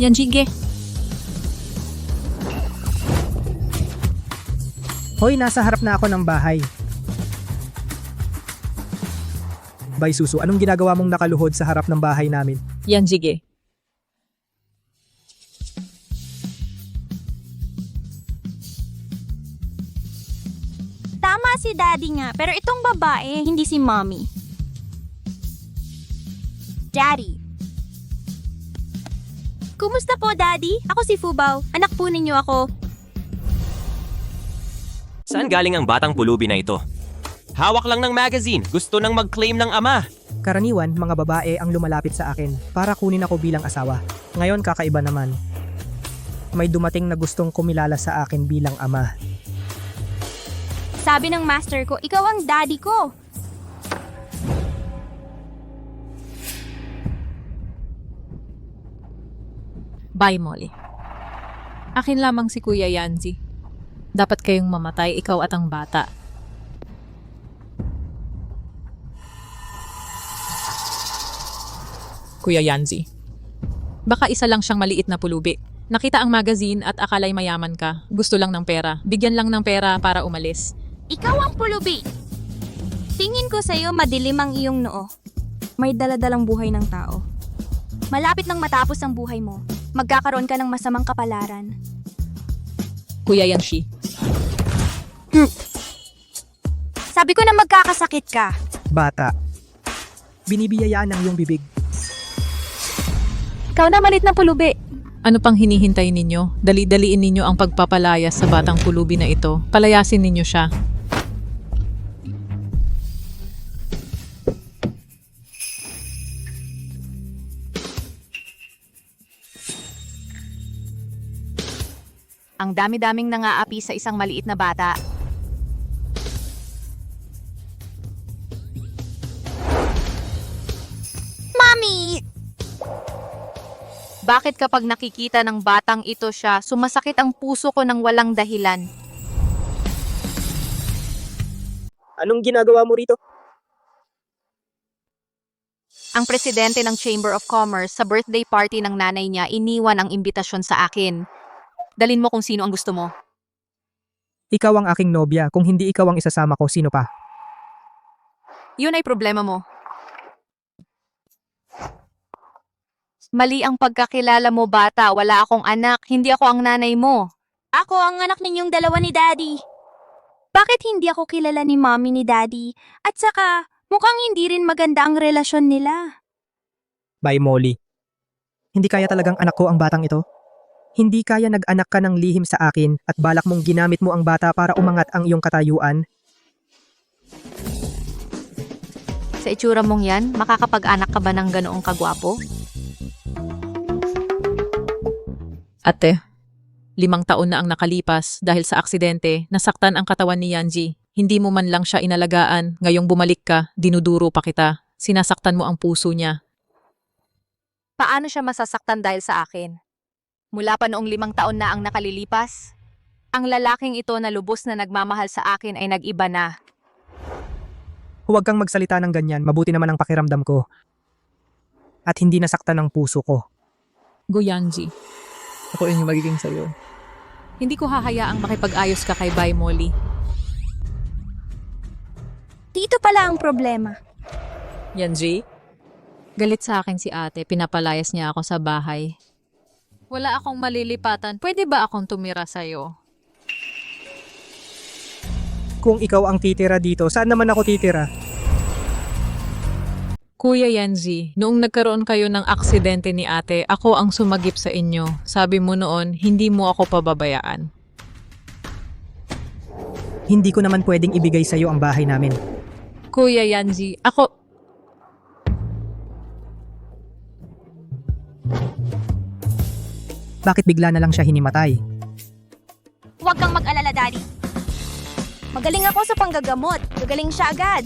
Yan, sige. Hoy, nasa harap na ako ng bahay. Bay Susu, anong ginagawa mong nakaluhod sa harap ng bahay namin? Yan, sige. Tama si Daddy nga, pero itong babae, hindi si Mommy. Daddy. Kumusta po, Daddy? Ako si Fubao. Anak po ninyo ako. Saan galing ang batang pulubi na ito? Hawak lang ng magazine, gusto nang mag-claim ng ama. Karaniwan, mga babae ang lumalapit sa akin para kunin ako bilang asawa. Ngayon, kakaiba naman. May dumating na gustong kumilala sa akin bilang ama. Sabi ng master ko, ikaw ang daddy ko. Bye, Molly. Akin lamang si Kuya Yanzi. Dapat kayong mamatay, ikaw at ang bata. Kuya Yanzi. Baka isa lang siyang maliit na pulubi. Nakita ang magazine at akalay mayaman ka. Gusto lang ng pera. Bigyan lang ng pera para umalis. Ikaw ang pulubi. Tingin ko sa'yo madilim ang iyong noo. May daladalang buhay ng tao. Malapit nang matapos ang buhay mo, magkakaroon ka ng masamang kapalaran. Kuya Yanshi. Sabi ko na magkakasakit ka. Bata. Binibiyayaan ang iyong bibig. Ikaw na malit na pulubi. Ano pang hinihintay ninyo? Dali-daliin ninyo ang pagpapalayas sa batang pulubi na ito. Palayasin ninyo siya. Ang dami-daming nangaapi sa isang maliit na bata. Mami! Bakit kapag nakikita ng batang ito siya, sumasakit ang puso ko ng walang dahilan? Anong ginagawa mo rito? Ang presidente ng Chamber of Commerce sa birthday party ng nanay niya iniwan ang imbitasyon sa akin. Dalin mo kung sino ang gusto mo. Ikaw ang aking nobya. Kung hindi ikaw ang isasama ko, sino pa? Yun ay problema mo. Mali ang pagkakilala mo, bata. Wala akong anak. Hindi ako ang nanay mo. Ako ang anak ninyong dalawa ni Daddy. Bakit hindi ako kilala ni Mommy ni Daddy? At saka, mukhang hindi rin maganda ang relasyon nila. Bay Molly. Hindi kaya talagang anak ko ang batang ito? Hindi kaya nag-anak ka ng lihim sa akin at balak mong ginamit mo ang bata para umangat ang iyong katayuan? Sa itsura mong yan, makakapag-anak ka ba ng ganoong kagwapo? Ate, 5 taon na ang nakalipas dahil sa aksidente, nasaktan ang katawan ni Yanji. Hindi mo man lang siya inalagaan, ngayong bumalik ka, dinuduro pa kita. Sinasaktan mo ang puso niya. Paano siya masasaktan dahil sa akin? Mula pa noong 5 taon na ang nakalilipas, ang lalaking ito na lubos na nagmamahal sa akin ay nag-iba na. Huwag kang magsalita ng ganyan, mabuti naman ang pakiramdam ko. At hindi nasaktan ang puso ko. Goyanji, ako yung magiging sa'yo. Hindi ko hahayaang makipag-ayos ka kay Bay Molly. Dito pala ang problema. Yanji? Galit sa akin si ate, pinapalayas niya ako sa bahay. Wala akong malilipatan, pwede ba akong tumira sa'yo? Kung ikaw ang titira dito, saan naman ako titira? Kuya Yanzi, noong nagkaroon kayo ng aksidente ni ate, ako ang sumagip sa inyo. Sabi mo noon, hindi mo ako pababayaan. Hindi ko naman pwedeng ibigay sa'yo ang bahay namin. Kuya Yanzi, ako... Bakit bigla na lang siya hinimatay? Huwag kang mag-alala, Daddy. Magaling ako sa panggagamot. Gagaling siya agad.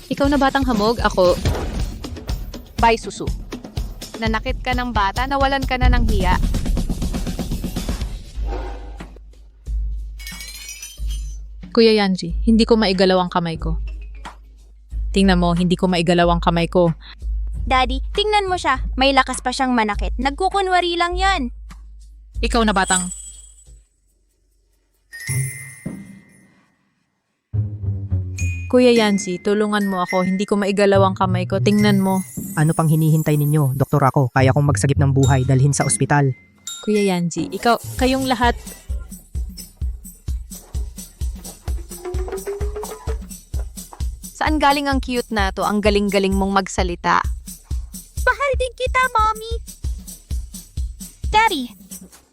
Ikaw na batang hamog, ako... Bay Susu. Nanakit ka ng bata, nawalan ka na ng hiya. Kuya Yanji, hindi ko maigalaw ang kamay ko. Tingnan mo, hindi ko maigalaw ang kamay ko. Daddy, tingnan mo siya. May lakas pa siyang manakit. Nagkukunwari lang yan. Ikaw na batang. Kuya Yancy, tulungan mo ako. Hindi ko maigalaw ang kamay ko. Tingnan mo. Ano pang hinihintay ninyo? Doktor ako, kaya kong magsagip ng buhay dalhin sa ospital. Kuya Yancy, kayong lahat. Saan galing ang cute na to? Ang galing-galing mong magsalita. Mahal din kita, Mommy. Daddy,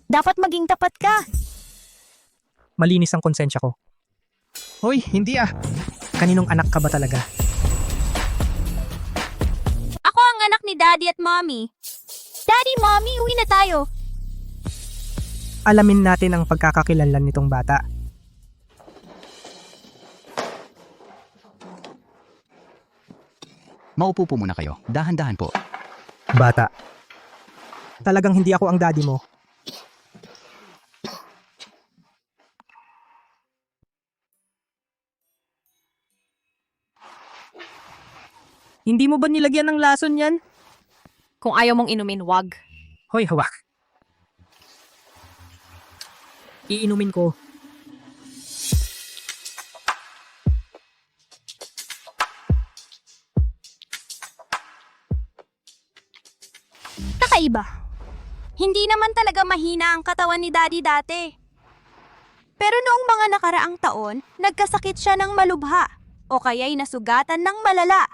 dapat maging tapat ka. Malinis ang konsensya ko. Hoy, hindi ah. Kaninong anak ka ba talaga? Ako ang anak ni Daddy at Mommy. Daddy, Mommy, uwi na tayo. Alamin natin ang pagkakakilanlan nitong bata. Maupo po muna kayo. Dahan-dahan po. Bata. Talagang hindi ako ang daddy mo. Hindi mo ba nilagyan ng lason yan? Kung ayaw mong inumin, wag. Hoy, hawak. Iinumin ko. Kakaiba. Hindi naman talaga mahina ang katawan ni Daddy dati. Pero noong mga nakaraang taon, nagkasakit siya ng malubha o kaya'y nasugatan ng malala.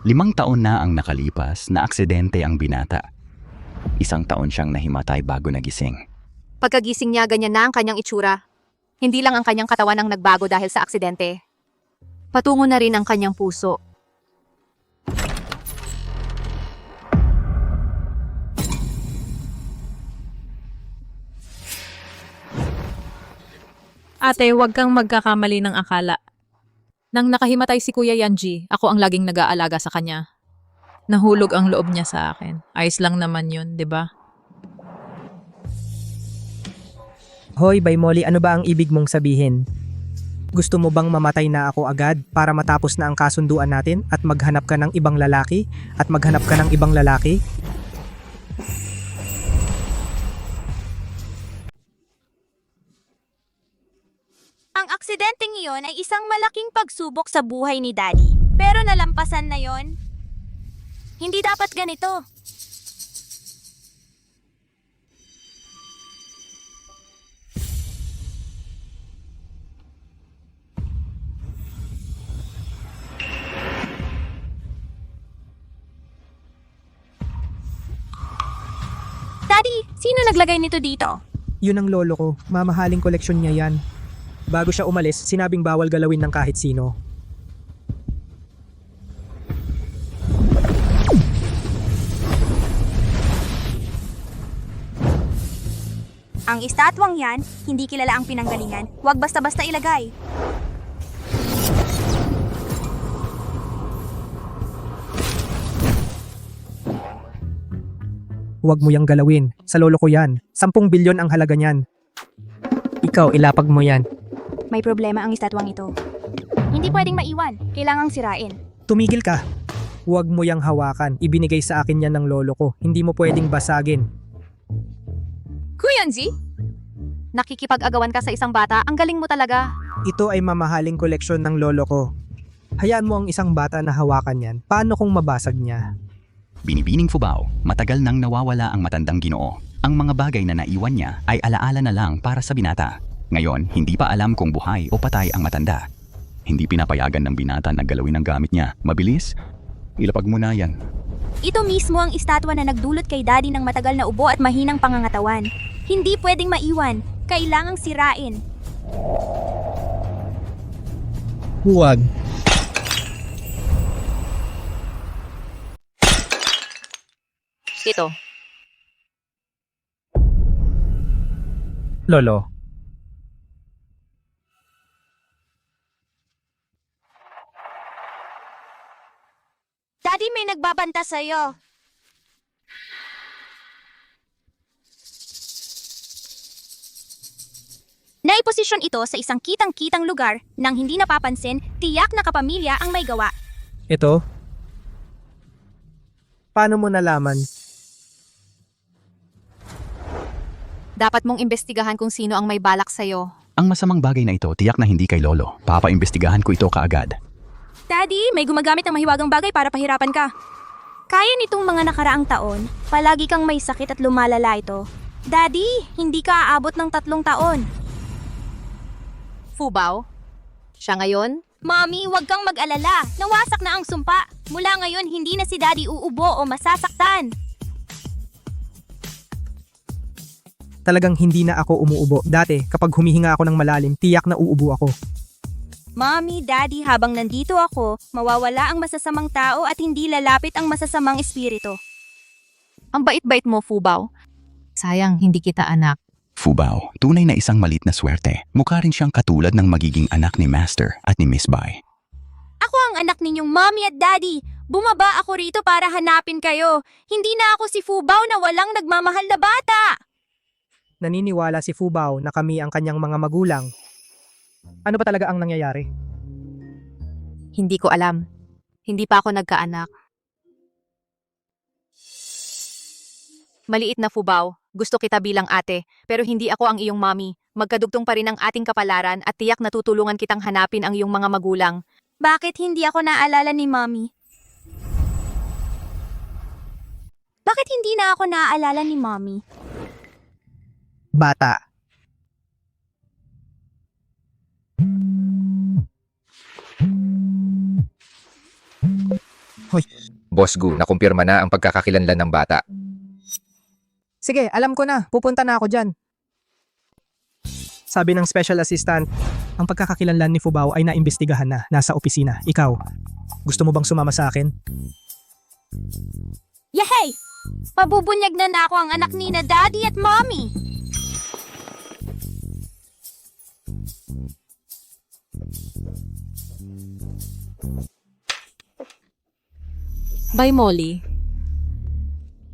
5 taon na ang nakalipas na aksidente ang binata. 1 taon siyang nahimatay bago nagising. Pagkagising niya, ganyan na ang kanyang itsura. Hindi lang ang kanyang katawan ang nagbago dahil sa aksidente. Patungo na rin ang kanyang puso. Ate, huwag kang magkakamali ng akala. Nang nakahimatay si Kuya Yanji, ako ang laging nag-aalaga sa kanya. Nahulog ang loob niya sa akin. Ayos lang naman yun, di ba? Hoy, Bay Molly, ano ba ang ibig mong sabihin? Gusto mo bang mamatay na ako agad para matapos na ang kasunduan natin at maghanap ka ng ibang lalaki? At maghanap ka ng ibang lalaki? Ang aksidenteng iyon ay isang malaking pagsubok sa buhay ni Daddy. Pero nalampasan na yon. Hindi dapat ganito. Daddy, sino naglagay nito dito? Yun ang lolo ko. Mamahaling koleksyon niya yan. Bago siya umalis, sinabing bawal galawin ng kahit sino. Ang estatwang yan, hindi kilala ang pinanggalingan. Huwag basta-basta ilagay. Huwag mo yang galawin. Sa lolo ko yan. 10 bilyon ang halaga niyan. Ikaw, ilapag mo yan. May problema ang estatwang ito. Hindi pwedeng maiwan. Kailangang sirain. Tumigil ka. Huwag mo yang hawakan. Ibinigay sa akin yan ng lolo ko. Hindi mo pwedeng basagin. Kuyanji? Nakikipag-agawan ka sa isang bata, ang galing mo talaga. Ito ay mamahaling koleksyon ng lolo ko. Hayaan mo ang isang bata na hawakan yan. Paano kung mabasag niya? Binibining Fubao, matagal nang nawawala ang matandang Ginoo. Ang mga bagay na naiwan niya ay alaala na lang para sa binata. Ngayon, hindi pa alam kung buhay o patay ang matanda. Hindi pinapayagan ng binata na galawin ang gamit niya. Mabilis? Ilapag mo na yan. Ito mismo ang estatwa na nagdulot kay Daddy ng matagal na ubo at mahinang pangangatawan. Hindi pwedeng maiwan. Kailangang sirain. Huwag. Ito. Lolo. Daddy, may nagbabanta sa'yo. Naiposisyon ito sa isang kitang-kitang lugar nang hindi napapansin, tiyak na kapamilya ang may gawa. Ito? Paano mo nalaman? Dapat mong imbestigahan kung sino ang may balak sa'yo. Ang masamang bagay na ito tiyak na hindi kay Lolo. Papaimbestigahan ko ito kaagad. Daddy, may gumagamit ng mahiwagang bagay para pahirapan ka. Kaya nitong mga nakaraang taon, palagi kang may sakit at lumalala ito. Daddy, hindi ka aabot ng 3 taon. Fubao? Siya ngayon? Mommy, huwag kang mag-alala. Nawasak na ang sumpa. Mula ngayon, hindi na si Daddy uubo o masasaktan. Talagang hindi na ako umuubo. Dati, kapag humihinga ako ng malalim, tiyak na uubo ako. Mommy, Daddy, habang nandito ako, mawawala ang masasamang tao at hindi lalapit ang masasamang espiritu. Ang bait-bait mo, Fubao. Sayang, hindi kita anak. Fubao, tunay na isang malit na swerte. Mukha rin siyang katulad ng magiging anak ni Master at ni Miss Bai. Ako ang anak ninyong Mommy at Daddy. Bumaba ako rito para hanapin kayo. Hindi na ako si Fubao na walang nagmamahal na bata. Naniniwala si Fubao na kami ang kanyang mga magulang. Ano ba talaga ang nangyayari? Hindi ko alam. Hindi pa ako nagkaanak. Maliit na Fubao, gusto kita bilang ate, pero hindi ako ang iyong mommy. Magkadugtong pa rin ang ating kapalaran at tiyak na tutulungan kitang hanapin ang iyong mga magulang. Bakit hindi ako naalala ni Mommy? Bakit hindi na ako naaalala ni Mommy? Bata. Boss Gu, nakumpirma na ang pagkakakilanlan ng bata. Sige, alam ko na. Pupunta na ako dyan. Sabi ng special assistant, ang pagkakakilanlan ni Fubao ay naimbestigahan na. Nasa opisina. Ikaw, gusto mo bang sumama sa akin? Yehey! Pabubunyag na ako ang anak ni na Daddy at Mommy. By Molly.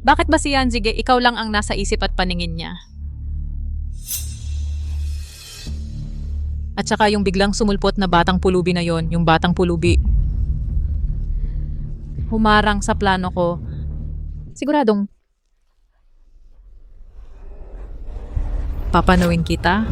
Bakit ba si Yanjige ikaw lang ang nasa isip at paningin niya? At saka yung biglang sumulpot na batang pulubi na yon, yung batang pulubi. Humarang sa plano ko. Siguradong papanawin kita.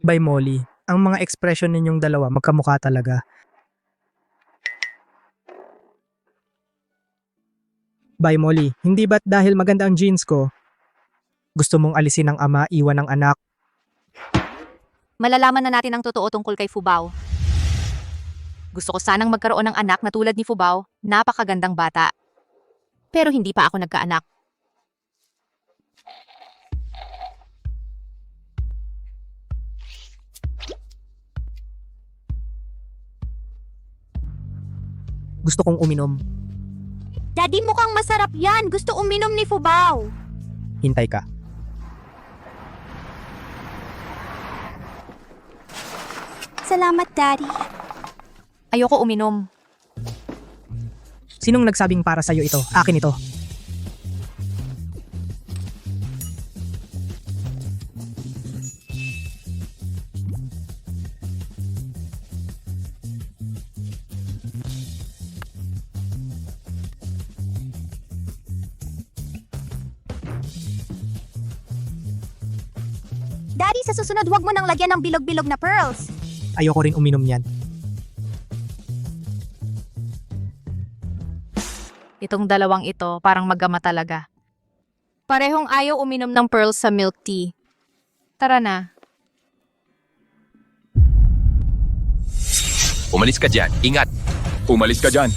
By Molly, ang mga ekspresyon ninyong dalawa magkamukha talaga. By Molly, hindi ba't dahil maganda ang genes ko, gusto mong alisin ang ama, iwan ang anak? Malalaman na natin ang totoo tungkol kay Fubao. Gusto ko sanang magkaroon ng anak na tulad ni Fubao, napakagandang bata. Pero hindi pa ako nagkaanak. Gusto kong uminom. Daddy, mukhang masarap yan. Gusto uminom ni Fubao. Hintay ka. Salamat, Daddy. Ayoko uminom. Sinong nagsabing para sa'yo ito? Akin ito. Daddy, sa susunod huwag mo nang lagyan ng bilog-bilog na pearls. Ayoko rin uminom yan. Itong dalawang ito, parang magama talaga. Parehong ayaw uminom ng pearls sa milk tea. Tara na. Umalis ka dyan. Ingat! Umalis ka dyan.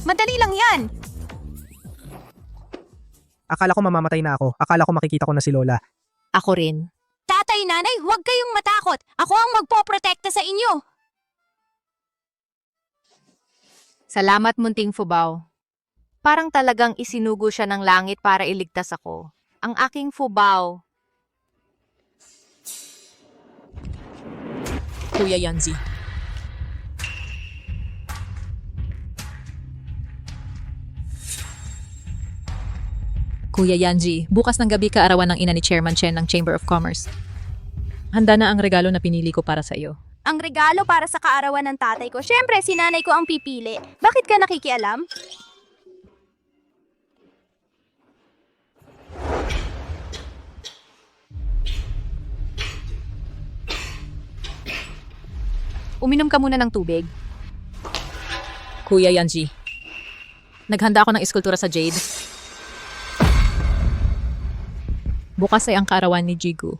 Madali lang yan. Akala ko mamamatay na ako. Akala ko makikita ko na si Lola. Ako rin. Tatay, nanay, huwag kayong matakot. Ako ang magpoprotekta sa inyo. Salamat, munting Fubao. Parang talagang isinugo siya ng langit para iligtas ako. Ang aking Fubao. Kuya Yanzi. Kuya Yanji, bukas ng gabi kaarawan ng ina ni Chairman Chen ng Chamber of Commerce. Handa na ang regalo na pinili ko para sa iyo. Ang regalo para sa kaarawan ng tatay ko. Siyempre, si nanay ko ang pipili. Bakit ka nakikialam? Uminom ka muna ng tubig. Kuya Yanji, naghanda ako ng eskultura sa Jade. Bukas ay ang kaarawan ni Jigu.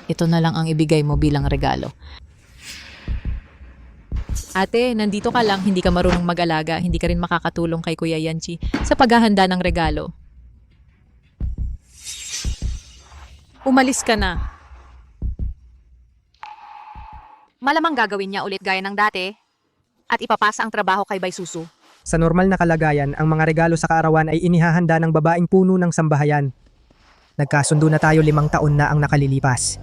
Ito na lang ang ibigay mo bilang regalo. Ate, nandito ka lang, hindi ka marunong mag-alaga, hindi ka rin makakatulong kay Kuya Yanji sa paghahanda ng regalo. Umalis ka na. Malamang gagawin niya ulit gaya ng dati at ipapasa ang trabaho kay Baisusu. Sa normal na kalagayan, ang mga regalo sa kaarawan ay inihahanda ng babaeng puno ng sambahayan. Nagkasundo na tayo 5 taon na ang nakalilipas.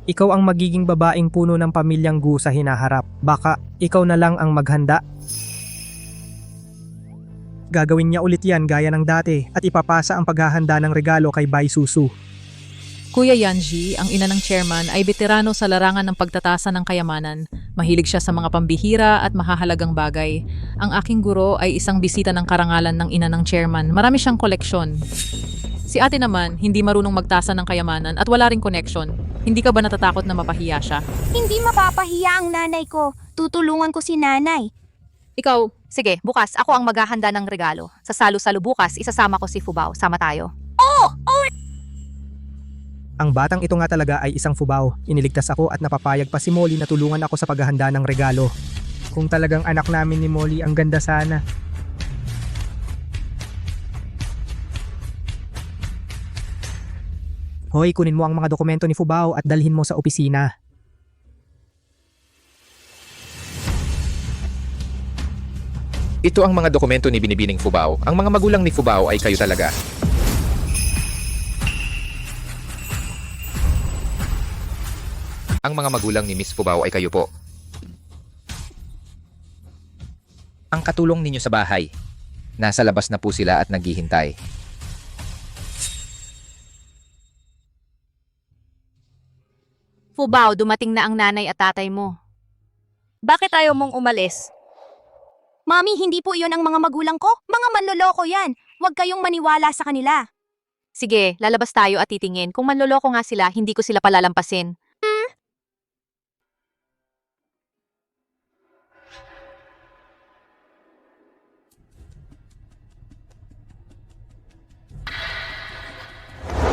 Ikaw ang magiging babaeng puno ng pamilyang Gu sa hinaharap. Baka ikaw na lang ang maghanda. Gagawin niya ulit yan gaya ng dati at ipapasa ang paghahanda ng regalo kay Bai Susu. Kuya Yanji, ang ina ng chairman, ay veterano sa larangan ng pagtatasa ng kayamanan. Mahilig siya sa mga pambihira at mahahalagang bagay. Ang aking guro ay isang bisita ng karangalan ng ina ng chairman. Marami siyang koleksyon. Si ate naman, hindi marunong magtasa ng kayamanan at wala ring connection. Hindi ka ba natatakot na mapahiya siya? Hindi mapapahiya ang nanay ko. Tutulungan ko si nanay. Ikaw, Sige, bukas ako ang maghahanda ng regalo. Sa salo-salo bukas, isasama ko si Fubao. Sama tayo. Ang batang ito nga talaga ay isang fubaw. Iniligtas ako at napapayag pa si Molly na tulungan ako sa paghahanda ng regalo. Kung talagang anak namin ni Molly, ang ganda sana. Hoy, kunin mo ang mga dokumento ni Fubao at dalhin mo sa opisina. Ito ang mga dokumento ni Binibining Fubao. Ang mga magulang ni Fubao ay kayo talaga. Ang mga magulang ni Miss Fubao ay kayo po. Ang katulong ninyo sa bahay. Nasa labas na po sila at naghihintay. Fubao, dumating na ang nanay at tatay mo. Bakit ayaw mong umalis? Mami, hindi po iyon ang mga magulang ko. Mga manloloko yan. Huwag kayong maniwala sa kanila. Sige, lalabas tayo at titingin. Kung manloloko nga sila, hindi ko sila palalampasin.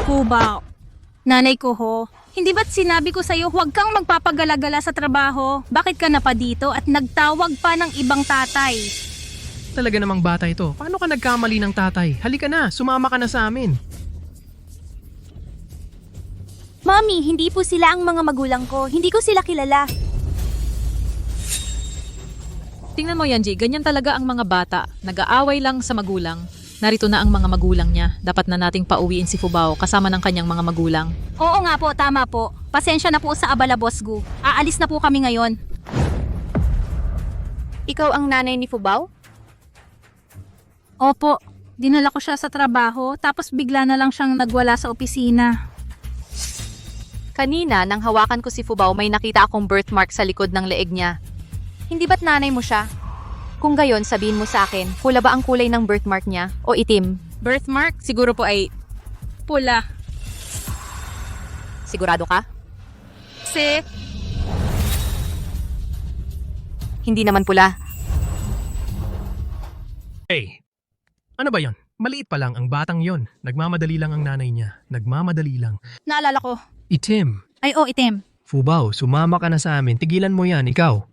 Fubao. Nanay ko ho, hindi ba't sinabi ko sa'yo huwag kang magpapagalagala sa trabaho? Bakit ka na pa dito at nagtawag pa ng ibang tatay? Talaga namang bata ito. Paano ka nagkamali ng tatay? Halika na, sumama ka na sa amin. Mami, hindi po sila ang mga magulang ko. Hindi ko sila kilala. tingnan mo Yanji, ganyan talaga ang mga bata. Nag-aaway lang sa magulang. Narito na ang mga magulang niya. Dapat na nating pauwiin si Fubao kasama ng kanyang mga magulang. Oo nga po, tama po. Pasensya na po sa abala, Boss Gu. Aalis na po kami ngayon. Ikaw ang nanay ni Fubao? Opo, dinala ko siya sa trabaho tapos bigla na lang siyang nagwala sa opisina. Kanina, nang hawakan ko si Fubao, may nakita akong birthmark sa likod ng leeg niya. Hindi ba't nanay mo siya? Kung gayon, sabihin mo sa akin, pula ba ang kulay ng birthmark niya o itim? Birthmark? Siguro po ay pula. Sigurado ka? Hindi naman pula. Hey, ano ba yon? Maliit pa lang ang batang yon. Nagmamadali lang ang nanay niya. Nagmamadali lang. Naalala ko. Itim. Ay, itim. Fubao, sumama ka na sa amin. Tigilan mo yan, ikaw.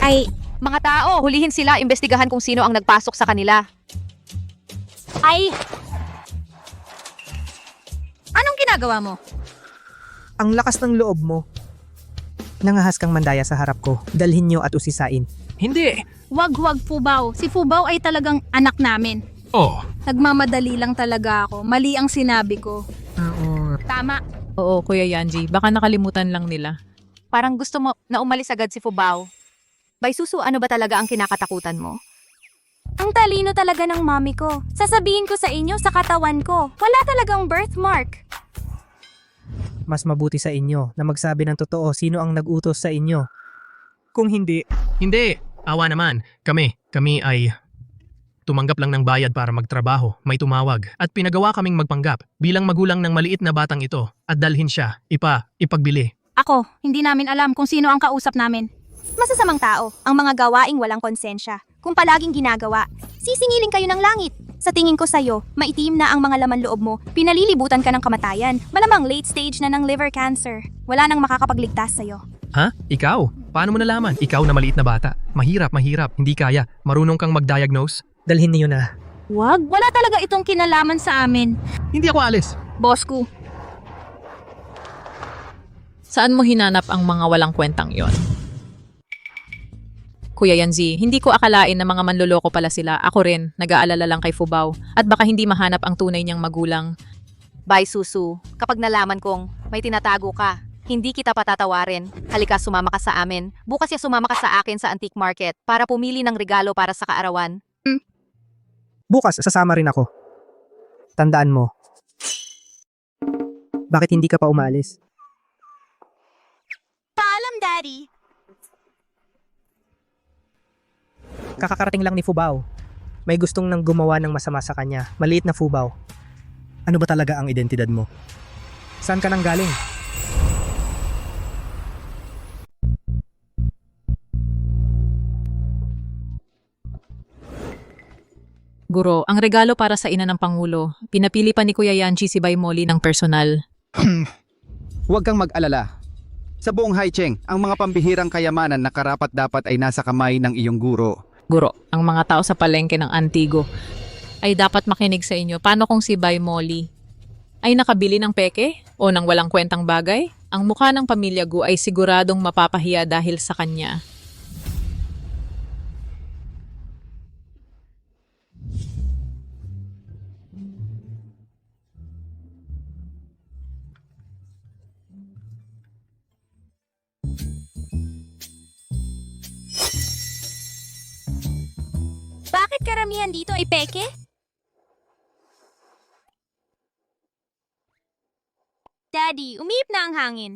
Ay, Mga tao, hulihin sila, imbestigahan kung sino ang nagpasok sa kanila. Ay! Anong ginagawa mo? Ang lakas ng loob mo. Nangahas kang mandaya sa harap ko. Dalhin niyo at usisain. Hindi. Wag Fubao. Si Fubao ay talagang anak namin. Oh, Nagmamadali lang talaga ako. Mali ang sinabi ko. Tama. Oo, Kuya Yanji, baka nakalimutan lang nila. Parang gusto mo na umalis agad si Fubao. Bay Susu, ano ba talaga ang kinakatakutan mo? Ang talino talaga ng mami ko. Sasabihin ko sa inyo sa katawan ko, wala talagang birthmark. Mas mabuti sa inyo na magsabi ng totoo sino ang nag-utos sa inyo. Kung hindi, hindi. Awa naman. Kami ay tumanggap lang ng bayad para magtrabaho. May tumawag at pinagawa kaming magpanggap bilang magulang ng maliit na batang ito at dalhin siya, ipagbili. Ako, hindi namin alam kung sino ang kausap namin. Masasamang tao, ang mga gawaing walang konsensya. Kung palaging ginagawa, sisingilin kayo ng langit. Sa tingin ko sa'yo, maitim na ang mga laman loob mo, pinalilibutan ka ng kamatayan. Malamang late stage na ng liver cancer. Wala nang makakapagligtas sa'yo. Ha? Ikaw? Paano mo nalaman? Ikaw na maliit na bata. Mahirap. Hindi kaya. Marunong kang mag-diagnose? dalhin niyo na. Wag, wala talaga itong kinalaman sa amin. Hindi ako alis. Boss ko. Saan mo hinanap ang mga walang kwentang yon? Kuya Yanzi, hindi ko akalain na mga manloloko pala sila. Ako rin, nag-aalala lang kay Fubao. At baka hindi mahanap ang tunay niyang magulang. Bay Susu, kapag nalaman kong may tinatago ka, hindi kita patatawarin. Halika, sumama ka sa amin. Bukas ya sumama ka sa akin sa antique market para pumili ng regalo para sa kaarawan. Bukas, sasama rin ako. Tandaan mo. Bakit hindi ka pa umalis? Paalam, Daddy. Kakakarating lang ni Fubao. May gustong nang gumawa ng masama sa kanya. Maliit na Fubao. Ano ba talaga ang identidad mo? Saan ka nang galing? Guro, ang regalo para sa ina ng Pangulo. Pinapili pa ni Kuya Yanji si Bay Molly ng personal. Huwag kang mag-alala. Sa buong Haicheng, ang mga pambihirang kayamanan na karapat-dapat ay nasa kamay ng iyong guro. Guro, ang mga tao sa palengke ng Antigo ay dapat makinig sa inyo. Paano kung si Bay Molly ay nakabili ng peke o ng walang kwentang bagay? Ang mukha ng pamilya Gu ay siguradong mapapahiya dahil sa kanya. Bakit karamihan dito ay peke? Daddy, umiip na ang hangin.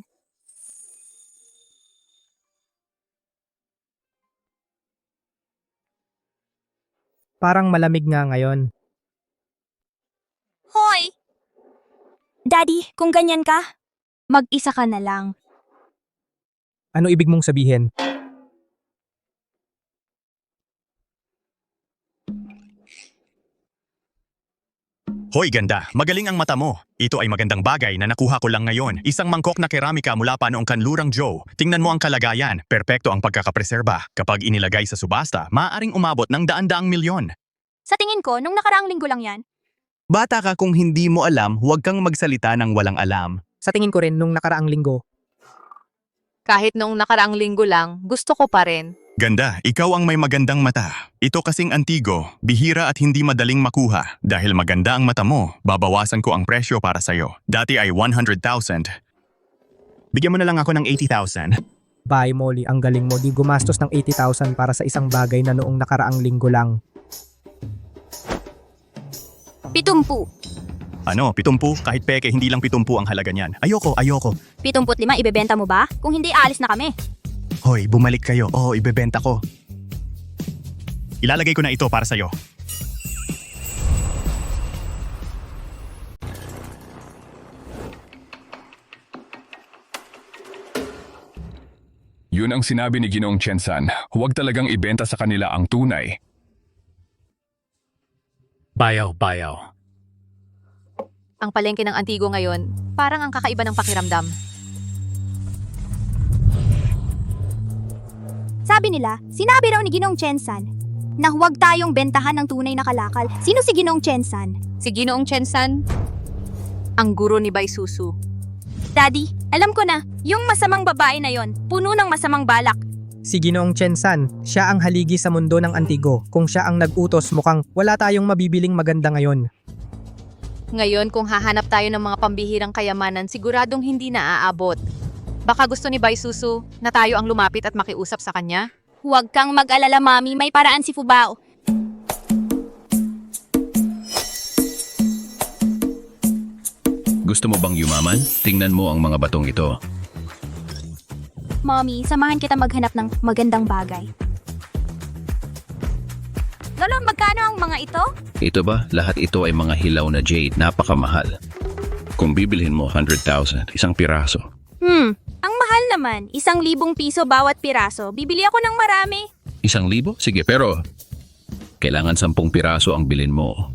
Parang malamig nga ngayon. Hoy! Daddy, kung ganyan ka, mag-isa ka na lang. Ano ibig mong sabihin? Hoy ganda, magaling ang mata mo. Ito ay magandang bagay na nakuha ko lang ngayon. Isang mangkok na keramika mula pa noong kanlurang Joe. Tingnan mo ang kalagayan. Perpekto ang pagkakapreserba. Kapag inilagay sa subasta, maaaring umabot ng daan-daang milyon. Sa tingin ko, nung nakaraang linggo lang yan. Bata ka, kung hindi mo alam, huwag kang magsalita ng walang alam. Sa tingin ko rin nung nakaraang linggo. Kahit noong nakaraang linggo lang, gusto ko pa rin. Ganda, ikaw ang may magandang mata. Ito kasing antigo, bihira at hindi madaling makuha. Dahil maganda ang mata mo, babawasan ko ang presyo para sa'yo. Dati ay 100,000. Bigyan mo na lang ako ng 80,000. Bay Molly, ang galing mo. Di gumastos ng 80,000 para sa isang bagay na noong nakaraang linggo lang. 70. Ano, 70? Kahit peke, hindi lang 70 ang halaga niyan. Ayoko. 75 ibebenta mo ba? Kung hindi, alis na kami. Hoy, bumalik kayo. Oo, ibebenta ko. Ilalagay ko na ito para sa'yo. Yun ang sinabi ni Ginoong Chensan. Huwag talagang ibenta sa kanila ang tunay. Bayaw. Ang palengke ng Antigo ngayon, parang ang kakaiba ng pakiramdam. Sa Sabi nila, sinabi raw ni Ginoong Chensan na huwag tayong bentahan ng tunay na kalakal. Sino si Ginoong Chensan? Si Ginoong Chensan, ang guro ni Baisusu. Daddy, alam ko na, yung masamang babae na yon, puno ng masamang balak. Si Ginoong Chensan, siya ang haligi sa mundo ng Antigo. Kung siya ang nag-utos, mukhang wala tayong mabibiling maganda ngayon. Ngayon, kung hahanap tayo ng mga pambihirang kayamanan, siguradong hindi na aabot. Baka gusto ni Baisusu na tayo ang lumapit at makiusap sa kanya? Huwag kang mag-alala, Mami, may paraan si Fubao. Gusto mo bang yumaman? Tingnan mo ang mga batong ito. Mommy, samahan kita maghanap ng magandang bagay. Lolo, magkano ang mga ito? Ito ba? Lahat ito ay mga hilaw na jade. Napakamahal. Kung bibilhin mo 100,000, isang piraso. Ang mahal naman. 1,000 piso bawat piraso. Bibili ako ng marami. 1,000? Sige, pero kailangan 10 piraso ang bilhin mo.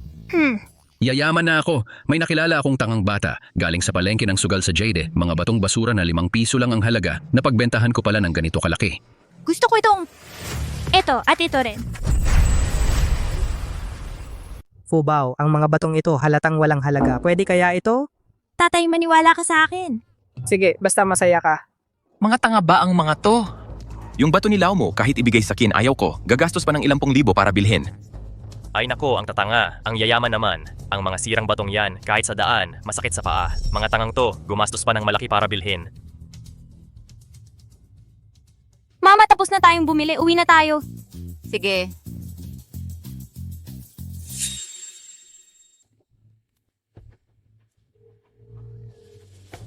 Yayaman na ako. May nakilala akong tangang bata. Galing sa palengke ng sugal sa Jade. Mga batong basura na 5 piso lang ang halaga. Napagbentahan ko pala ng ganito kalaki. Gusto ko itong... Ito at ito rin. Fubao, ang mga batong ito halatang walang halaga. Pwede kaya ito? Tatay, maniwala ka sa akin. Sige, basta masaya ka. Mga tanga ba ang mga to? Yung bato nilaw mo, kahit ibigay sa akin, ayaw ko. Gagastos pa ng ilang pong libo para bilhin. Ay nako, ang tatanga. Ang yayaman naman. Ang mga sirang batong yan, kahit sa daan, masakit sa paa. Mga tangang to, gumastos pa ng malaki para bilhin. Mama, tapos na tayong bumili. Uwi na tayo. Sige.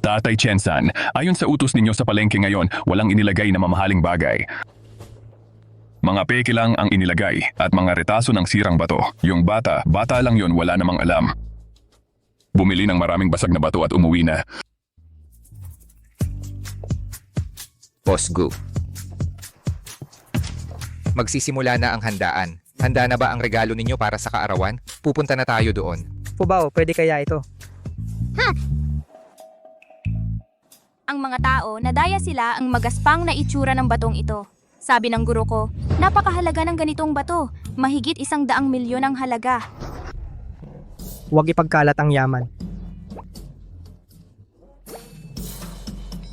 Tatay Chensan, ayon sa utos ninyo sa palengke ngayon, walang inilagay na mamahaling bagay. Mga peke lang ang inilagay at mga retaso ng sirang bato. Yung bata lang yon, wala namang alam. Bumili ng maraming basag na bato at umuwi na. Boss Gu. Magsisimula na ang handaan. Handa na ba ang regalo ninyo para sa kaarawan? Pupunta na tayo doon. Fubao, pwede kaya ito? Ang mga tao, nadaya sila ang magaspang na itsura ng batong ito. Sabi ng guro ko, napakahalaga ng ganitong bato. Mahigit 100 milyon ang halaga. Huwag ipagkalat ang yaman.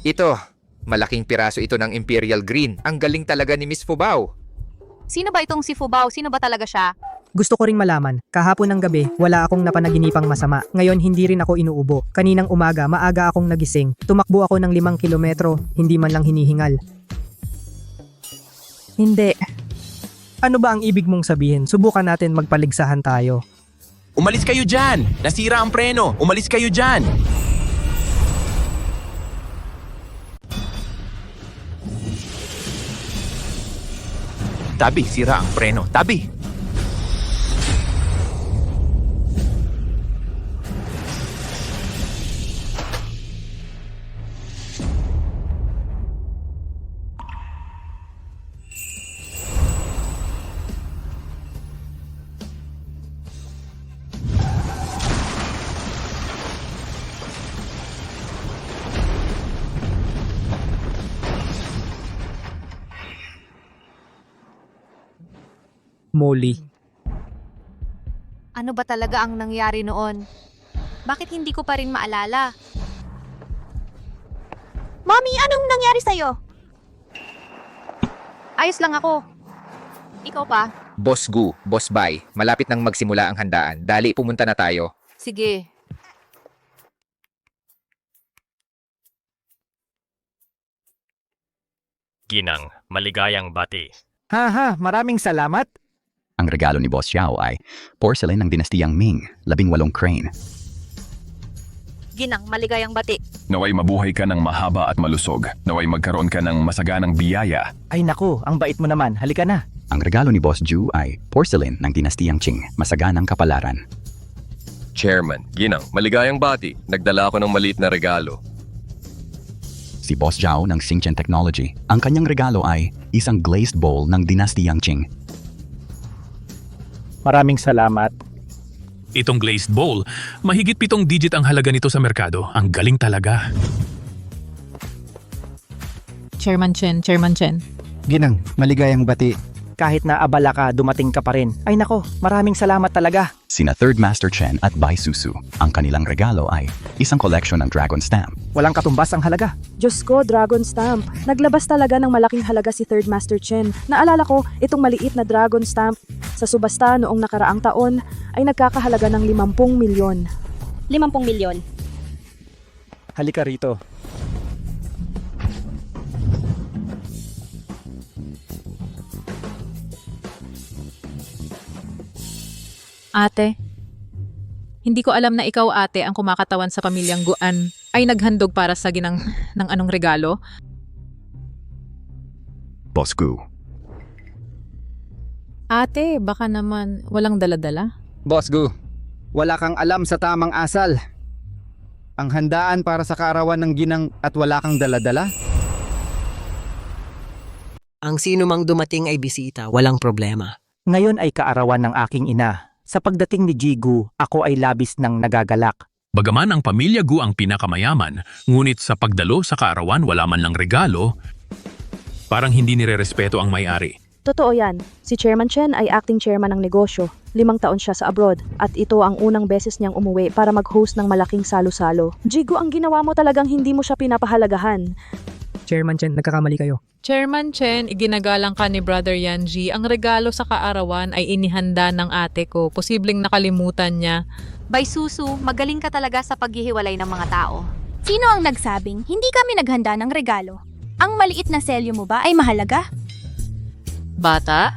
Ito, malaking piraso ito ng Imperial Green. Ang galing talaga ni Miss Fubao. Sino ba itong si Fubao? Sino ba talaga siya? Gusto ko ring malaman, kahapon ng gabi, wala akong napanaginipang masama. Ngayon, hindi rin ako inuubo. Kaninang umaga, maaga akong nagising. Tumakbo ako ng 5 kilometro, hindi man lang hinihingal. Hindi. Ano ba ang ibig mong sabihin? Subukan natin magpaligsahan tayo. Umalis kayo dyan! Nasira ang preno! Umalis kayo dyan! Tabi, sira ang preno. Tabi! Molly. Ano ba talaga ang nangyari noon? Bakit hindi ko pa rin maalala? Mommy, anong nangyari sa'yo? Ayos lang ako. Ikaw pa? Boss Gu, Boss Bai, malapit nang magsimula ang handaan. Dali, pumunta na tayo. Sige. Ginang, maligayang bati. Haha, maraming salamat. Ang regalo ni Boss Xiao ay porcelain ng dinastiyang Ming, 18 crane. Ginang, maligayang bati. Naway mabuhay ka ng mahaba at malusog. Naway magkaroon ka ng masaganang biyaya. Ay naku, ang bait mo naman. Halika na. Ang regalo ni Boss Ju ay porcelain ng dinastiyang Qing, masaganang kapalaran. Chairman, Ginang, maligayang bati. Nagdala ako ng maliit na regalo. Si Boss Zhao ng Xingchen Technology, ang kanyang regalo ay isang glazed bowl ng dinastiyang Qing. Maraming salamat. Itong glazed bowl, mahigit 7 digit ang halaga nito sa merkado. Ang galing talaga. Chairman Chen. Ginang, maligayang bati. Kahit na abala ka, dumating ka pa rin. Ay nako, maraming salamat talaga. Sina Third Master Chen at Bai Susu. Ang kanilang regalo ay isang collection ng Dragon Stamp. Walang katumbas ang halaga. Diyos ko, Dragon Stamp. Naglabas talaga ng malaking halaga si Third Master Chen. Naalala ko, itong maliit na Dragon Stamp sa subasta noong nakaraang taon ay nagkakahalaga ng 50 milyon. 50 milyon. Halika rito. Ate, hindi ko alam na ikaw ate ang kumakatawan sa pamilyang Guan ay naghandog para sa ginang ng anong regalo. Boss Gu. Ate, baka naman walang daladala? Boss Gu, wala kang alam sa tamang asal. Ang handaan para sa kaarawan ng ginang at wala kang daladala? Ang sino mang dumating ay bisita, walang problema. Ngayon ay kaarawan ng aking ina. Sa pagdating ni Jigu, ako ay labis ng nagagalak. Bagaman ang pamilya Gu ang pinakamayaman, ngunit sa pagdalo sa kaarawan wala man lang regalo, parang hindi nirerespeto ang may-ari. Totoo yan. Si Chairman Chen ay acting chairman ng negosyo. 5 taon siya sa abroad at ito ang unang beses niyang umuwi para mag-host ng malaking salo-salo. Jigu, ang ginawa mo talagang hindi mo siya pinapahalagahan. Chairman Chen, nagkakamali kayo. Chairman Chen, iginagalang ka ni Brother Yanji. Ang regalo sa kaarawan ay inihanda ng ate ko. Posibleng nakalimutan niya. Bai Susu, magaling ka talaga sa paghihiwalay ng mga tao. Sino ang nagsabing hindi kami naghanda ng regalo? Ang maliit na selyo mo ba ay mahalaga? Bata?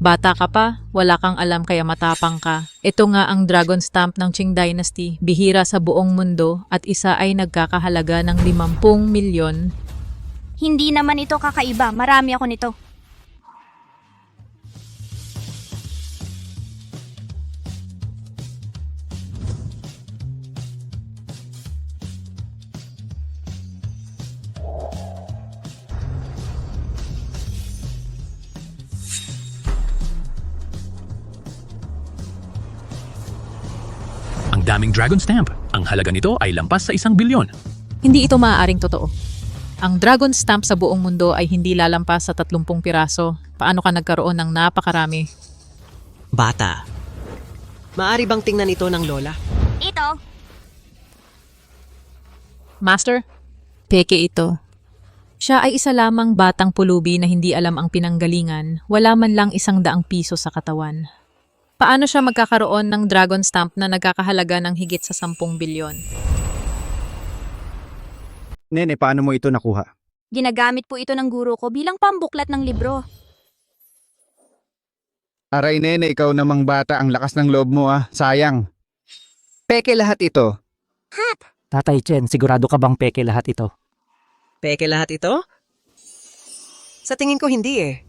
Bata ka pa, wala kang alam kaya matapang ka. Ito nga ang Dragon Stamp ng Qing Dynasty, bihira sa buong mundo at isa ay nagkakahalaga ng 50 milyon. Hindi naman ito kakaiba, marami ako nito. Ang daming Dragon Stamp. Ang halaga nito ay lampas sa 1 bilyon. Hindi ito maaaring totoo. Ang Dragon Stamp sa buong mundo ay hindi lalampas sa 30 piraso. Paano ka nagkaroon ng napakarami? Bata. Maari bang tingnan ito ng lola? Ito. Master, peke ito. Siya ay isa lamang batang pulubi na hindi alam ang pinanggalingan. Wala man lang 100 piso sa katawan. Paano siya magkakaroon ng Dragon Stamp na nagkakahalaga ng higit sa 10 bilyon? Nene, paano mo ito nakuha? Ginagamit po ito ng guro ko bilang pambuklat ng libro. Aray nene, ikaw namang bata, ang lakas ng loob mo sayang. Peke lahat ito. Tatay Chen, sigurado ka bang peke lahat ito? Peke lahat ito? Sa tingin ko hindi eh.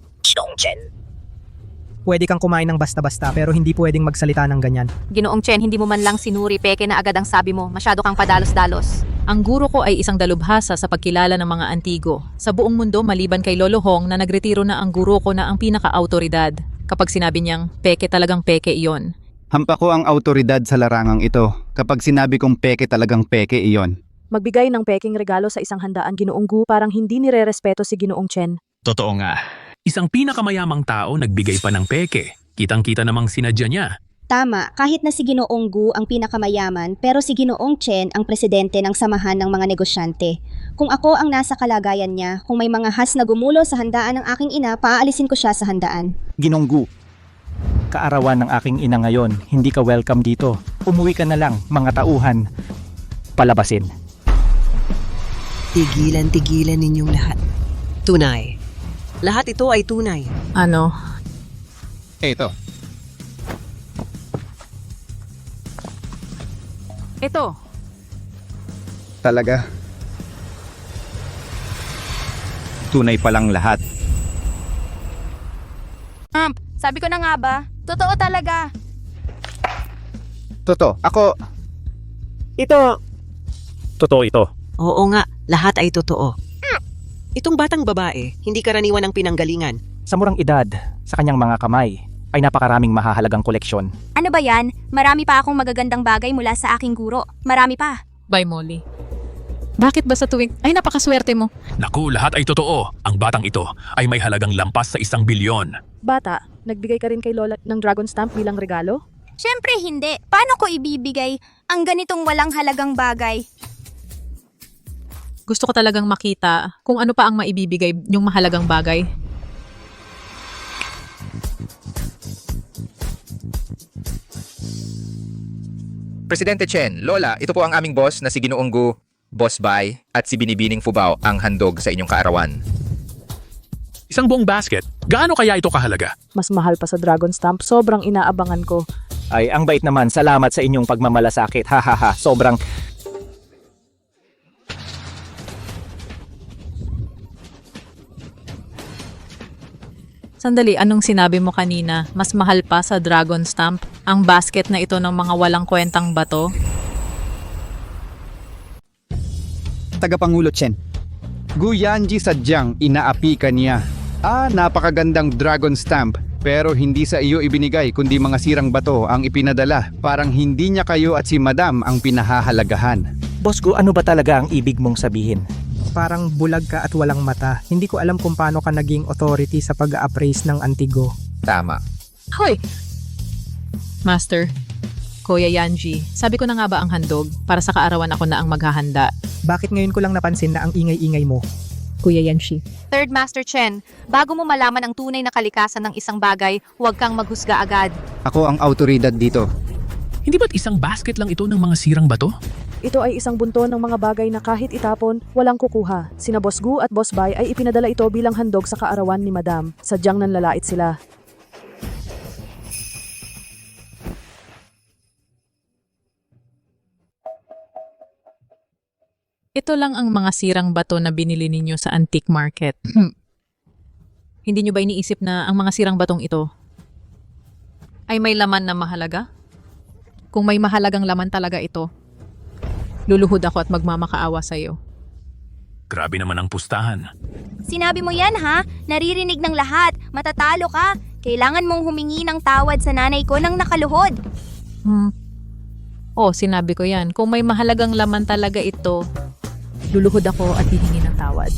Pwede kang kumain ng basta-basta pero hindi pwedeng magsalita ng ganyan. Ginoong Chen, hindi mo man lang sinuri, peke na agad ang sabi mo. Masyado kang padalos-dalos. Ang guro ko ay isang dalubhasa sa pagkilala ng mga antigo. Sa buong mundo maliban kay Lolo Hong na nagretiro na ang guro ko na ang pinaka-autoridad. Kapag sinabi niyang peke talagang peke iyon. Hampa ko ang autoridad sa larangang ito. Kapag sinabi kong peke talagang peke iyon. Magbigay ng peking regalo sa isang handaan, Ginoong Gu, parang hindi nirerespeto si Ginoong Chen. Totoo nga. Isang pinakamayamang tao nagbigay pa ng peke. Kitang-kita namang sinadya niya. Tama, kahit na si Ginoong Gu ang pinakamayaman, pero si Ginoong Chen ang presidente ng samahan ng mga negosyante. Kung ako ang nasa kalagayan niya, kung may mga has na gumulo sa handaan ng aking ina, paaalisin ko siya sa handaan. Ginong Gu, kaarawan ng aking ina ngayon, hindi ka welcome dito. Umuwi ka na lang, mga tauhan. Palabasin. Tigilan ninyong lahat. Tunay. Lahat ito ay tunay. Ano? Ito. Ito. Talaga. Tunay palang lahat. Sabi ko na nga ba? Totoo talaga. Totoo. Ako. Ito. Totoo ito. Oo nga, lahat ay totoo. Itong batang babae, hindi karaniwan ang pinanggalingan. Sa murang edad, sa kanyang mga kamay, ay napakaraming mahahalagang koleksyon. Ano ba yan? Marami pa akong magagandang bagay mula sa aking guro. Marami pa. Bye, Molly. Bakit ba sa tuwing, ay napakaswerte mo. Naku, lahat ay totoo. Ang batang ito ay may halagang lampas sa 1 bilyon. Bata, nagbigay ka rin kay Lola ng dragon stamp bilang regalo? Siyempre hindi. Paano ko ibibigay ang ganitong walang halagang bagay? Gusto ko talagang makita kung ano pa ang maibibigay yung mahalagang bagay. Presidente Chen, Lola, ito po ang aming boss na si Ginoong Gu, Boss Bai, at si Binibining Fubao ang handog sa inyong kaarawan. Isang buong basket, gaano kaya ito kahalaga? Mas mahal pa sa dragon stamp, sobrang inaabangan ko. Ay, ang bait naman. Salamat sa inyong pagmamalasakit. Hahaha, sobrang... Sandali, anong sinabi mo kanina? Mas mahal pa sa dragon stamp ang basket na ito ng mga walang kwentang bato? Tagapangulo Chen. Gu Yanji sadyang inaapi ka niya. Napakagandang dragon stamp. Pero hindi sa iyo ibinigay kundi mga sirang bato ang ipinadala. Parang hindi niya kayo at si Madam ang pinahahalagahan. Boss Gu, ano ba talaga ang ibig mong sabihin? Parang bulag ka at walang mata. Hindi ko alam kung paano ka naging authority sa pag-appraise ng Antigo. Tama. Hoy! Master, Kuya Yanji, sabi ko na nga ba ang handog? Para sa kaarawan ako na ang maghahanda. Bakit ngayon ko lang napansin na ang ingay-ingay mo? Kuya Yanji. Third Master Chen, bago mo malaman ang tunay na kalikasan ng isang bagay, huwag kang maghusga agad. Ako ang autoridad dito. Hindi ba't isang basket lang ito ng mga sirang bato? Ito ay isang bunto ng mga bagay na kahit itapon, walang kukuha. Sina Boss Gu at Boss Bai ay ipinadala ito bilang handog sa kaarawan ni Madam. Sadyang nanlalait sila. Ito lang ang mga sirang bato na binili ninyo sa antique market. Hindi nyo ba iniisip na ang mga sirang batong ito ay may laman na mahalaga? Kung may mahalagang laman talaga ito, luluhod ako at magmamakaawa sa iyo. Grabe naman ang pustahan. Sinabi mo yan ha? Naririnig ng lahat. Matatalo ka. Kailangan mong humingi ng tawad sa nanay ko nang nakaluhod. Sinabi ko yan. Kung may mahalagang laman talaga ito, luluhod ako at hihingi ng tawad.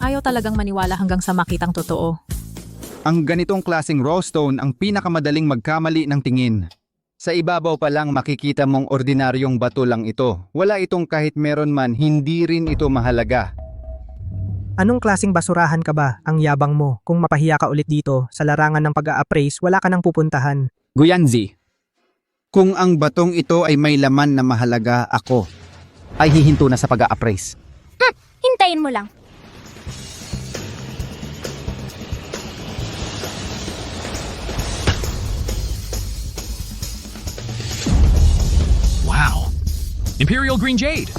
Ayaw talagang maniwala hanggang sa makitang totoo. Ang ganitong klaseng raw stone ang pinakamadaling magkamali ng tingin. Sa ibabaw pa lang makikita mong ordinaryong bato lang ito. Wala itong kahit meron man, hindi rin ito mahalaga. Anong klaseng basurahan ka ba? Ang yabang mo. Kung mapahiya ka ulit dito, sa larangan ng pag-a-appraise, wala ka nang pupuntahan. Guyanzi, kung ang batong ito ay may laman na mahalaga, ako ay hihinto na sa pag-a-appraise. Hintayin mo lang. Wow! Imperial Green Jade!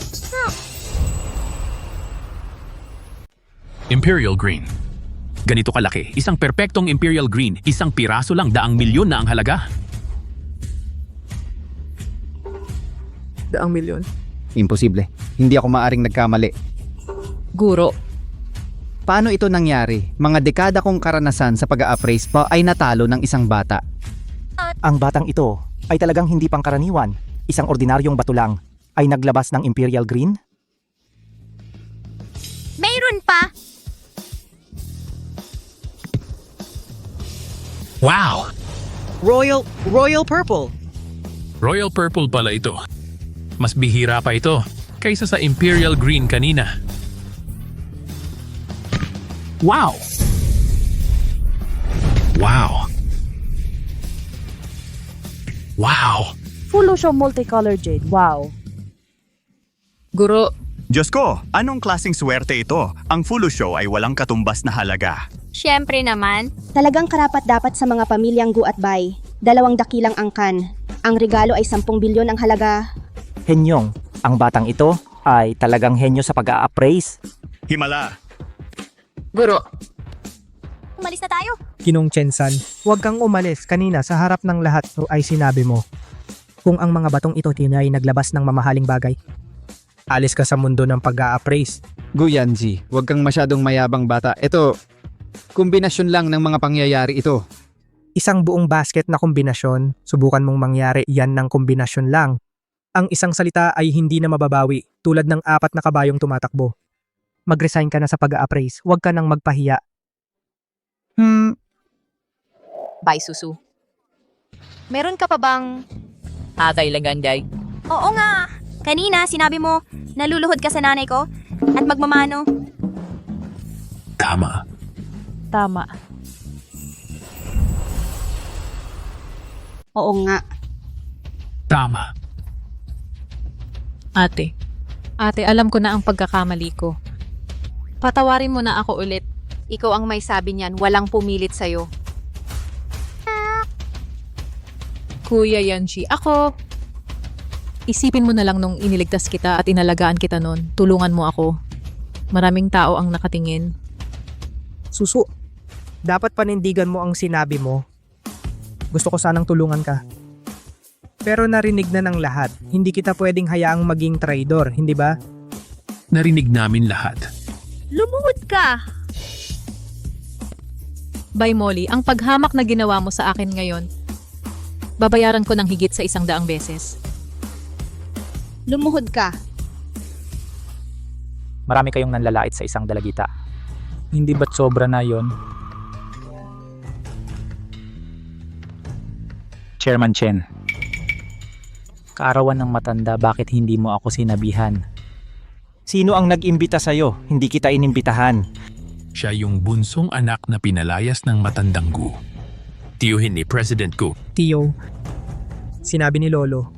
Imperial Green. Ganito kalaki, isang perpektong Imperial Green, isang piraso lang, 100,000,000 na ang halaga. 100,000,000. Imposible. Hindi ako maaring nagkamali. Guro. Paano ito nangyari? Mga dekada kong karanasan sa pag-a-appraise pa ay natalo ng isang bata. Ang batang ito ay talagang hindi pangkaraniwan. Isang ordinaryong bato lang ay naglabas ng Imperial Green? Mayroon pa! Wow! Royal Purple. Royal Purple pala ito. Mas bihira pa ito kaysa sa Imperial Green kanina. Wow! Wow! Wow! Full show multicolored jade. Wow. Guro. Diyos ko, anong klaseng swerte ito? Ang Fulu Show ay walang katumbas na halaga. Siyempre naman. Talagang karapat dapat sa mga pamilyang Gu at Bai. 2 dakilang angkan. Ang regalo ay 10 bilyon ang halaga. Henyong, ang batang ito ay talagang henyo sa pag-a-appraise. Himala. Guro. Umalis na tayo. Ginong Chen-san, huwag kang umalis. Kanina sa harap ng lahat ay sinabi mo. Kung ang mga batong ito ay naglabas ng mamahaling bagay, alis ka sa mundo ng pag-a-appraise. Guyanji, huwag kang masyadong mayabang bata. Ito, kombinasyon lang ng mga pangyayari ito. Isang buong basket na kombinasyon, subukan mong mangyari yan ng kombinasyon lang. Ang isang salita ay hindi na mababawi, tulad ng 4 na kabayong tumatakbo. Mag-resign ka na sa pag-a-appraise, huwag ka nang magpahiya. Bye, Susu. Meron ka pa bang... kailangan, Day? Oo nga. Kanina, sinabi mo, naluluhod ka sa nanay ko at magmamano. Tama. Tama. Oo nga. Tama. Ate, alam ko na ang pagkakamali ko. Patawarin mo na ako ulit. Ikaw ang may sabi niyan, walang pumilit sa'yo. Kuya Yanji, ako. Isipin mo na lang nung iniligtas kita at inalagaan kita noon. Tulungan mo ako. Maraming tao ang nakatingin. Susu, dapat panindigan mo ang sinabi mo. Gusto ko sanang tulungan ka. Pero narinig na ng lahat, hindi kita pwedeng hayaang maging traidor, hindi ba? Narinig namin lahat. Lumuhod ka! Bay Molly, ang paghamak na ginawa mo sa akin ngayon, babayaran ko ng higit sa 100 beses. Lumuhod ka. Marami kayong nanlalait sa isang dalagita. Hindi ba't sobra na yon? Chairman Chen, kaarawan ng matanda, bakit hindi mo ako sinabihan? Sino ang nag-imbita sa'yo? Hindi kita inimbitahan. Siya yung bunsong anak na pinalayas ng matandang Gu. Tiyuhin ni President Gu. Tio, sinabi ni Lolo,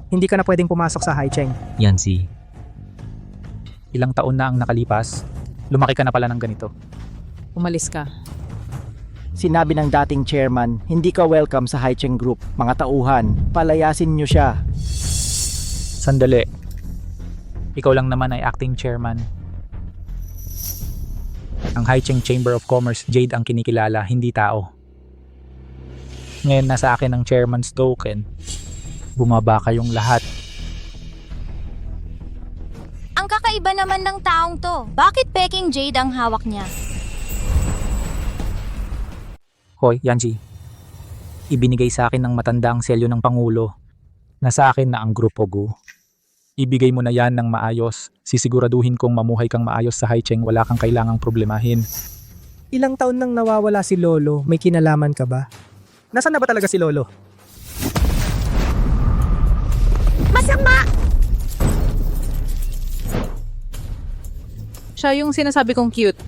hindi ka na pwedeng pumasok sa Haicheng. Yanzi, ilang taon na ang nakalipas, lumaki ka na pala ng ganito. Umalis ka. Sinabi ng dating chairman, hindi ka welcome sa Haicheng Group. Mga tauhan, palayasin nyo siya. Sandali. Ikaw lang naman ay acting chairman. Ang Haicheng Chamber of Commerce, Jade ang kinikilala, hindi tao. Ngayon nasa akin ang chairman's token. Bumaba kayong lahat. Ang kakaiba naman ng taong to. Bakit peking jade ang hawak niya? Hoy, Yanji. Ibinigay sa akin ng matanda ang selyo ng Pangulo. Nasa akin na ang Grupo Gu. Ibigay mo na yan ng maayos. Sisiguraduhin kong mamuhay kang maayos sa Haicheng, wala kang kailangang problemahin. Ilang taon nang nawawala si Lolo, may kinalaman ka ba? Nasaan na ba talaga si Lolo? Masama! Siya yung sinasabi kong cute.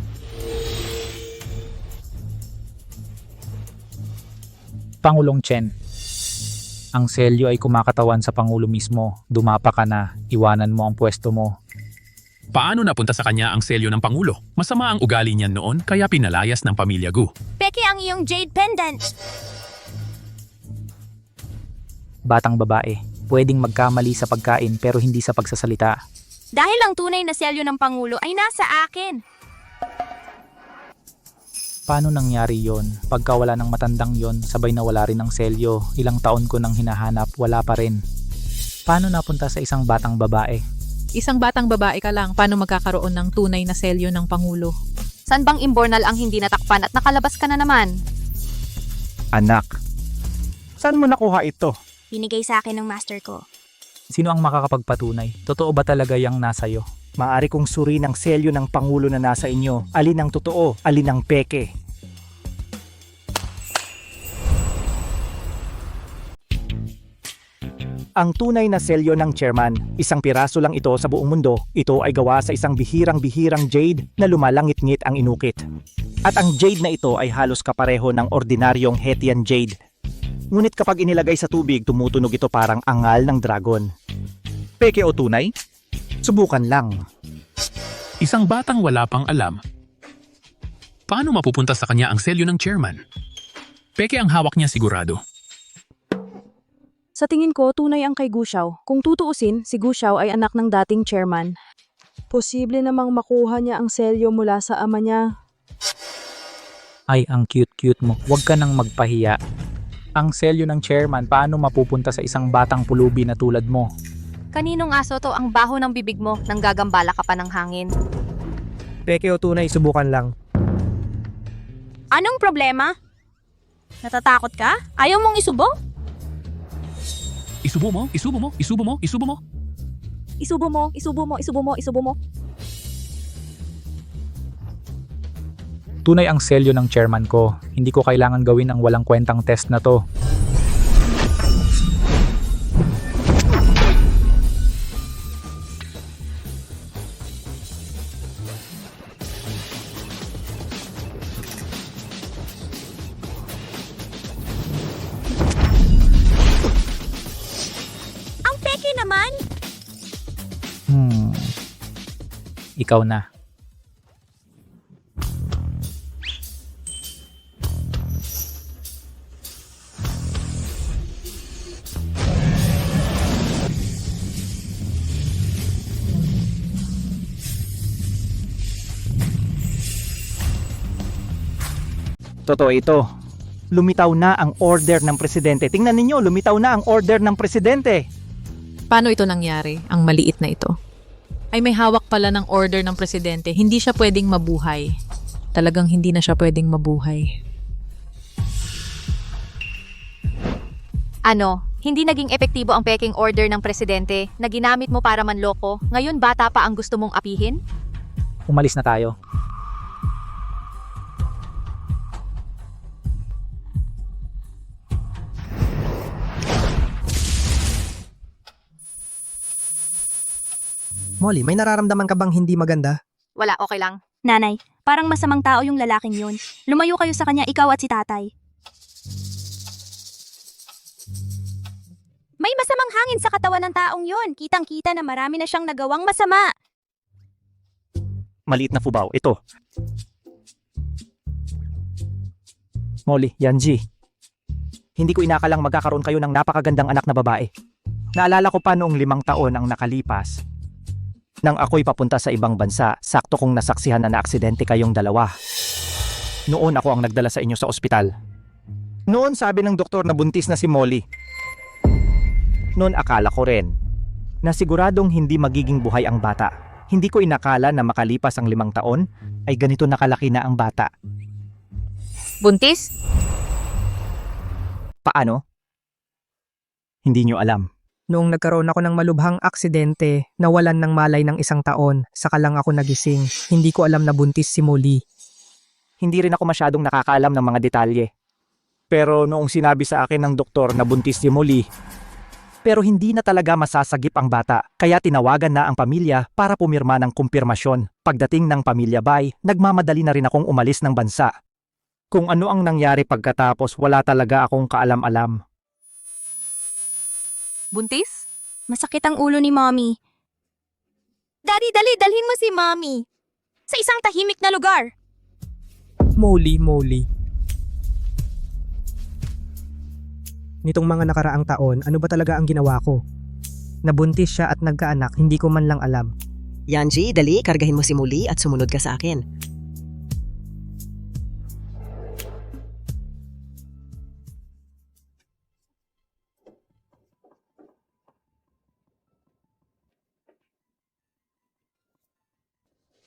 Pangulong Chen, ang selyo ay kumakatawan sa Pangulo mismo. Dumapa ka na, iwanan mo ang pwesto mo. Paano napunta sa kanya ang selyo ng Pangulo? Masama ang ugali niyan noon kaya pinalayas ng pamilya Gu. Peke ang iyong jade pendant. Batang babae, pwedeng magkamali sa pagkain pero hindi sa pagsasalita. Dahil ang tunay na selyo ng Pangulo ay nasa akin. Paano nangyari yon? Pagka wala ng matandang yon, sabay na wala rin ng selyo. Ilang taon ko nang hinahanap, wala pa rin. Paano napunta sa isang batang babae? Isang batang babae ka lang, paano magkakaroon ng tunay na selyo ng Pangulo? San bang imbornal ang hindi natakpan at nakalabas ka na naman? Anak, saan mo nakuha ito? Binigay sa akin ng master ko. Sino ang makakapagpatunay? Totoo ba talaga yang nasa iyo? Maari kong suriin ang selyo ng Pangulo na nasa inyo. Alin ang totoo, alin ang peke. Ang tunay na selyo ng chairman, isang piraso lang ito sa buong mundo. Ito ay gawa sa isang bihirang-bihirang jade na lumalangit-ngit ang inukit. At ang jade na ito ay halos kapareho ng ordinaryong Hetian jade. Ngunit kapag inilagay sa tubig, tumutunog ito parang angal ng dragon. Peke o tunay? Subukan lang. Isang batang wala pang alam. Paano mapupunta sa kanya ang selyo ng chairman? Peke ang hawak niya sigurado. Sa tingin ko, tunay ang kay Gu Xiao. Kung tutuusin, si Gu Xiao ay anak ng dating chairman. Posible namang makuha niya ang selyo mula sa ama niya. Ay, ang cute-cute mo. Huwag ka nang magpahiya. Ang selyo ng chairman, paano mapupunta sa isang batang pulubi na tulad mo? Kaninong aso to ang baho ng bibig mo nang gagambala ka pa ng hangin? Peke o tunay, subukan lang. Anong problema? Natatakot ka? Ayaw mong isubo? Isubo mo, isubo mo, isubo mo, isubo mo. Isubo mo, isubo mo, isubo mo, isubo mo. Tunay ang selyo ng chairman ko. Hindi ko kailangan gawin ang walang kwentang test na to. Ang peke naman! Ikaw na. Totoo ito. Lumitaw na ang order ng presidente. Tingnan ninyo, lumitaw na ang order ng presidente. Paano ito nangyari, ang maliit na ito? Ay may hawak pala ng order ng presidente. Hindi siya pwedeng mabuhay. Talagang hindi na siya pwedeng mabuhay. Ano, hindi naging epektibo ang peking order ng presidente na ginamit mo para manloko, ngayon bata pa ang gusto mong apihin? Umalis na tayo. Molly, may nararamdaman ka bang hindi maganda? Wala, okay lang. Nanay, parang masamang tao yung lalaking yun. Lumayo kayo sa kanya, ikaw at si tatay. May masamang hangin sa katawan ng taong yun. Kitang-kita na marami na siyang nagawang masama. Maliit na fubaw. Ito. Molly, Yanji. Hindi ko inakalang magkakaroon kayo ng napakagandang anak na babae. Naalala ko pa noong 5 taon ang nakalipas. Nang ako'y papunta sa ibang bansa, sakto kong nasaksihan na naaksidente kayong dalawa. Noon ako ang nagdala sa inyo sa ospital. Noon sabi ng doktor na buntis na si Molly. Noon akala ko rin na siguradong hindi magiging buhay ang bata. Hindi ko inakala na makalipas ang 5 taon ay ganito nakalaki na ang bata. Buntis? Paano? Hindi nyo alam. Noong nagkaroon ako ng malubhang aksidente, nawalan ng malay ng 1 taon, saka lang ako nagising. Hindi ko alam na buntis si Molly. Hindi rin ako masyadong nakakaalam ng mga detalye. Pero noong sinabi sa akin ng doktor na buntis si Molly, pero hindi na talaga masasagip ang bata, kaya tinawagan na ang pamilya para pumirma ng kumpirmasyon. Pagdating ng pamilya Bay, nagmamadali na rin akong umalis ng bansa. Kung ano ang nangyari pagkatapos, wala talaga akong kaalam-alam. Buntis? Masakit ang ulo ni Mommy. Daddy, dali, dalhin mo si Mommy. Sa isang tahimik na lugar. Molly. Nitong mga nakaraang taon, ano ba talaga ang ginawa ko? Nabuntis siya at nagkaanak, hindi ko man lang alam. Yanji, dali, kargahin mo si Molly at sumunod ka sa akin.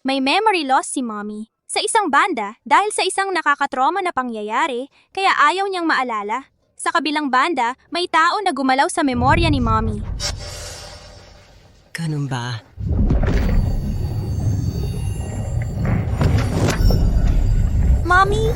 May memory loss si Mommy. Sa isang banda, dahil sa isang nakakatrauma na pangyayari, kaya ayaw niyang maalala. Sa kabilang banda, may tao na gumalaw sa memorya ni Mommy. Ganun ba? Mommy?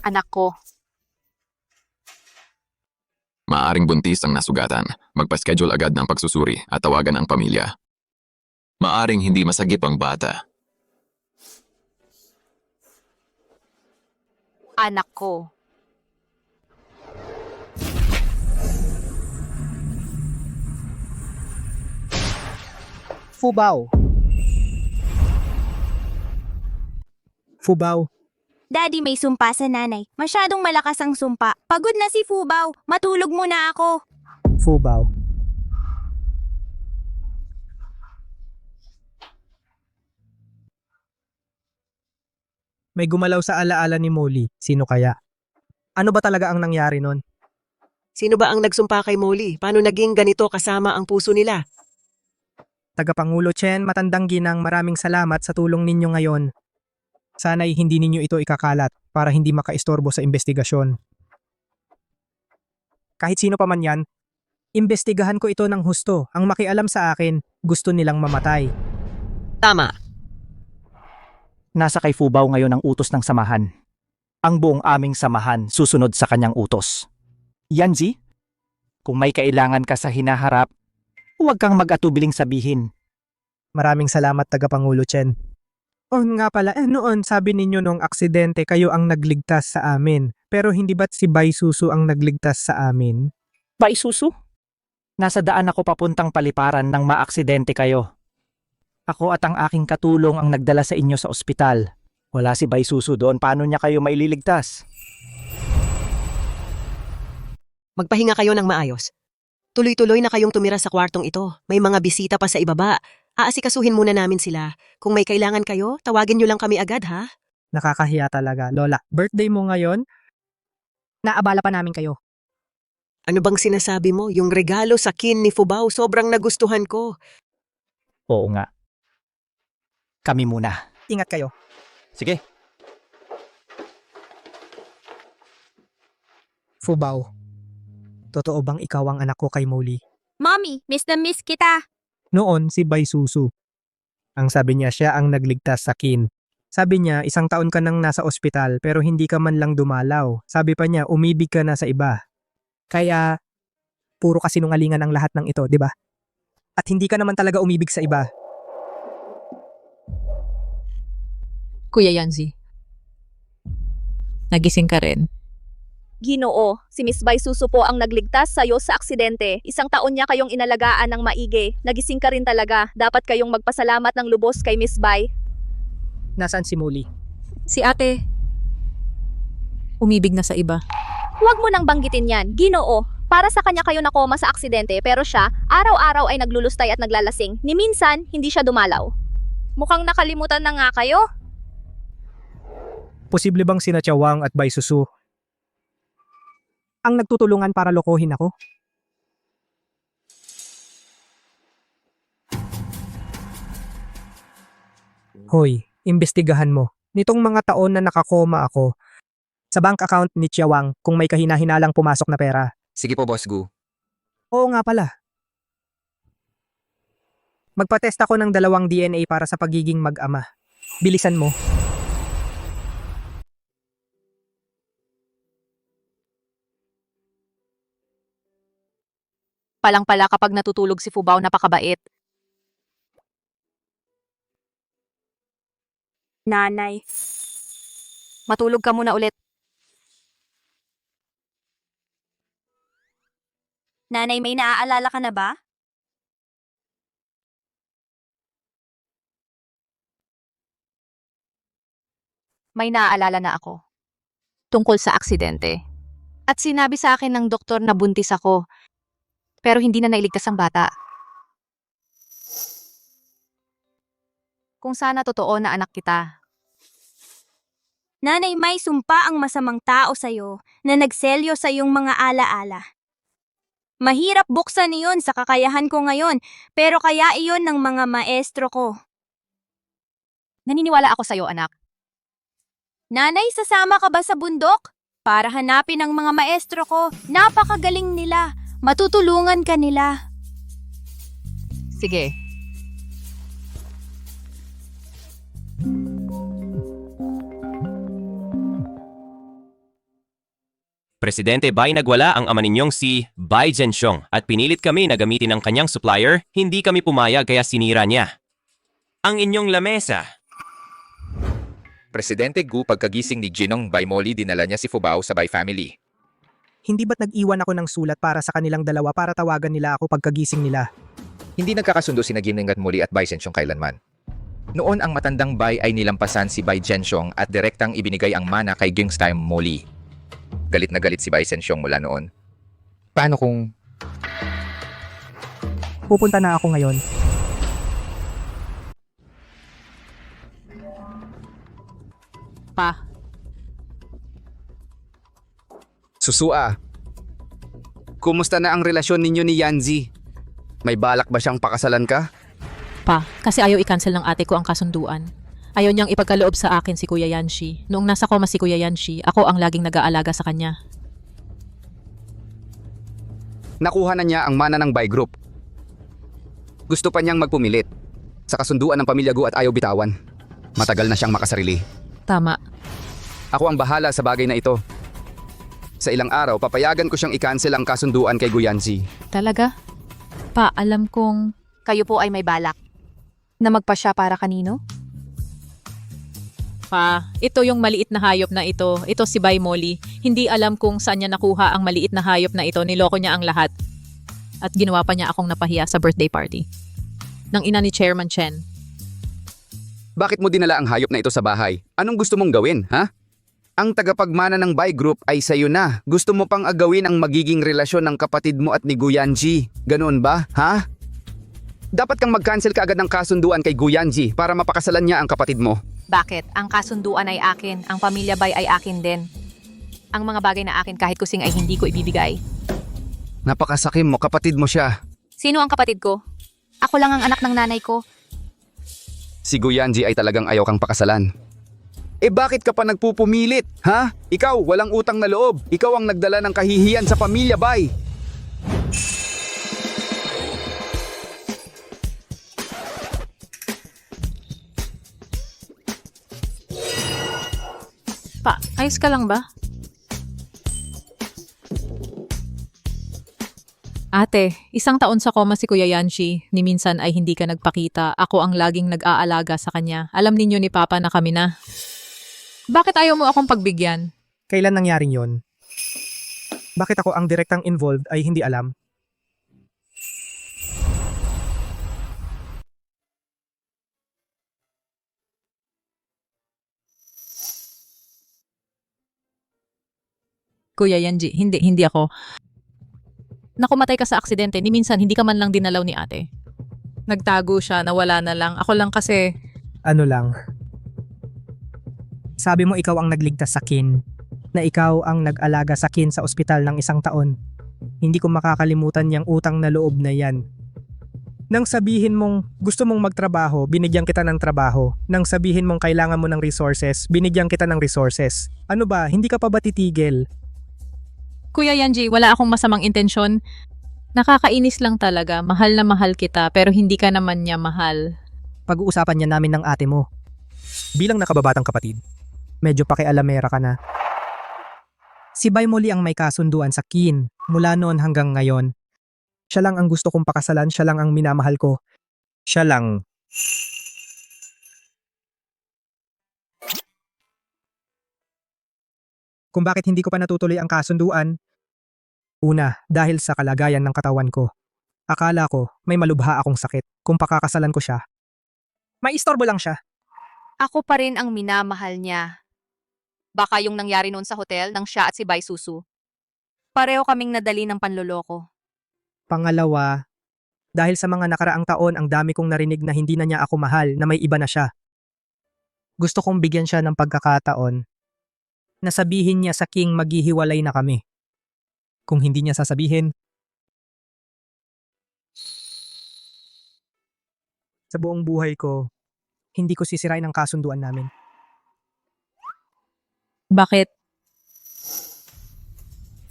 Anak ko. Maaring buntis ang nasugatan. Magpa-schedule agad ng pagsusuri at tawagan ang pamilya. Maaring hindi masagip ang bata. Anak ko. Fubaw. Daddy, may sumpa sa nanay. Masyadong malakas ang sumpa. Pagod na si Fubaw. Matulog muna ako. Fubaw. May gumalaw sa alaala ni Molly. Sino kaya? Ano ba talaga ang nangyari nun? Sino ba ang nagsumpa kay Molly? Paano naging ganito kasama ang puso nila? Tagapangulo Chen, matandang ginang, maraming salamat sa tulong ninyo ngayon. Sana'y hindi ninyo ito ikakalat para hindi makaistorbo sa investigasyon. Kahit sino pa man yan, imbestigahan ko ito ng husto. Ang makialam sa akin, gusto nilang mamatay. Tama. Nasa kay Fubao ngayon ang utos ng samahan. Ang buong aming samahan susunod sa kanyang utos. Yanzi, kung may kailangan ka sa hinaharap, huwag kang mag-atubiling sabihin. Maraming salamat Tagapangulo Chen. Oh nga pala, noon sabi ninyo nung aksidente kayo ang nagligtas sa amin. Pero hindi ba't si Bai Susu ang nagligtas sa amin? Bai Susu? Nasa daan ako papuntang paliparan nang maaksidente kayo. Ako at ang aking katulong ang nagdala sa inyo sa ospital. Wala si Bai Susu doon, paano niya kayo maililigtas? Magpahinga kayo ng maayos. Tuloy-tuloy na kayong tumira sa kwartong ito. May mga bisita pa sa ibaba. Aasikasuhin muna namin sila. Kung may kailangan kayo, tawagin nyo lang kami agad, ha? Nakakahiya talaga. Lola, birthday mo ngayon? Naabala pa namin kayo. Ano bang sinasabi mo? Yung regalo sa kin ni Fubao, sobrang nagustuhan ko. Oo nga. Kami muna. Ingat kayo. Sige. Fubao, totoo bang ikaw ang anak ko kay Molly? Mommy, miss na miss kita. Noon si Bai Susu. Ang sabi niya siya ang nagligtas sa kin. Sabi niya 1 taon ka nang nasa ospital pero hindi ka man lang dumalaw. Sabi pa niya umibig ka na sa iba. Kaya puro kasinungalingan ang lahat ng ito, di ba? At hindi ka naman talaga umibig sa iba. Kuya Yanzi, nagising ka rin. Ginoo, si Miss Bai Susu po ang nagligtas sa'yo sa aksidente. 1 taon niya kayong inalagaan ng maigi. Nagising ka rin talaga. Dapat kayong magpasalamat ng lubos kay Miss Bai. Nasaan si Molly? Si ate, umibig na sa iba. Huwag mo nang banggitin yan. Ginoo, para sa kanya kayo nakoma sa aksidente pero siya, araw-araw ay naglulustay at naglalasing. Ni minsan, hindi siya dumalaw. Mukhang nakalimutan na nga kayo. Posible bang sina Chawang at Bai Susu ang nagtutulungan para lokohin ako? Hoy, imbestigahan mo. Nitong mga taon na nakakoma ako, sa bank account ni Chawang kung may kahina-hinalang pumasok na pera. Sige po, Boss Gu. Oo nga pala. Magpa-test ako ng 2 DNA para sa pagiging mag-ama. Bilisan mo. Palang-pala kapag natutulog si Fubao, napakabait. Nanay. Matulog ka muna ulit. Nanay, may naaalala ka na ba? May naaalala na ako. Tungkol sa aksidente. At sinabi sa akin ng doktor na buntis ako. Pero hindi na nailigtas ang bata. Kung sana totoo na anak kita. Nanay, may sumpa ang masamang tao sa'yo na nagselyo sa iyong mga alaala. Mahirap buksan iyon sa kakayahan ko ngayon, pero kaya iyon ng mga maestro ko. Naniniwala ako sa'yo, anak. Nanay, sasama ka ba sa bundok? Para hanapin ang mga maestro ko. Napakagaling nila. Matutulungan ka nila. Sige. Presidente Bai, nagwala ang ama ninyong si Bai Zhenxiong at pinilit kami na gamitin ang kanyang supplier, hindi kami pumayag kaya sinira niya. Ang inyong lamesa. Presidente Gu, pagkagising ni Ginong Bai Molly, dinala niya si Fubao sa Bai family. Hindi ba't nag-iwan ako ng sulat para sa kanilang dalawa para tawagan nila ako pagkagising nila? Hindi nagkakasundo si Ginong at Molly at Bai Zhenxiong kailanman. Noon ang matandang Bai ay nilampasan si Bai Zhenxiong at direktang ibinigay ang mana kay Gingstime Molly. Galit na galit si Bai Zhenxiong mula noon. Paano kung... Pupunta na ako ngayon. Pa. Susua, kumusta na ang relasyon ninyo ni Yanzi? May balak ba siyang pakasalan ka? Pa, kasi ayaw i-cancel ng ate ko ang kasunduan. Ayaw niyang ipagkaloob sa akin si Kuya Yanshi. Noong nasa koma si Kuya Yanshi, ako ang laging nag-aalaga sa kanya. Nakuha na niya ang mana ng Bai Group. Gusto pa niyang magpumilit sa kasunduan ng pamilya Gu at ayaw bitawan. Matagal na siyang makasarili. Tama. Ako ang bahala sa bagay na ito. Sa ilang araw, papayagan ko siyang i-cancel ang kasunduan kay Gu Yanzi. Talaga? Pa, alam kong... Kayo po ay may balak. Na magpasya para kanino? Pa, ito yung maliit na hayop na ito. Ito si Bai Molly. Hindi alam kung saan niya nakuha ang maliit na hayop na ito. Niloko niya ang lahat. At ginawa pa niya akong napahiya sa birthday party. Ng ina ni Chairman Chen. Bakit mo dinala ang hayop na ito sa bahay? Anong gusto mong gawin, ha? Ang tagapagmana ng Bai Group ay sayo na. Gusto mo pang agawin ang magiging relasyon ng kapatid mo at ni Gu Yanji. Ganoon ba, ha? Dapat kang mag-cancel kaagad ng kasunduan kay Gu Yanji para mapakasalan niya ang kapatid mo. Bakit? Ang kasunduan ay akin. Ang pamilya Bai ay akin din. Ang mga bagay na akin kahit kusing ay hindi ko ibibigay. Napakasakim mo, kapatid mo siya. Sino ang kapatid ko? Ako lang ang anak ng nanay ko. Si Gu Yanji ay talagang ayaw kang pakasalan. Eh bakit ka pa nagpupumilit, ha? Ikaw, walang utang na loob. Ikaw ang nagdala ng kahihiyan sa pamilya Bai. Pa, ayos ka lang ba? Ate, 1 taon sa koma si Kuya Yanshi. Ni minsan ay hindi ka nagpakita. Ako ang laging nag-aalaga sa kanya. Alam ninyo ni Papa na kami na. Bakit ayaw mo akong pagbigyan? Kailan nangyaring yon? Bakit ako ang direktang involved ay hindi alam? Kuya Yanji, hindi ako. Nakumatay ka sa aksidente, ni minsan hindi ka man lang dinalaw ni ate. Nagtago siya, nawala na lang. Ako lang kasi... Ano lang? Sabi mo ikaw ang nagligtas sa Kin. Na ikaw ang nag-alaga sa Kin sa ospital ng 1 taon. Hindi ko makakalimutan yung utang na loob na yan. Nang sabihin mong gusto mong magtrabaho, binigyan kita ng trabaho. Nang sabihin mong kailangan mo ng resources, binigyan kita ng resources. Ano ba, hindi ka pa ba titigil? Kuya Yanji, wala akong masamang intensyon. Nakakainis lang talaga. Mahal na mahal kita, pero hindi ka naman niya mahal. Pag-uusapan niya namin ng ate mo. Bilang nakababatang kapatid, medyo pakialamera ka na. Si Bai Molly ang may kasunduan sa Kin mula noon hanggang ngayon. Siya lang ang gusto kong pakasalan, siya lang ang minamahal ko. Siya lang. Kung bakit hindi ko pa natutuloy ang kasunduan? Una, dahil sa kalagayan ng katawan ko. Akala ko may malubha akong sakit kung pakakasalan ko siya. May istorbo lang siya. Ako pa rin ang minamahal niya. Baka yung nangyari noon sa hotel ng siya at si Bai Susu. Pareho kaming nadali ng panloloko. Pangalawa, dahil sa mga nakaraang taon ang dami kong narinig na hindi na niya ako mahal, na may iba na siya. Gusto kong bigyan siya ng pagkakataon na sabihin niya sa King maghihiwalay na kami. Kung hindi niya sasabihin, sa buong buhay ko, hindi ko sisirain ang kasunduan namin. Bakit?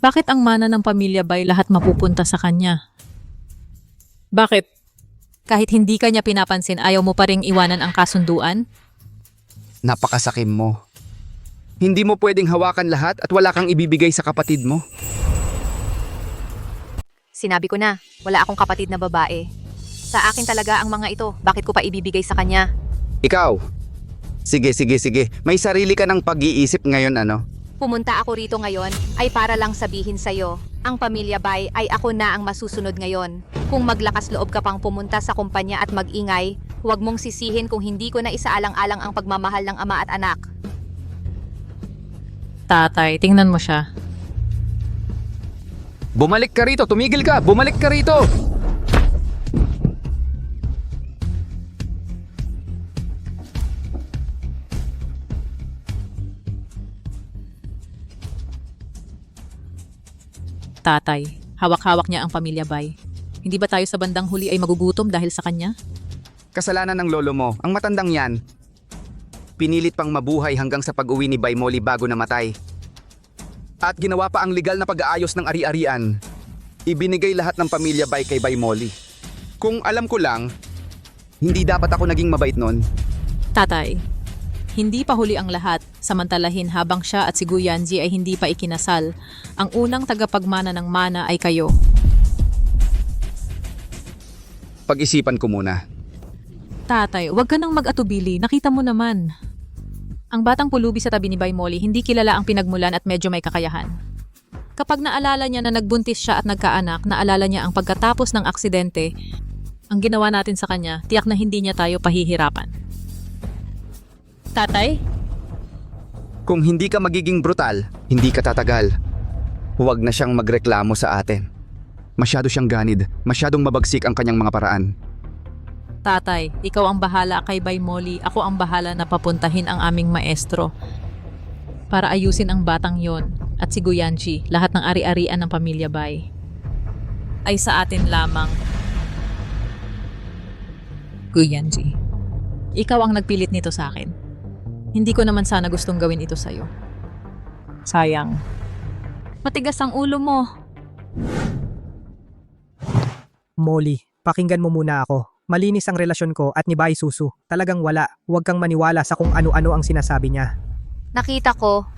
Bakit ang mana ng pamilya Bai lahat mapupunta sa kanya? Bakit? Kahit hindi ka niya pinapansin, ayaw mo pa ring iwanan ang kasunduan? Napakasakim mo. Hindi mo pwedeng hawakan lahat at wala kang ibibigay sa kapatid mo. Sinabi ko na, wala akong kapatid na babae. Sa akin talaga ang mga ito. Bakit ko pa ibibigay sa kanya? Ikaw. Sige. May sarili ka ng pag-iisip ngayon, ano? Pumunta ako rito ngayon ay para lang sabihin sa'yo, ang pamilya Bai ay ako na ang masusunod ngayon. Kung maglakas loob ka pang pumunta sa kumpanya at mag-ingay, huwag mong sisihin kung hindi ko na isaalang-alang ang pagmamahal ng ama at anak. Tatay, tingnan mo siya. Bumalik ka rito! Tumigil ka! Bumalik ka rito! Tatay, hawak-hawak niya ang pamilya Bay. Hindi ba tayo sa bandang huli ay magugutom dahil sa kanya? Kasalanan ng lolo mo, ang matandang yan. Pinilit pang mabuhay hanggang sa pag-uwi ni Bay Molly bago namatay. At ginawa pa ang legal na pag-aayos ng ari-arian. Ibinigay lahat ng pamilya Bay kay Bay Molly. Kung alam ko lang, hindi dapat ako naging mabait nun. Tatay, hindi pa huli ang lahat, samantalahin habang siya at si Guyanji ay hindi pa ikinasal. Ang unang tagapagmana ng mana ay kayo. Pag-isipan ko muna. Tatay, huwag ka nang mag-atubili, nakita mo naman. Ang batang pulubi sa tabi ni Bay Molly hindi kilala ang pinagmulan at medyo may kakayahan. Kapag naalala niya na nagbuntis siya at nagkaanak, naalala niya ang pagkatapos ng aksidente, ang ginawa natin sa kanya, tiyak na hindi niya tayo pahihirapan. Tatay? Kung hindi ka magiging brutal, hindi ka tatagal. Huwag na siyang magreklamo sa atin. Masyado siyang ganid, masyadong mabagsik ang kanyang mga paraan. Tatay, ikaw ang bahala kay Bay Molly, ako ang bahala na papuntahin ang aming maestro para ayusin ang batang yon at si Guyanji, lahat ng ari-arian ng pamilya Bay ay sa atin lamang. Guyanji, ikaw ang nagpilit nito sa akin. Hindi ko naman sana gustong gawin ito sa'yo. Sayang. Matigas ang ulo mo. Molly, pakinggan mo muna ako. Malinis ang relasyon ko at ni Bay Susu. Talagang wala. Huwag kang maniwala sa kung ano-ano ang sinasabi niya. Nakita ko.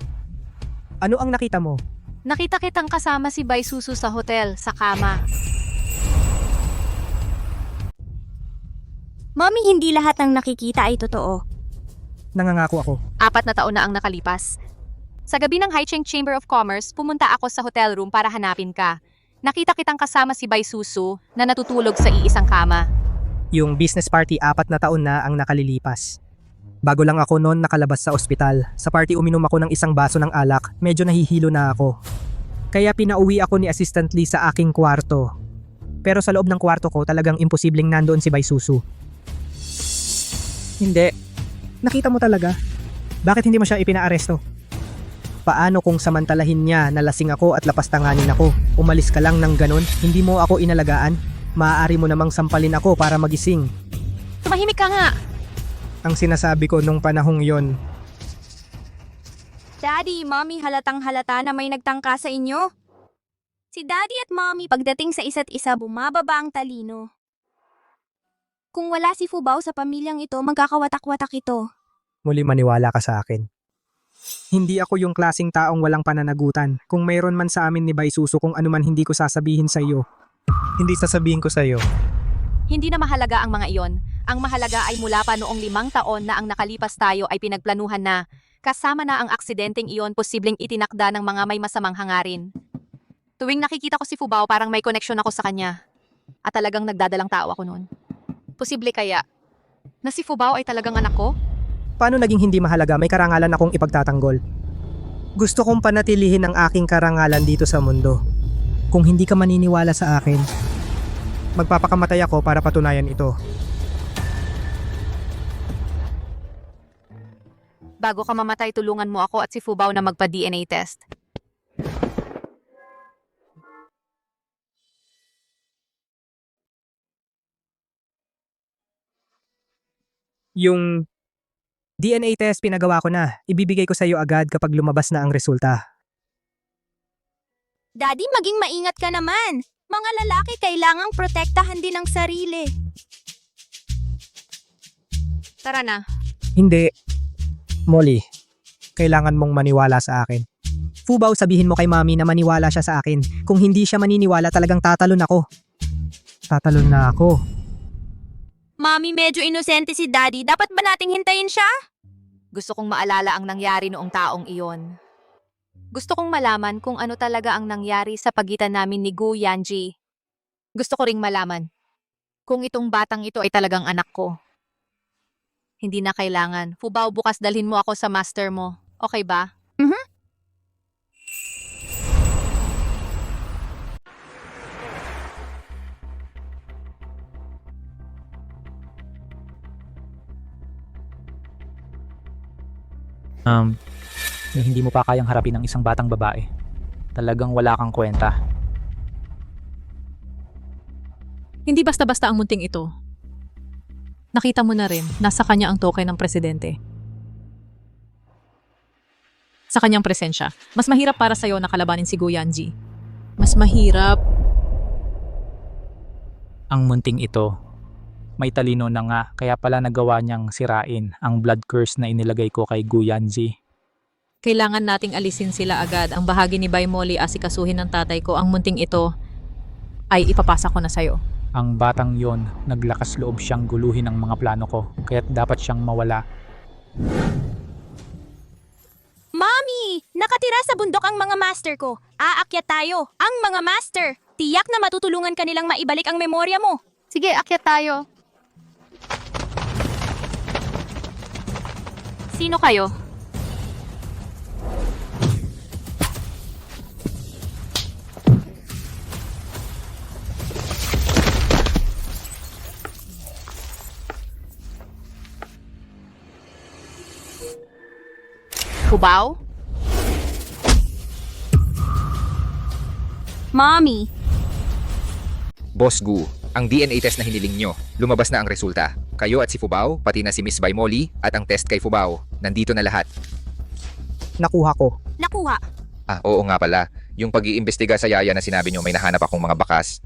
Ano ang nakita mo? Nakita kitang kasama si Bay Susu sa hotel, sa kama. Mommy, hindi lahat ng nakikita ay totoo. Nangangako ako. 4 na taon na ang nakalipas. Sa gabi ng Haicheng Chamber of Commerce, pumunta ako sa hotel room para hanapin ka. Nakita kitang kasama si Bay Susu na natutulog sa iisang kama. Yung business party 4 na taon na ang nakalilipas. Bago lang ako noon nakalabas sa ospital. Sa party uminom ako ng isang baso ng alak. Medyo nahihilo na ako. Kaya pinauwi ako ni Assistant Lee sa aking kwarto. Pero sa loob ng kwarto ko talagang imposibleng nandoon si Bay Susu. Hindi. Nakita mo talaga? Bakit hindi mo siya ipinaaresto? Paano kung samantalahin niya na lasing ako at lapastanganin ako? Umalis ka lang ng ganon, hindi mo ako inalagaan? Maaari mo namang sampalin ako para magising. Tumahimik ka nga! Ang sinasabi ko nung panahong yon. Daddy, Mommy, halatang halata na may nagtangka sa inyo. Si Daddy at Mommy pagdating sa isa't isa bumababa ang talino. Kung wala si Fubao sa pamilyang ito, magkakawatak-watak ito. Muli maniwala ka sa akin. Hindi ako yung klasing taong walang pananagutan. Kung mayroon man sa amin ni Bay Susu kung ano man hindi ko sasabihin sa iyo. Hindi sasabihin ko sa iyo. Hindi na mahalaga ang mga iyon. Ang mahalaga ay mula pa noong 5 taon na ang nakalipas tayo ay pinagplanuhan na. Kasama na ang aksidenteng iyon posibleng itinakda ng mga may masamang hangarin. Tuwing nakikita ko si Fubao parang may koneksyon ako sa kanya. At talagang nagdadalang tao ako noon. Posible kaya na si Fubao ay talagang anak ko? Paano naging hindi mahalaga? May karangalan akong ipagtatanggol. Gusto kong panatilihin ang aking karangalan dito sa mundo. Kung hindi ka maniniwala sa akin, magpapakamatay ako para patunayan ito. Bago ka mamatay, tulungan mo ako at si Fubao na magpa-DNA test. Yung DNA test pinagawa ko na. Ibibigay ko sa iyo agad kapag lumabas na ang resulta. Daddy, maging maingat ka naman. Mga lalaki kailangang protektahan din ang sarili. Tara na. Hindi. Molly, kailangan mong maniwala sa akin. Fubao, sabihin mo kay Mami na maniwala siya sa akin. Kung hindi siya maniniwala, talagang tatalon ako. Tatalon na ako. Mommy, medyo inosente si Daddy. Dapat ba nating hintayin siya? Gusto kong maalala ang nangyari noong taong iyon. Gusto kong malaman kung ano talaga ang nangyari sa pagitan namin ni Gu Yanji. Gusto ko ring malaman kung itong batang ito ay talagang anak ko. Hindi na kailangan. Fubao, bukas dalhin mo ako sa master mo. Okay ba? Hindi mo pa kayang harapin ang isang batang babae. Talagang wala kang kwenta. Hindi basta-basta ang munting ito. Nakita mo na rin, nasa kanya ang token ng presidente. Sa kanyang presensya, mas mahirap para sa'yo na kalabanin si Gu Yanji. Mas mahirap. Ang munting ito, may talino na nga kaya pala nagawa niyang sirain ang blood curse na inilagay ko kay Gu Yanji. Kailangan nating alisin sila agad. Ang bahagi ni Bai Molly asikasuhin ng tatay ko. Ang munting ito ay ipapasa ko na sa'yo. Ang batang yon, naglakas loob siyang guluhin ang mga plano ko, kaya't dapat siyang mawala. Mommy! Nakatira sa bundok ang mga master ko. Aakyat tayo. Ang mga master. Tiyak na matutulungan ka nilang maibalik ang memorya mo. Sige, akyat tayo. Sino kayo? Hubao? Mommy! Boss Gu, ang DNA test na hiniling nyo, lumabas na ang resulta. Kayo at si Fubao, pati na si Miss Bai Molly, at ang test kay Fubao, nandito na lahat. Nakuha ko. Nakuha. Oo nga pala, yung pag-iimbestiga sa yaya na sinabi nyo may nahanap akong mga bakas.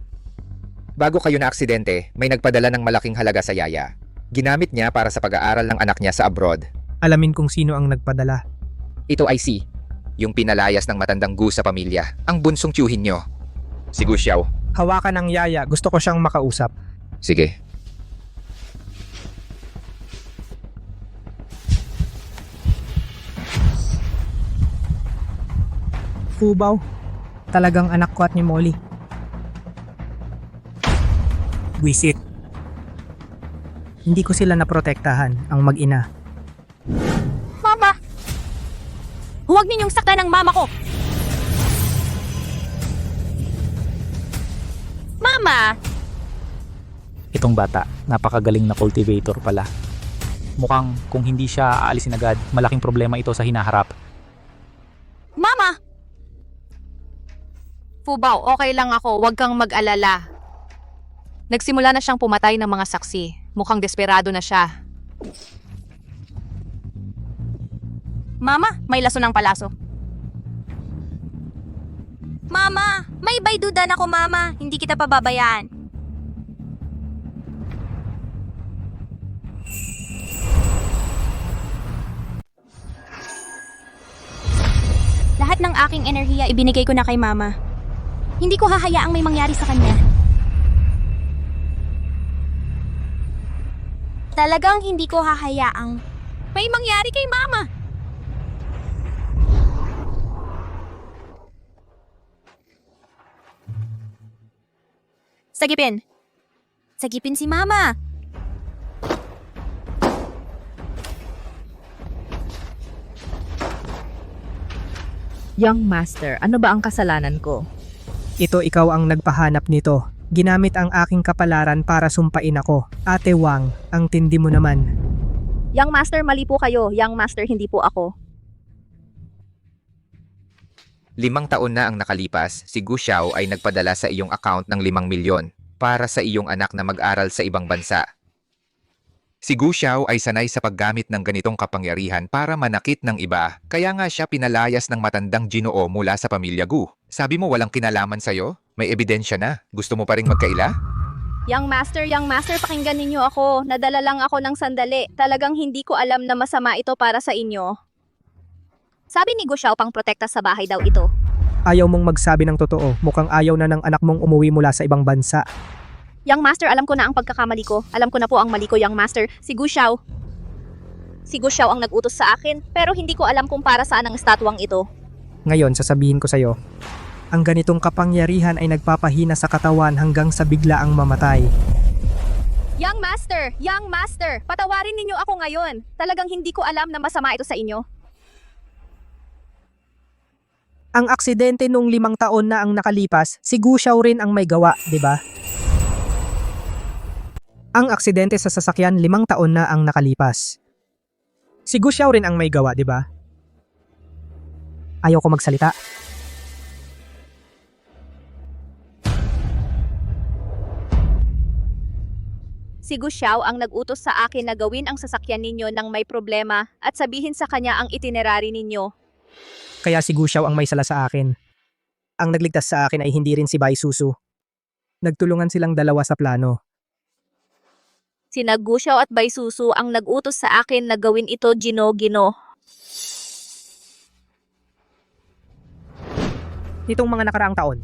Bago kayo na aksidente, may nagpadala ng malaking halaga sa yaya. Ginamit niya para sa pag-aaral ng anak niya sa abroad. Alamin kung sino ang nagpadala. Ito ay si, yung pinalayas ng matandang Gu sa pamilya, ang bunsong tiyuhin nyo. Si Gu Xiao. Hawakan ng yaya, gusto ko siyang makausap. Sige. Fubao, talagang anak ko at ni Molly. Wisit. Hindi ko sila naprotektahan, ang mag-ina. Mama! Huwag ninyong saktan ang mama ko! Mama! Itong bata, napakagaling na cultivator pala. Mukhang kung hindi siya aalisin agad, malaking problema ito sa hinaharap. Mama! Fubao, okay lang ako. Huwag kang mag-alala. Nagsimula na siyang pumatay ng mga saksi. Mukhang desperado na siya. Mama, may laso ng palaso. Mama, may baydudan ako, Mama. Hindi kita pababayaan. Lahat ng aking enerhiya ibinigay ko na kay Mama. Hindi ko hahayaang may mangyari sa kanya. Talagang hindi ko hahayaang may mangyari kay Mama. Sagipin. Sagipin si Mama. Young Master, ano ba ang kasalanan ko? Ito ikaw ang nagpahanap nito. Ginamit ang aking kapalaran para sumpain ako. Ate Wang, ang tindi mo naman. Young Master, mali po kayo. Young Master, hindi po ako. 5 taon na ang nakalipas, si Gu Xiao ay nagpadala sa iyong account ng 5 milyon para sa iyong anak na mag-aral sa ibang bansa. Si Gu Xiao ay sanay sa paggamit ng ganitong kapangyarihan para manakit ng iba, kaya nga siya pinalayas ng matandang Ginoo mula sa pamilya Gu. Sabi mo walang kinalaman sa'yo? May ebidensya na. Gusto mo pa ring magkaila? Young Master, pakinggan ninyo ako. Nadala lang ako ng sandali. Talagang hindi ko alam na masama ito para sa inyo. Sabi ni Gu Xiao pang protekta sa bahay daw ito. Ayaw mong magsabi ng totoo. Mukhang ayaw na ng anak mong umuwi mula sa ibang bansa. Young Master, alam ko na ang pagkakamali ko. Alam ko na po ang mali ko, Young Master. Si Gu Xiao. Si Gu Xiao ang nag-utos sa akin, pero hindi ko alam kung para saan ang estatwang ito. Ngayon, sasabihin ko sa'yo. Ang ganitong kapangyarihan ay nagpapahina sa katawan hanggang sa bigla ang mamatay. Young Master, patawarin ninyo ako ngayon. Talagang hindi ko alam na masama ito sa inyo. Ang aksidente nung 5 taon na ang nakalipas, si Gu Xiao rin ang may gawa, di ba? Ang aksidente sa sasakyan 5 taon na ang nakalipas. Si Gu Xiao rin ang may gawa, di ba? Ayaw ko magsalita. Si Gu Xiao ang nag-utos sa akin na gawin ang sasakyan ninyo nang may problema at sabihin sa kanya ang itinerary ninyo. Kaya si Gu Xiao ang may sala sa akin. Ang nagligtas sa akin ay hindi rin si Bai Susu. Nagtulungan silang dalawa sa plano. Sina Gu Xiao at Bai Susu ang nag-utos sa akin na gawin ito gino-gino. Nitong mga nakaraang taon,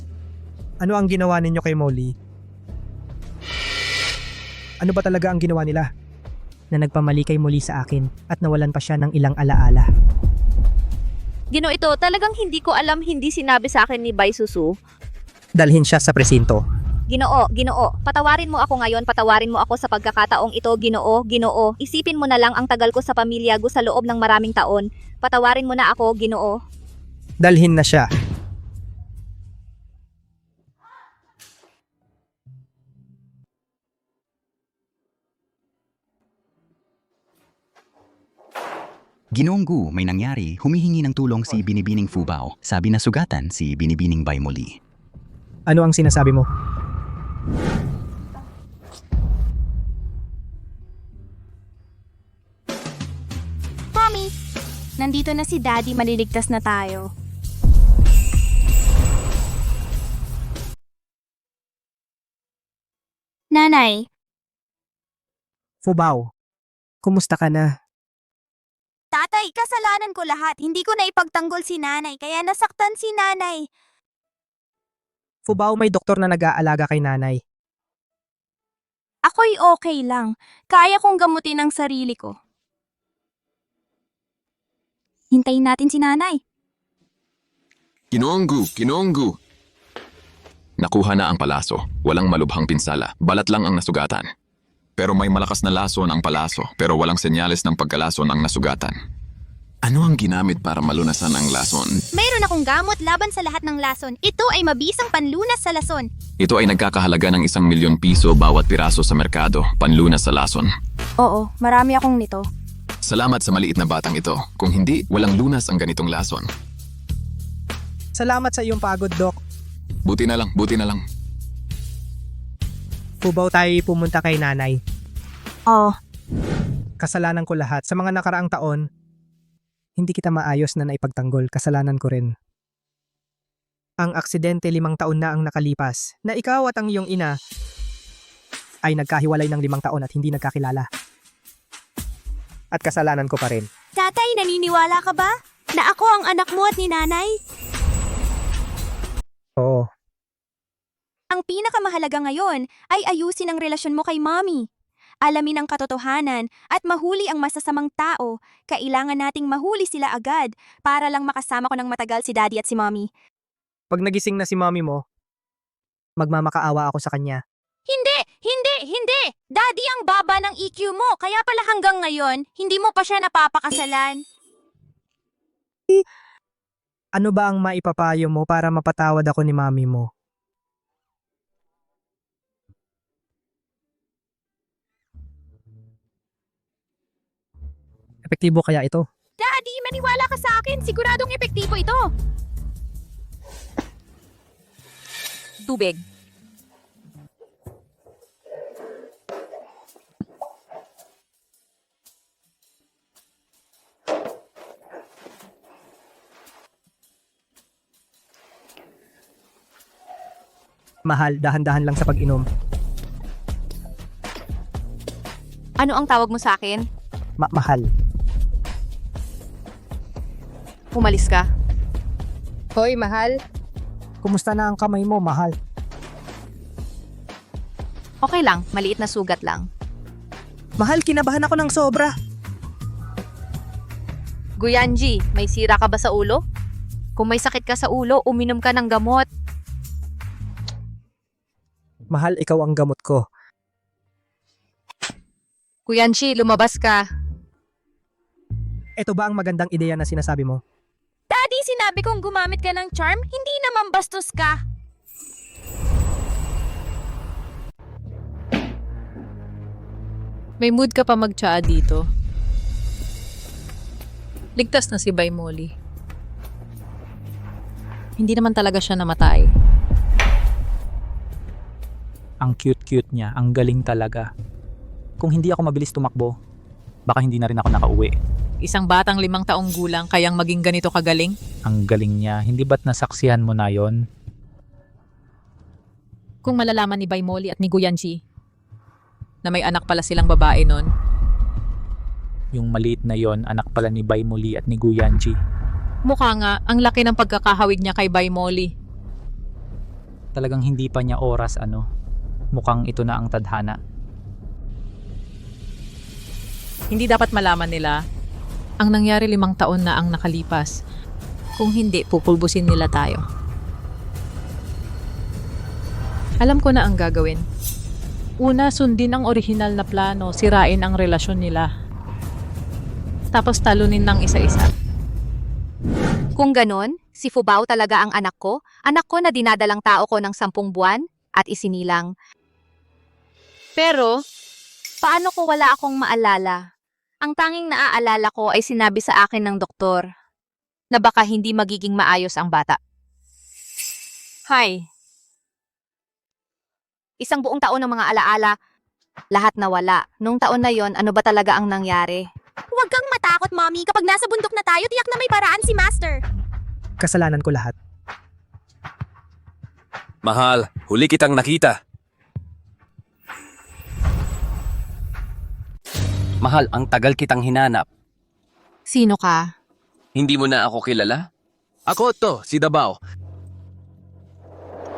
ano ang ginawa ninyo kay Molly? Ano ba talaga ang ginawa nila? Na nagpamali kay Molly sa akin at nawalan pa siya ng ilang alaala. Gino ito, talagang hindi ko alam, hindi sinabi sa akin ni Bai Susu. Dalhin siya sa presinto. Ginoo, patawarin mo ako ngayon, patawarin mo ako sa pagkakataong ito, Ginoo. Isipin mo na lang ang tagal ko sa pamilya Gu sa loob ng maraming taon. Patawarin mo na ako, Ginoo. Dalhin na siya. Ginoong Gu, may nangyari, humihingi ng tulong si Binibining Fubao. Sabi na sugatan si Binibining Bai Molly. Ano ang sinasabi mo? Mommy, nandito na si Daddy, maliligtas na tayo. Nanay, Fubao, kumusta ka na? Tatay, kasalanan ko lahat. Hindi ko na ipagtanggol si nanay, kaya nasaktan si nanay. Fubao, may doktor na nag-aalaga kay nanay. Ako'y okay lang. Kaya kong gamutin ang sarili ko. Hintayin natin si nanay. Ginoong Gu. Nakuha na ang palaso. Walang malubhang pinsala. Balat lang ang nasugatan. Pero may malakas na lason ang palaso, pero walang senyales ng pagkalason ang nasugatan. Ano ang ginamit para malunasan ang lason? Mayroon akong gamot laban sa lahat ng lason. Ito ay mabisang panlunas sa lason. Ito ay nagkakahalaga ng 1,000,000 piso bawat piraso sa merkado, panlunas sa lason. Oo, marami akong nito. Salamat sa maliit na batang ito. Kung hindi, walang lunas ang ganitong lason. Salamat sa iyong pagod, Doc. Buti na lang. Fubao, tayo pumunta kay nanay. Oo. Kasalanan ko lahat. Sa mga nakaraang taon, hindi kita maayos na naipagtanggol. Kasalanan ko rin. Ang aksidente 5 taon na ang nakalipas, na ikaw at ang iyong ina ay nagkahiwalay ng 5 taon at hindi nagkakilala. At kasalanan ko pa rin. Tatay, naniniwala ka ba? Na ako ang anak mo at ni nanay? Oo. Ang pinakamahalaga ngayon ay ayusin ang relasyon mo kay mommy. Alamin ang katotohanan at mahuli ang masasamang tao. Kailangan nating mahuli sila agad para lang makasama ko ng matagal si daddy at si mommy. Pag nagising na si mommy mo, magmamakaawa ako sa kanya. Hindi! Daddy ang baba ng EQ mo, kaya pala hanggang ngayon, hindi mo pa siya napapakasalan. Ano ba ang maipapayo mo para mapatawad ako ni mommy mo? Epektibo kaya ito? Daddy, maniwala ka sa akin. Siguradong epektibo ito. Tubig. Mahal, dahan-dahan lang sa pag-inom. Ano ang tawag mo sa akin? Mahal. Umalis ka. Hoy, mahal. Kumusta na ang kamay mo, mahal? Okay lang, maliit na sugat lang. Mahal, kinabahan ako ng sobra. Guyanji, may sira ka ba sa ulo? Kung may sakit ka sa ulo, uminom ka ng gamot. Mahal, ikaw ang gamot ko. Guyanji, lumabas ka. Ito ba ang magandang ideya na sinasabi mo? Daddy, sinabi kong gumamit ka ng charm, hindi naman bastos ka. May mood ka pa magtsaa dito. Ligtas na si Bai Molly. Hindi naman talaga siya namatay. Ang cute-cute niya, ang galing talaga. kung hindi ako mabilis tumakbo, baka hindi na rin ako nakauwi. Isang batang 5 taong gulang kayang maging ganito kagaling? Ang galing niya, hindi ba't nasaksihan mo na yon? Kung malalaman ni Bay Molly at ni Guyanji na may anak pala silang babae nun, Yung maliit na yon, anak pala ni Bay Muli at ni Guyanji. mukha nga ang laki ng pagkakahawig niya kay Bay Molly. Talagang hindi pa niya oras mukhang ito na ang tadhana. Hindi dapat malaman nila ang nangyari 5 taon na ang nakalipas. Kung hindi, pupulbusin nila tayo. Alam ko na ang gagawin. Una, sundin ang orihinal na plano, sirain ang relasyon nila. Tapos talunin ng isa-isa. Kung ganon, si Fubao talaga ang anak ko na dinadalang tao ko ng 10 buwan at isinilang. Pero, paano ko wala akong maalala? Ang tanging naaalala ko ay sinabi sa akin ng doktor na baka hindi magiging maayos ang bata. Hay. Isang buong taon ng mga alaala, lahat nawala. Nung taon na yon, ano ba talaga ang nangyari? Huwag kang matakot, Mommy. Kapag nasa bundok na tayo, tiyak na may paraan si Master. Kasalanan ko lahat. Mahal, huli kitang nakita. Mahal, ang tagal kitang hinanap. Sino ka? Hindi mo na ako kilala? Ako to, si Dabao.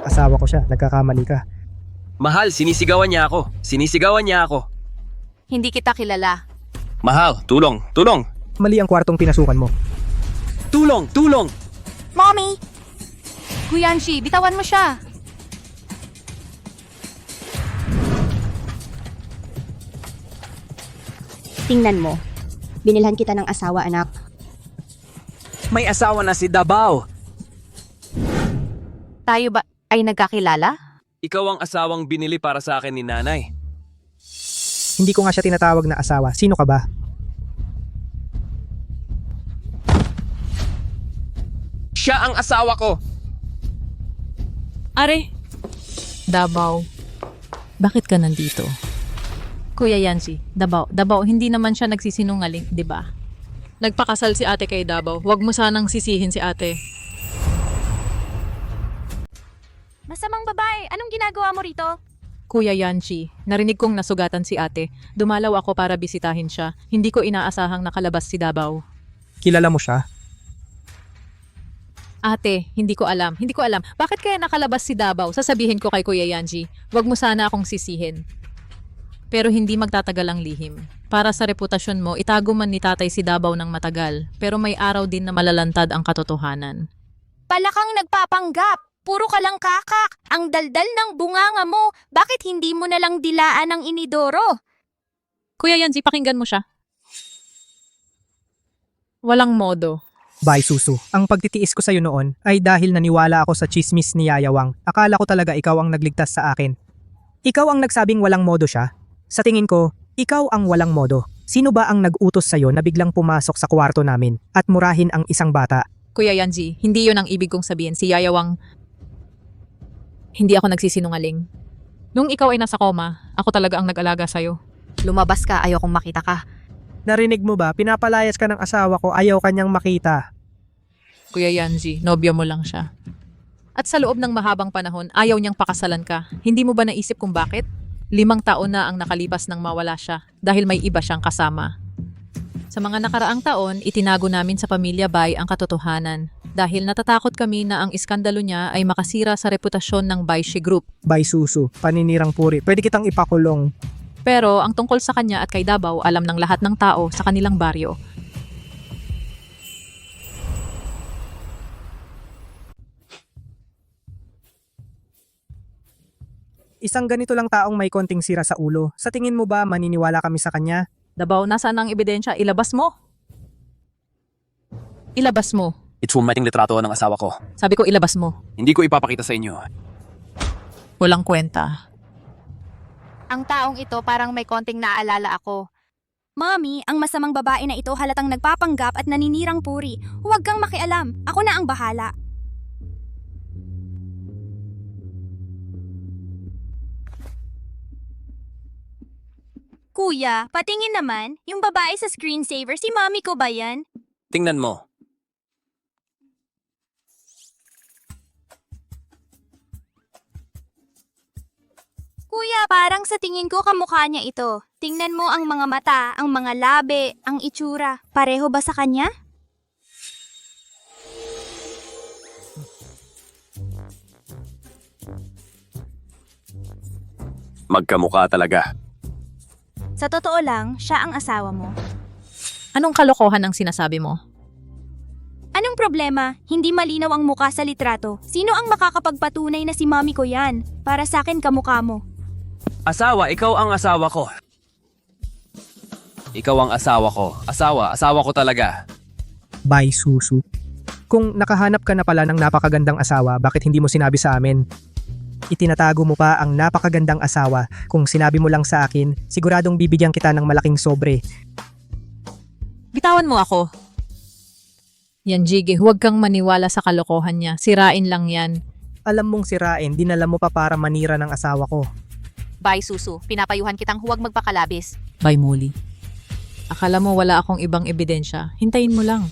Asawa ko siya, nagkakamali ka. Mahal, sinisigawan niya ako. Sinisigawan niya ako. Hindi kita kilala. Mahal, tulong, tulong. Mali ang kwartong pinasukan mo. Tulong, tulong. Mommy! Guyanji, bitawan mo siya. Tingnan mo. Binilhan kita ng asawa, anak. May asawa na si Dabao. Tayo ba ay nagkakilala? Ikaw ang asawang binili para sa akin ni nanay. Hindi ko nga siya tinatawag na asawa. Sino ka ba? Siya ang asawa ko. Are, Dabao, bakit ka nandito? Kuya Yancy, Dabao, hindi naman siya nagsisinungaling, di ba? Nagpakasal si ate kay Dabao. Huwag mo sanang sisihin si ate. Masamang babae, anong ginagawa mo rito? Kuya Yancy, narinig kong nasugatan si ate. Dumalaw ako para bisitahin siya. Hindi ko inaasahang nakalabas si Dabao. Kilala mo siya? Ate, hindi ko alam. Bakit kaya nakalabas si Dabao? Sasabihin ko kay Kuya Yancy, huwag mo sana akong sisihin. Pero hindi magtatagal ang lihim. Para sa reputasyon mo, itago man ni tatay si Dabao ng matagal. Pero may araw din na malalantad ang katotohanan. Palakang nagpapanggap. Puro ka lang kakak. Ang daldal ng bunganga mo. Bakit hindi mo na lang dilaan ng inidoro? Kuya Yancy, pakinggan mo siya. Walang modo. Bye, Susu. Ang pagtitiis ko sa'yo noon ay dahil naniwala ako sa chismis ni Yayawang. Akala ko talaga ikaw ang nagligtas sa akin. Ikaw ang nagsabing walang modo siya. Sa tingin ko, ikaw ang walang modo. Sino ba ang nag-utos sa'yo na biglang pumasok sa kwarto namin at murahin ang isang bata? Kuya Yancy, hindi yun ang ibig kong sabihin. Si Yayawang, hindi ako nagsisinungaling. Nung ikaw ay nasa koma, ako talaga ang nag-alaga sa'yo. Lumabas ka, ayaw kong makita ka. Narinig mo ba? Pinapalayas ka ng asawa ko, ayaw kanyang makita. Kuya Yancy, nobya mo lang siya. At sa loob ng mahabang panahon, ayaw niyang pakasalan ka. Hindi mo ba naisip kung bakit? 5 taon na ang nakalipas nang mawala siya dahil may iba siyang kasama. Sa mga nakaraang taon, itinago namin sa Pamilya Bay ang katotohanan dahil natatakot kami na ang iskandalo niya ay makasira sa reputasyon ng Baishi Group. Bye, Susu. Paninirang puri. Pwede kitang ipakulong. Pero ang tungkol sa kanya at kay Dabao, alam ng lahat ng tao sa kanilang baryo. Isang ganito lang taong may konting sira sa ulo. Sa tingin mo ba maniniwala kami sa kanya? Dabao, nasaan ang ebidensya? Ilabas mo. Ilabas mo. Itsumaiting litrato ng asawa ko. Sabi ko ilabas mo. Hindi ko ipapakita sa inyo. Walang kwenta. Ang taong ito parang may konting naaalala ako. Mommy, ang masamang babae na ito halatang nagpapanggap at naninirang puri. Huwag kang makialam. Ako na ang bahala. Kuya, patingin naman. Yung babae sa screensaver, si mami ko ba yan? Tingnan mo. Kuya, parang sa tingin ko kamukha niya ito. Tingnan mo ang mga mata, ang mga labi, ang itsura. Pareho ba sa kanya? Magkamukha talaga. Sa totoo lang, siya ang asawa mo. Anong kalokohan ang sinasabi mo? Anong problema? Hindi malinaw ang muka sa litrato. Sino ang makakapagpatunay na si mami ko yan? Para sa akin kamukha mo. Asawa, ikaw ang asawa ko. Ikaw ang asawa ko. Asawa ko talaga. Bye, Susu. Kung nakahanap ka na pala ng napakagandang asawa, bakit hindi mo sinabi sa amin? Itinatago mo pa ang napakagandang asawa. Kung sinabi mo lang sa akin, siguradong bibigyan kita ng malaking sobre. Bitawan mo ako. Yan, Jiggy, huwag kang maniwala sa kalokohan niya. Sirain lang yan. Alam mong sirain, dinala mo pa para manira ng asawa ko. Bye, Susu. Pinapayuhan kitang huwag magpakalabis. Bye, Molly. Akala mo wala akong ibang ebidensya. Hintayin mo lang.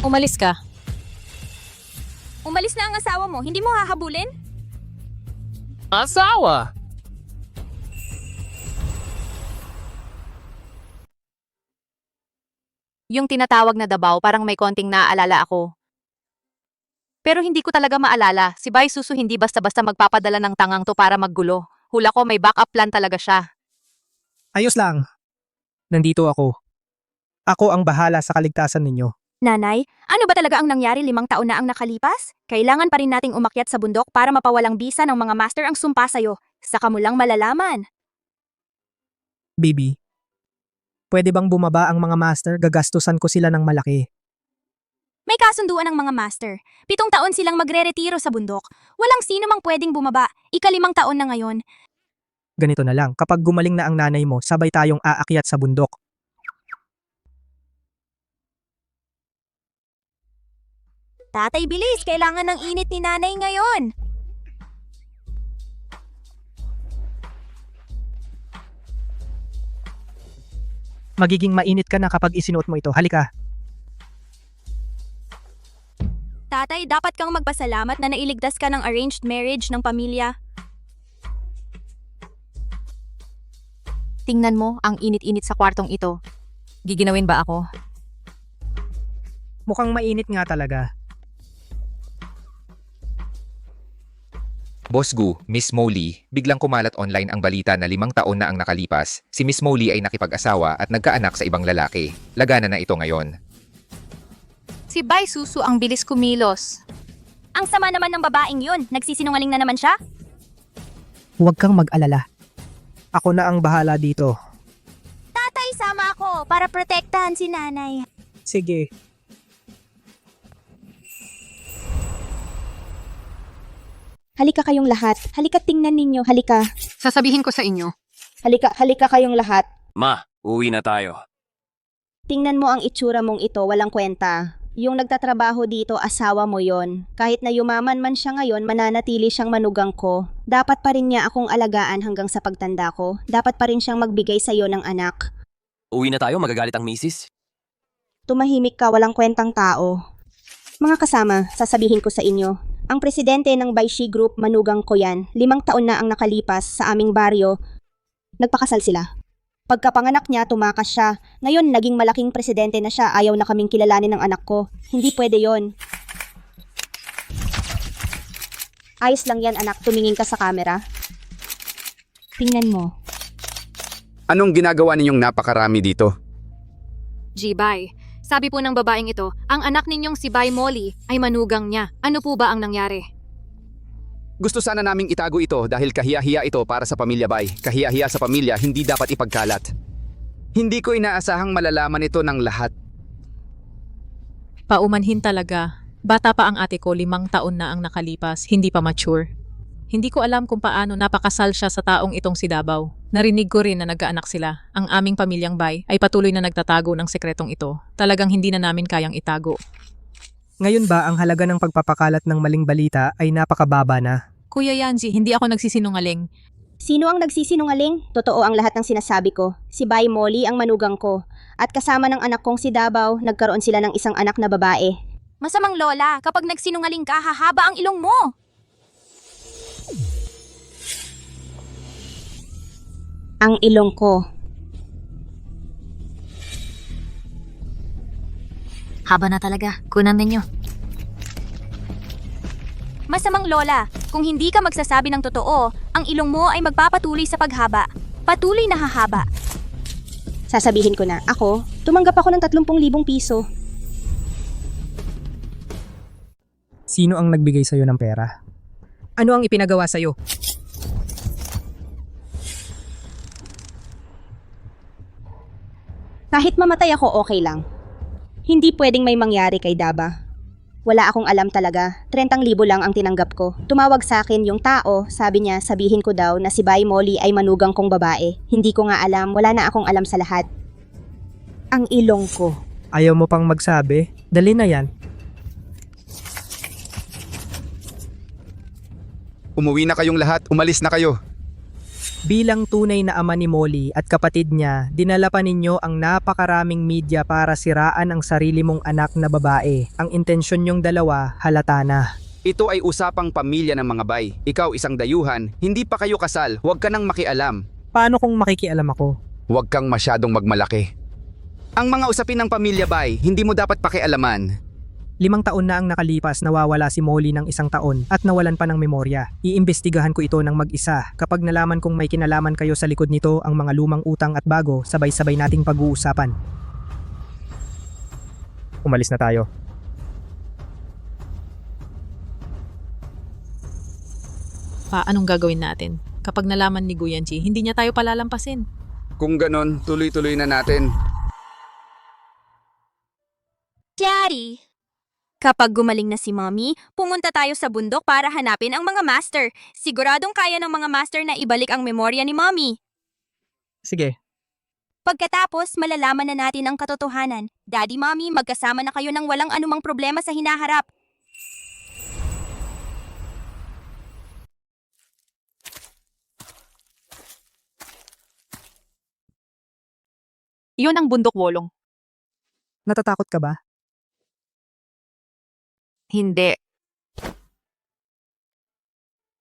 Umalis ka. Umalis na ang asawa mo, hindi mo hahabulin? Asawa! Yung tinatawag na Dabaw, parang may konting naaalala ako. Pero hindi ko talaga maalala. Si Bai Susu hindi basta-basta magpapadala ng tangang to para maggulo. Hula ko may backup plan talaga siya. Ayos lang. Nandito ako. Ako ang bahala sa kaligtasan ninyo. Nanay, ano ba talaga ang nangyari 5 taon na ang nakalipas? Kailangan pa rin nating umakyat sa bundok para mapawalang bisa ng mga master ang sumpa sa'yo. Saka mo lang malalaman. Baby, pwede bang bumaba ang mga master? Gagastusan ko sila ng malaki. May kasunduan ng mga master. 7 taon silang magre-retiro sa bundok. Walang sino mang pwedeng bumaba. 5 taon na ngayon. Ganito na lang, kapag gumaling na ang nanay mo, sabay tayong aakyat sa bundok. Tatay, bilis! Kailangan ng init ni nanay ngayon. Magiging mainit ka na kapag isinuot mo ito. Halika. Tatay, dapat kang magpasalamat na nailigtas ka ng arranged marriage ng pamilya. Tingnan mo ang init-init sa kwartong ito. Giginawin ba ako? Mukhang mainit nga talaga. Boss Gu, Miss Molly, biglang kumalat online ang balita na 5 taon na ang nakalipas. Si Miss Molly ay nakipag-asawa at nagkaanak sa ibang lalaki. Lagana na ito ngayon. Si Bai Susu ang bilis kumilos. Ang sama naman ng babaeng yun. Nagsisinungaling na naman siya. Huwag kang mag-alala. Ako na ang bahala dito. Tatay, sama ako para protektahan si nanay. Sige. Halika kayong lahat. Halika tingnan ninyo. Halika. Sasabihin ko sa inyo. Halika kayong lahat. Ma, uwi na tayo. Tingnan mo ang itsura mong ito, walang kwenta. Yung nagtatrabaho dito, asawa mo yon. Kahit na yumaman man siya ngayon, mananatili siyang manugang ko. Dapat pa rin niya akong alagaan hanggang sa pagtanda ko. Dapat pa rin siyang magbigay sa'yo ng anak. Uwi na tayo, magagalit ang misis. Tumahimik ka, walang kwentang tao. Mga kasama, sasabihin ko sa inyo, ang presidente ng Baishi Group, manugang ko yan, 5 taon na ang nakalipas sa aming baryo. Nagpakasal sila. Pagkapanganak niya, tumakas siya. Ngayon, naging malaking presidente na siya. Ayaw na kaming kilalanin ng anak ko. Hindi pwede yon. Ayos lang yan, anak. Tumingin ka sa camera. Tingnan mo. Anong ginagawa ninyong napakarami dito? G-Bai, sabi po ng babaeng ito, ang anak ninyong si Bai Molly ay manugang niya. Ano po ba ang nangyari? Gusto sana naming itago ito dahil kahiya-hiya ito para sa pamilya Bai. Kahiya-hiya sa pamilya, hindi dapat ipagkalat. Hindi ko inaasahang malalaman ito ng lahat. Paumanhin talaga. Bata pa ang ate ko, 5 taon na ang nakalipas, hindi pa mature. Hindi ko alam kung paano napakasal siya sa taong itong si Dabaw. Narinig ko rin na nagkaanak sila. Ang aming pamilyang Bai ay patuloy na nagtatago ng sekretong ito. Talagang hindi na namin kayang itago. Ngayon ba ang halaga ng pagpapakalat ng maling balita ay napakababa na? Kuya Yanji, hindi ako nagsisinungaling. Sino ang nagsisinungaling? Totoo ang lahat ng sinasabi ko. Si Bay Molly ang manugang ko. At kasama ng anak kong si Davao, nagkaroon sila ng isang anak na babae. Masamang lola, kapag nagsinungaling ka, hahaba ang ilong mo. Ang ilong ko. Haba na talaga. Kunan ninyo. Masamang lola, kung hindi ka magsasabi ng totoo, ang ilong mo ay magpapatuloy sa paghaba. Patuloy na hahaba. Sasabihin ko na, ako, tumanggap ako ng 30,000 piso. Sino ang nagbigay sa'yo ng pera? Ano ang ipinagawa sa'yo? Kahit mamatay ako, okay lang. Hindi pwedeng may mangyari kay Daba. Wala akong alam talaga. 30,000 lang ang tinanggap ko. Tumawag sa akin yung tao, sabi niya sabihin ko daw na si Bay Molly ay manugang kong babae. Hindi ko nga alam, wala na akong alam sa lahat. Ang ilong ko. Ayaw mo pang magsabi? Dali na yan. Umuwi na kayong lahat, umalis na kayo. Bilang tunay na ama ni Molly at kapatid niya, dinala pa ninyo ang napakaraming media para siraan ang sarili mong anak na babae. Ang intensyon nyong dalawa, halata na. Ito ay usapang pamilya ng mga bay. Ikaw isang dayuhan, hindi pa kayo kasal, huwag ka nang makialam. Paano kung makikialam ako? Huwag kang masyadong magmalaki. Ang mga usapin ng pamilya bay, hindi mo dapat pakialaman. 5 taon na ang nakalipas, nawawala si Molly ng 1 taon at nawalan pa ng memorya. Iimbestigahan ko ito ng mag-isa. Kapag nalaman kong may kinalaman kayo sa likod nito, ang mga lumang utang at bago, sabay-sabay nating pag-uusapan. Umalis na tayo. Anong gagawin natin? Kapag nalaman ni Guyanji, hindi niya tayo palalampasin. Kung ganon, tuloy-tuloy na natin. Daddy! Kapag gumaling na si Mommy, pumunta tayo sa bundok para hanapin ang mga master. Siguradong kaya ng mga master na ibalik ang memorya ni Mommy. Sige. Pagkatapos, malalaman na natin ang katotohanan. Daddy, Mommy, magkasama na kayo ng walang anumang problema sa hinaharap. Iyon ang bundok wolong. Natatakot ka ba? Hindi.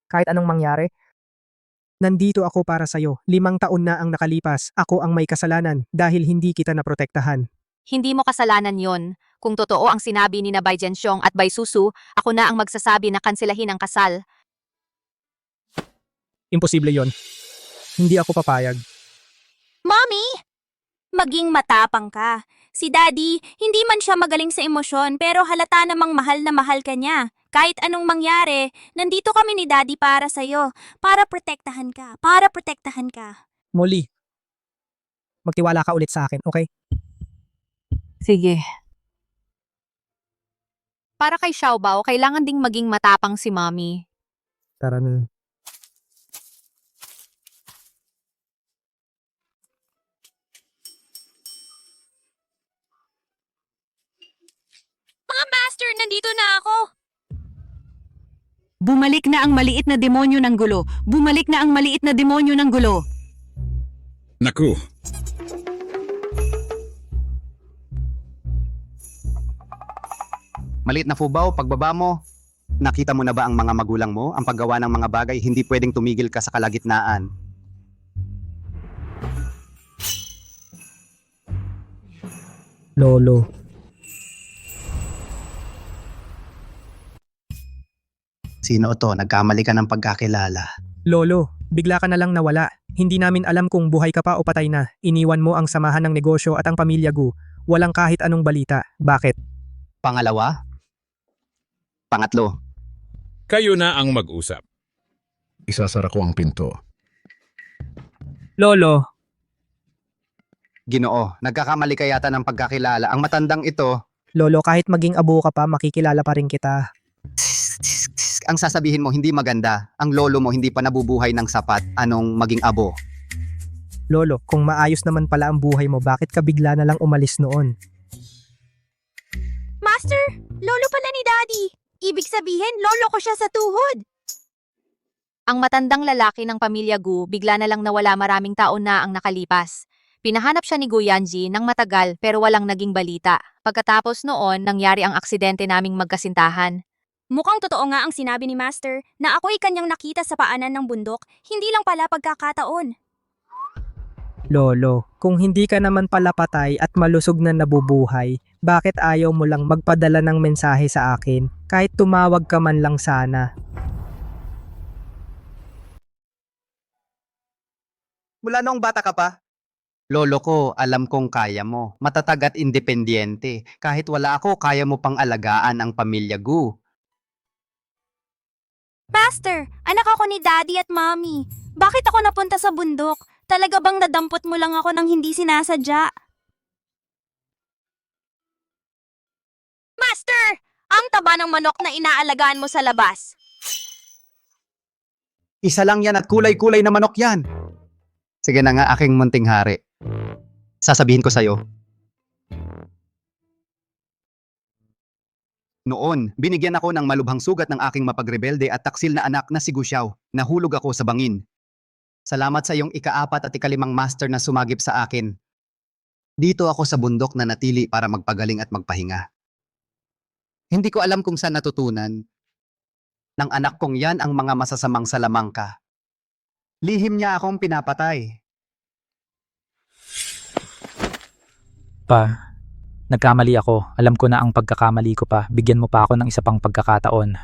Kahit anong mangyari? Nandito ako para sa'yo. 5 taon na ang nakalipas. Ako ang may kasalanan dahil hindi kita naprotektahan. Hindi mo kasalanan yon. Kung totoo ang sinabi ni na Bai Jianxiong at Bai Susu, ako na ang magsasabi na kanselahin ang kasal. Imposible yon. Hindi ako papayag. Mommy! Maging matapang ka. Si Daddy, hindi man siya magaling sa emosyon pero halata namang mahal na mahal ka niya. Kahit anong mangyari, nandito kami ni Daddy para sa'yo. Para protektahan ka. Para protektahan ka. Molly, magtiwala ka ulit sa akin, okay? Sige. Para kay Xiaobao, kailangan ding maging matapang si Mommy. Tara na. Mga master, nandito na ako! Bumalik na ang maliit na demonyo ng gulo. Bumalik na ang maliit na demonyo ng gulo. Naku, Maliit na Fubao, pagbaba mo, nakita mo na ba ang mga magulang mo? Ang paggawa ng mga bagay, hindi pwedeng tumigil ka sa kalagitnaan. Lolo. Sino to? Nagkamali ka ng pagkakilala. Lolo, bigla ka na lang nawala. Hindi namin alam kung buhay ka pa o patay na. Iniwan mo ang samahan ng negosyo at ang pamilya Gu. Walang kahit anong balita. Bakit? Pangalawa? Pangatlo? kayo na ang mag-usap. Isasara ko ang pinto. Lolo. Ginoo, nagkakamali ka yata ng pagkakilala. Ang matandang ito, Lolo, kahit maging abo ka pa, makikilala pa rin kita. ang sasabihin mo hindi maganda. Ang lolo mo hindi pa nabubuhay ng sapat. Anong maging abo? Lolo, kung maayos naman pala ang buhay mo, bakit ka bigla na lang umalis noon? Master, lolo pala ni Daddy. Ibig sabihin, lolo ko siya sa tuhod. Ang matandang lalaki ng pamilya Gu bigla na lang nawala, maraming taon na ang nakalipas. Pinahanap siya ni Gu Yanji ng matagal pero walang naging balita. Pagkatapos noon, nangyari ang aksidente naming magkasintahan. Mukhang totoo nga ang sinabi ni Master na ako'y kanyang nakita sa paanan ng bundok, hindi lang pala pagkakataon. Lolo, kung hindi ka naman pala patay at malusog na nabubuhay, bakit ayaw mo lang magpadala ng mensahe sa akin kahit tumawag ka man lang sana? Mula noong bata ka pa? Lolo ko, alam kong kaya mo. Matatag at independyente. Kahit wala ako, kaya mo pang alagaan ang pamilya Gu. Master, anak ako ni Daddy at Mommy. Bakit ako napunta sa bundok? Talaga bang nadampot mo lang ako nang hindi sinasadya? Master! Ang taba ng manok na inaalagaan mo sa labas. Isa lang yan at kulay-kulay na manok yan. Sige na nga, aking munting hari. Sasabihin ko sa'yo. Noon, binigyan ako ng malubhang sugat ng aking mapagrebelde at taksil na anak na si Gu Xiao. Nahulog ako sa bangin. Salamat sa iyong ika-4 at ika-5 master na sumagip sa akin. Dito ako sa bundok na natili para magpagaling at magpahinga. Hindi ko alam kung saan natutunan ng anak kong yan ang mga masasamang salamangka. Lihim niya akong pinapatay. Pa, nagkamali ako. Alam ko na ang pagkakamali ko pa. Bigyan mo pa ako ng isa pang pagkakataon.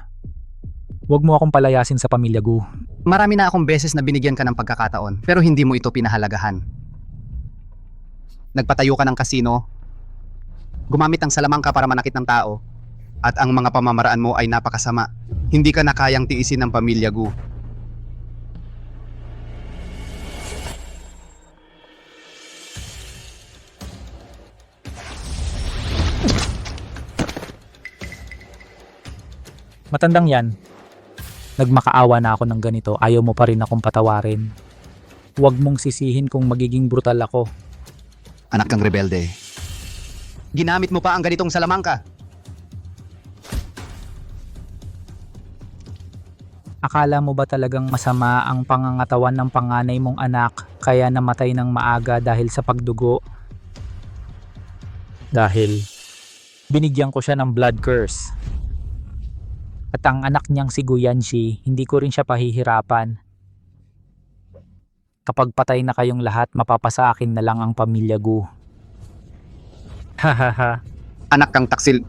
Huwag mo akong palayasin sa pamilya Gu. Marami na akong beses na binigyan ka ng pagkakataon, pero hindi mo ito pinahalagahan. Nagpatayo ka ng kasino, gumamit ng salamangka para manakit ng tao, at ang mga pamamaraan mo ay napakasama. Hindi ka na kayang tiisin ng pamilya Gu. Matandang yan. Nagmakaawa na ako ng ganito, ayaw mo pa rin akong patawarin. Huwag mong sisihin kung magiging brutal ako. Anak kang rebelde. Ginamit mo pa ang ganitong salamangka. Akala mo ba talagang masama ang pangangatawan ng panganay mong anak kaya namatay ng maaga dahil sa pagdugo? Dahil binigyan ko siya ng blood curse. At ang anak niyang si Gu Yanji, hindi ko rin siya pahihirapan. Kapag patay na kayong lahat, mapapasa akin na lang ang pamilya Gu. Hahaha. Anak kang taksil.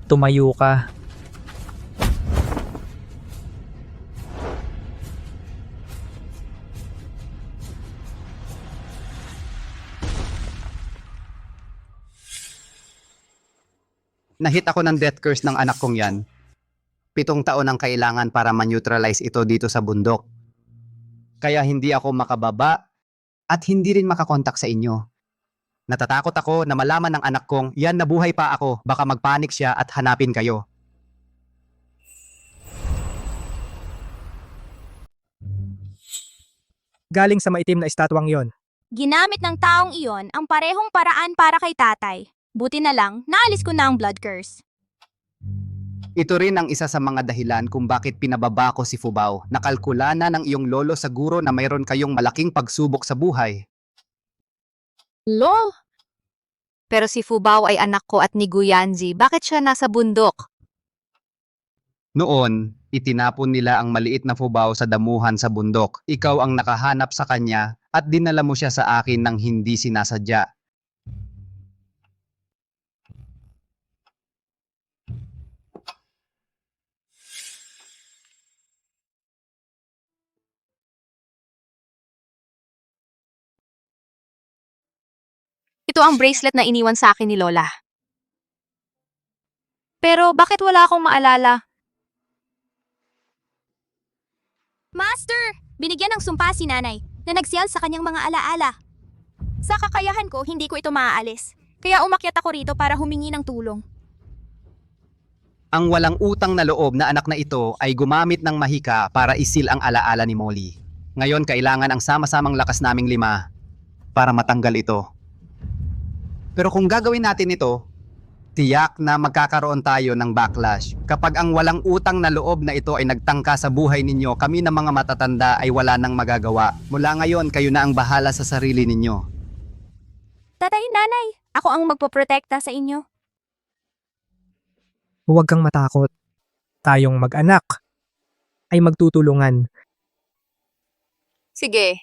Tumayo ka. Nahit ako ng death curse ng anak kong yan. 7 taon ang kailangan para ma-neutralize ito dito sa bundok. Kaya hindi ako makababa at hindi rin makakontak sa inyo. Natatakot ako na malaman ng anak kong yan nabuhay pa ako, baka magpanik siya at hanapin kayo. Galing sa maitim na estatwang yon. Ginamit ng taong iyon ang parehong paraan para kay tatay. Buti na lang, naalis ko na ang blood curse. Ito rin ang isa sa mga dahilan kung bakit pinababa ko si Fubao. Nakalkula na ng iyong lolo siguro na mayroon kayong malaking pagsubok sa buhay. Lol! Pero si Fubao ay anak ko at ni Gu Yanji. Bakit siya nasa bundok? Noon, itinapon nila ang maliit na Fubao sa damuhan sa bundok. Ikaw ang nakahanap sa kanya at dinala mo siya sa akin nang hindi sinasadya. Ito ang bracelet na iniwan sa akin ni Lola. Pero bakit wala akong maalala? Master! Binigyan ng sumpa si nanay na nagsiyal sa kanyang mga alaala. Sa kakayahan ko, hindi ko ito maaalis. Kaya umakyat ako rito para humingi ng tulong. Ang walang utang na loob na anak na ito ay gumamit ng mahika para isil ang alaala ni Molly. Ngayon kailangan ang sama-samang lakas naming 5 para matanggal ito. Pero kung gagawin natin ito, Tiyak na magkakaroon tayo ng backlash. Kapag ang walang utang na loob na ito ay nagtangka sa buhay ninyo, kami na mga matatanda ay wala nang magagawa. Mula ngayon, kayo na ang bahala sa sarili ninyo. Tatay, nanay, ako ang magpoprotekta sa inyo. Huwag kang matakot. Tayong mag-anak ay magtutulungan. Sige.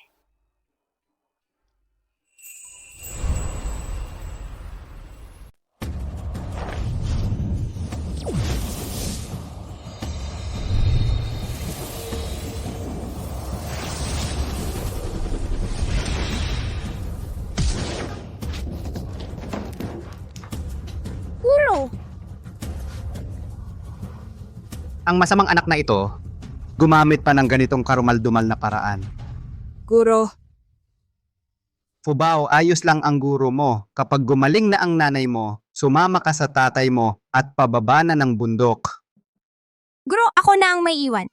Guro! Ang masamang anak na ito, gumamit pa ng ganitong karumal-dumal na paraan. Guro. Fubao, ayos lang ang guro mo. Kapag gumaling na ang nanay mo, sumama ka sa tatay mo at pababa na ng bundok. Guro, ako na ang may iwan.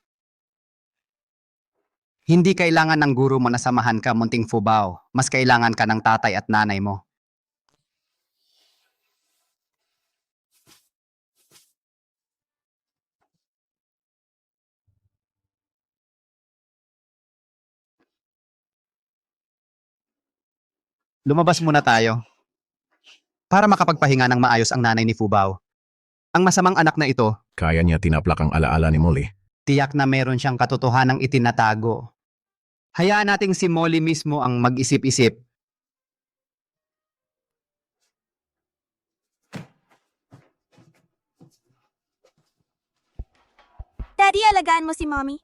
Hindi kailangan ng guro mo na samahan ka, munting Fubao. Mas kailangan ka ng tatay at nanay mo. Lumabas muna tayo para makapagpahinga ng maayos ang nanay ni Fubao. Ang masamang anak na ito, Kaya niya tinaplak ang alaala ni Molly. tiyak na meron siyang katotohanang itinatago. Hayaan nating si Molly mismo ang mag-isip-isip. Daddy, alagaan mo si Mommy.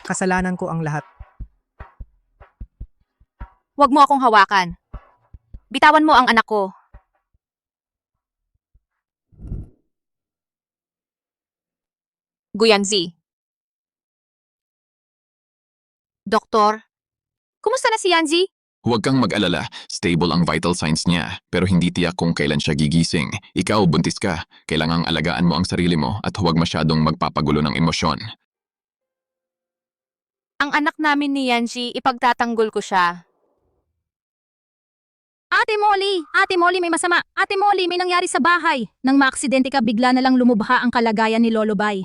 Kasalanan ko ang lahat. Huwag mo akong hawakan. Bitawan mo ang anak ko. Guyanzi. Doktor, kumusta na si Yanzi? Huwag kang mag-alala, stable ang vital signs niya, pero hindi tiyak kung kailan siya gigising. Ikaw, buntis ka. Kailangang alagaan mo ang sarili mo at huwag masyadong magpapagulo ng emosyon. Ang anak namin ni Yanji, ipagtatanggol ko siya. Ate Molly, may masama. Ate Molly, may nangyari sa bahay. Nang maaksidente ka, bigla na lang lumubha ang kalagayan ni Lolo Bay.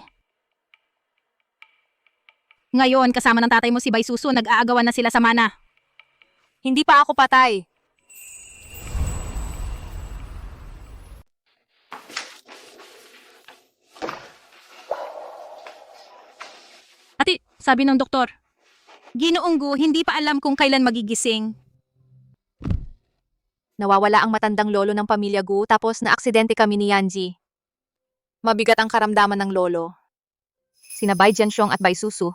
Ngayon, kasama ng tatay mo si Bay Susu, nag-aagawan na sila sa mana. Hindi pa ako patay. Ate, sabi ng doktor, Ginoong Gu, hindi pa alam kung kailan magigising. Nawawala ang matandang lolo ng pamilya Gu tapos na-aksidente kami ni Yanji. Mabigat ang karamdaman ng lolo. Sina Bai Jianxiong at Bai Susu.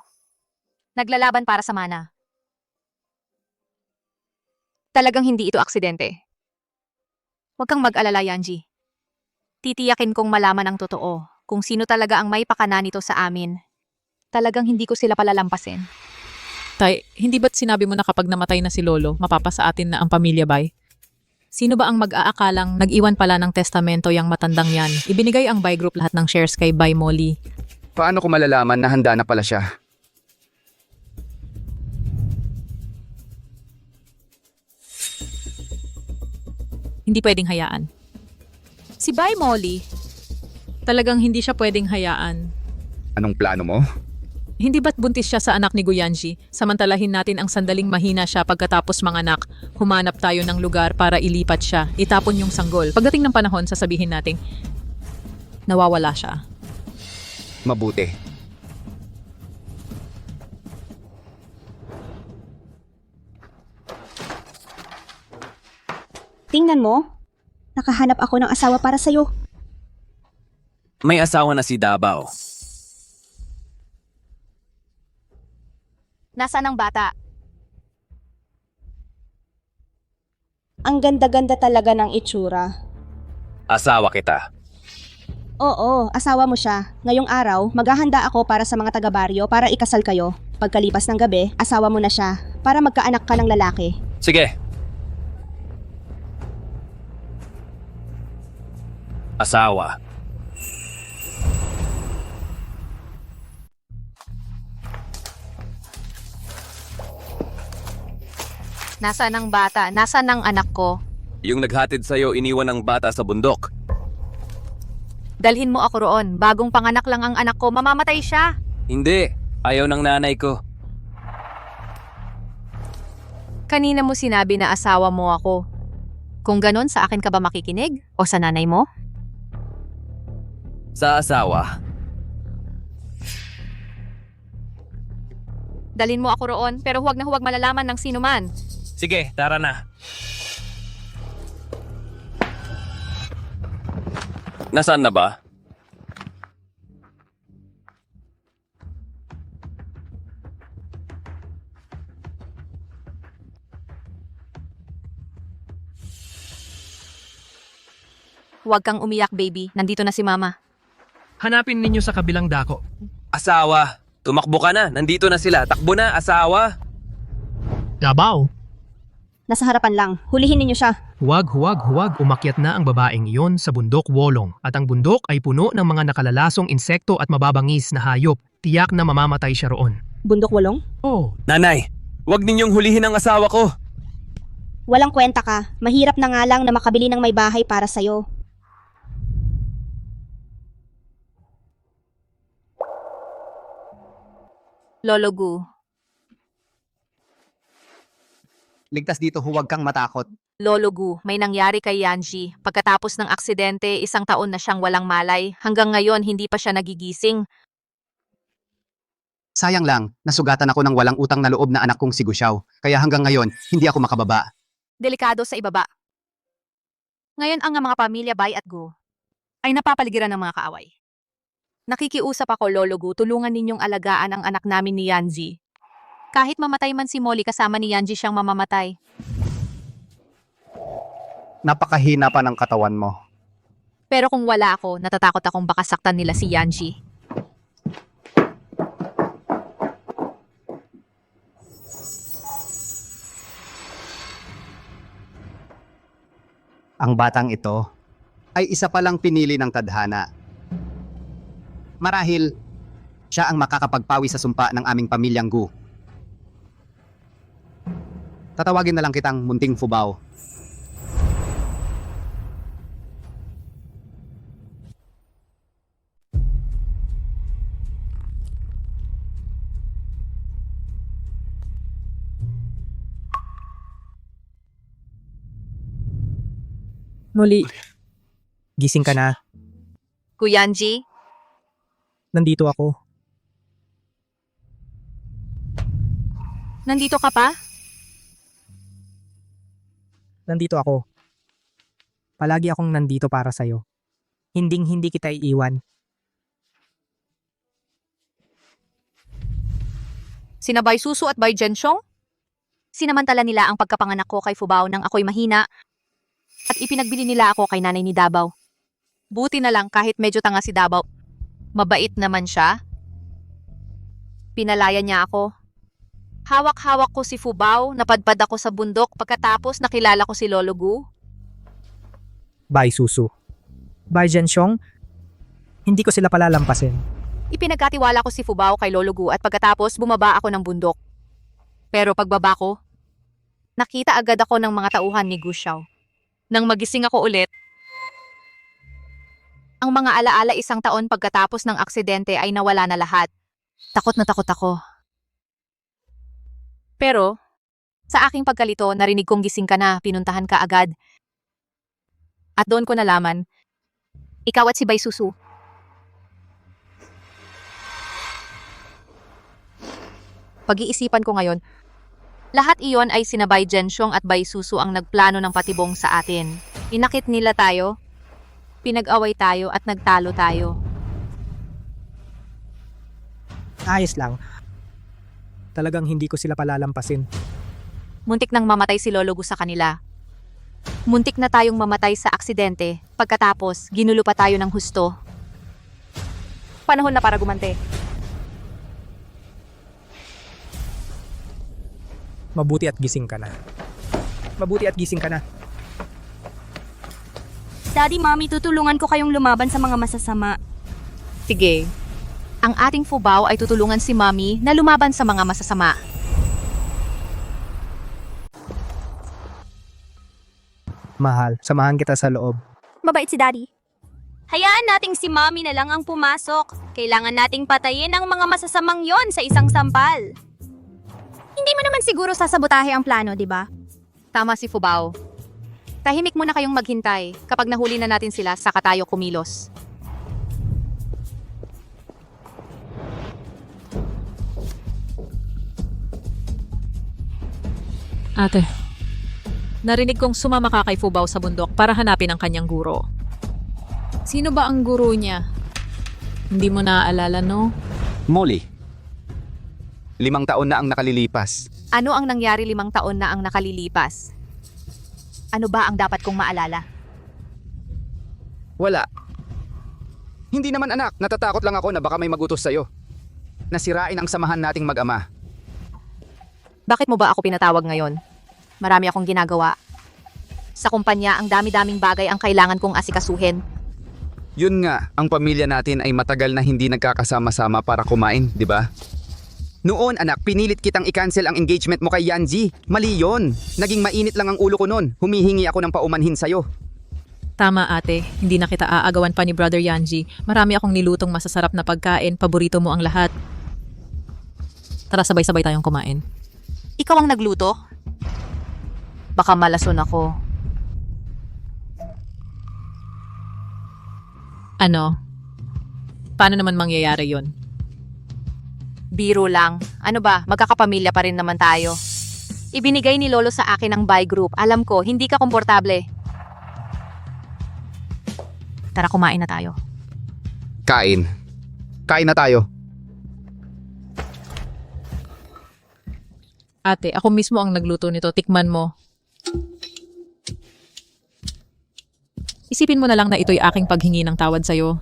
Naglalaban para sa mana. Talagang hindi ito aksidente. Huwag kang mag-alala, Yanji. Titiyakin kong malaman ang totoo kung sino talaga ang may pakana nito sa amin. Talagang hindi ko sila palalampasin. Tay, hindi ba't sinabi mo na kapag namatay na si Lolo, mapapasa atin na ang pamilya Bay? Sino ba ang mag-aakalang nag-iwan pala ng testamento yang matandang yan? Ibinigay ang Bay Group lahat ng shares kay Bay Molly. Paano ko malalaman na handa na pala siya? Hindi pwedeng hayaan. Si Bay Molly, talagang hindi siya pwedeng hayaan. Anong plano mo? Hindi ba't buntis siya sa anak ni Guyanji? Samantalahin natin ang sandaling mahina siya pagkatapos manganak. Humanap tayo ng lugar para ilipat siya. Itapon yung sanggol. Pagdating ng panahon, sasabihin nating nawawala siya. Mabuti. Tingnan mo, nakahanap ako ng asawa para sa'yo. May asawa na si Davao. Nasaan ang bata? Ang ganda-ganda talaga ng itsura. Asawa kita. Oo, asawa mo siya. Ngayong araw, maghahanda ako para sa mga taga-baryo para ikasal kayo. Pagkalipas ng gabi, asawa mo na siya para magkaanak ka ng lalaki. Sige. asawa. Nasaan ang bata? Nasaan ang anak ko? Yung naghatid sa'yo iniwan ng bata sa bundok. Dalhin mo ako roon. Bagong panganak lang ang anak ko. Mamamatay siya. Hindi. Ayaw ng nanay ko. Kanina mo sinabi na asawa mo ako. Kung ganon, sa akin ka ba makikinig? O sa nanay mo? Sa asawa. Dalhin mo ako roon, pero huwag na huwag malalaman ng sino man. Sige, tara na. Nasaan na ba? Huwag kang umiyak, baby. Nandito na si mama. Hanapin ninyo sa kabilang dako. Asawa. Tumakbo ka na. Nandito na sila. Takbo na, asawa. Dabaw. Nasa harapan lang. Hulihin ninyo siya. Huwag, umakyat na ang babaeng iyon sa bundok Wolong at ang bundok ay puno ng mga nakalalasong insekto at mababangis na hayop. Tiyak na mamamatay siya roon. Bundok Wolong? Oh. Nanay, huwag ninyong hulihin ang asawa ko. Walang kwenta ka. Mahirap na nga lang na makabili ng may bahay para sa'yo. Lolo Gu. Ligtas dito, huwag kang matakot. Lolo Gu, may nangyari kay Yanji. Pagkatapos ng aksidente, 1 taon na siyang walang malay. Hanggang ngayon, hindi pa siya nagigising. Sayang lang, nasugatan ako ng walang utang na loob na anak kong si Guxiao. Kaya hanggang ngayon, hindi ako makababa. Delikado sa ibaba. Ngayon ang mga pamilya Bai at Gu ay napapaligiran ng mga kaaway. Nakikiusap ako, Lolo Gu, tulungan ninyong alagaan ang anak namin ni Yanji. Kahit mamatay man si Molly, kasama ni Yanji siyang mamamatay. Napakahina pa ng katawan mo. Pero kung wala ako, natatakot akong baka saktan nila si Yanji. Ang batang ito ay isa palang pinili ng tadhana. Marahil, siya ang makakapagpawi sa sumpa ng aming pamilyang Gu. Tatawagin na lang kitang Munting Fubao. Molly, gising ka na. Kuyanji, Nandito ako. nandito ka pa? Nandito ako. Palagi akong nandito para sa'yo. Hinding-hindi kita iiwan. Sina Bai Susu at Bai Zhenxiong? Sinamantala nila ang pagkapanganak ko kay Fubao nang ako'y mahina at ipinagbili nila ako kay nanay ni Dabaw. Buti na lang kahit medyo tanga si Dabaw. Mabait naman siya. Pinalaya niya ako. Hawak-hawak ko si Fubao, napadpad ako sa bundok pagkatapos nakilala ko si Lolo Gu. Bai Susu. Bai Zhenxiong, hindi ko sila palalampasin. Ipinagkatiwala ko si Fubao kay Lolo Gu at pagkatapos bumaba ako ng bundok. Pero pagbaba ko, nakita agad ako ng mga tauhan ni Guxiao. Nang magising ako ulit, ang mga alaala 1 taon pagkatapos ng aksidente ay nawala na lahat. Takot na takot ako. Pero, sa aking pagkalito, narinig kong gising ka na, pinuntahan ka agad. At doon ko nalaman, ikaw at si Bai Susu. Pag-iisipan ko ngayon, lahat iyon ay sina Bai Zhenxiong at Bai Susu ang nagplano ng patibong sa atin. Inakit nila tayo, pinag-away tayo at nagtalo tayo. Ayos lang. Talagang hindi ko sila palalampasin. Muntik nang mamatay si Lolo Gu sa kanila. Muntik na tayong mamatay sa aksidente. Pagkatapos, ginulo pa tayo ng husto. Panahon na para gumante. Mabuti at gising ka na. Mabuti at gising ka na. Daddy, Mommy, tutulungan ko kayong lumaban sa mga masasama. Sige. Ang ating Fubao ay tutulungan si Mami na lumaban sa mga masasama. Mahal, samahan kita sa loob. Mabait si Daddy. Hayaan nating si Mommy na lang ang pumasok. Kailangan nating patayin ang mga masasamang yon sa isang sampal. Hindi mo naman siguro sasabotahe ang plano, di ba? Tama si Fubao. Tahimik muna kayong maghintay. Kapag nahuli na natin sila, saka tayo kumilos. Ate, narinig kong sumama ka kay Fubao sa bundok para hanapin ang kanyang guro. Sino ba ang guro niya? Hindi mo naaalala, no? Molly, 5 taon na ang nakalilipas. Ano ang nangyari 5 taon na ang nakalilipas? Ano ba ang dapat kong maalala? Wala. Hindi naman anak, natatakot lang ako na baka may magutos sa'yo. Nasirain ang samahan nating mag-ama. Bakit mo ba ako pinatawag ngayon? Marami akong ginagawa. Sa kumpanya, ang dami-daming bagay ang kailangan kong asikasuhin. Yun nga, ang pamilya natin ay matagal na hindi nagkakasama-sama para kumain, di ba? Noon anak, pinilit kitang i-cancel ang engagement mo kay Yanji. Mali yun. Naging mainit lang ang ulo ko noon. Humihingi ako ng paumanhin sa'yo. Tama ate, hindi na kita aagawan pa ni Brother Yanji. Marami akong nilutong masasarap na pagkain, paborito mo ang lahat. Tara sabay-sabay tayong kumain. Ikaw ang nagluto? Baka malason ako. Ano? Paano naman mangyayari yon? Biro lang. Ano ba, magkakapamilya pa rin naman tayo. Ibinigay ni Lolo sa akin ang buy group. Alam ko, hindi ka komportable. Tara, kumain na tayo. Kain. Kain na tayo. Ate, ako mismo ang nagluto nito. Tikman mo. Isipin mo na lang na ito'y aking paghingi ng tawad sa'yo.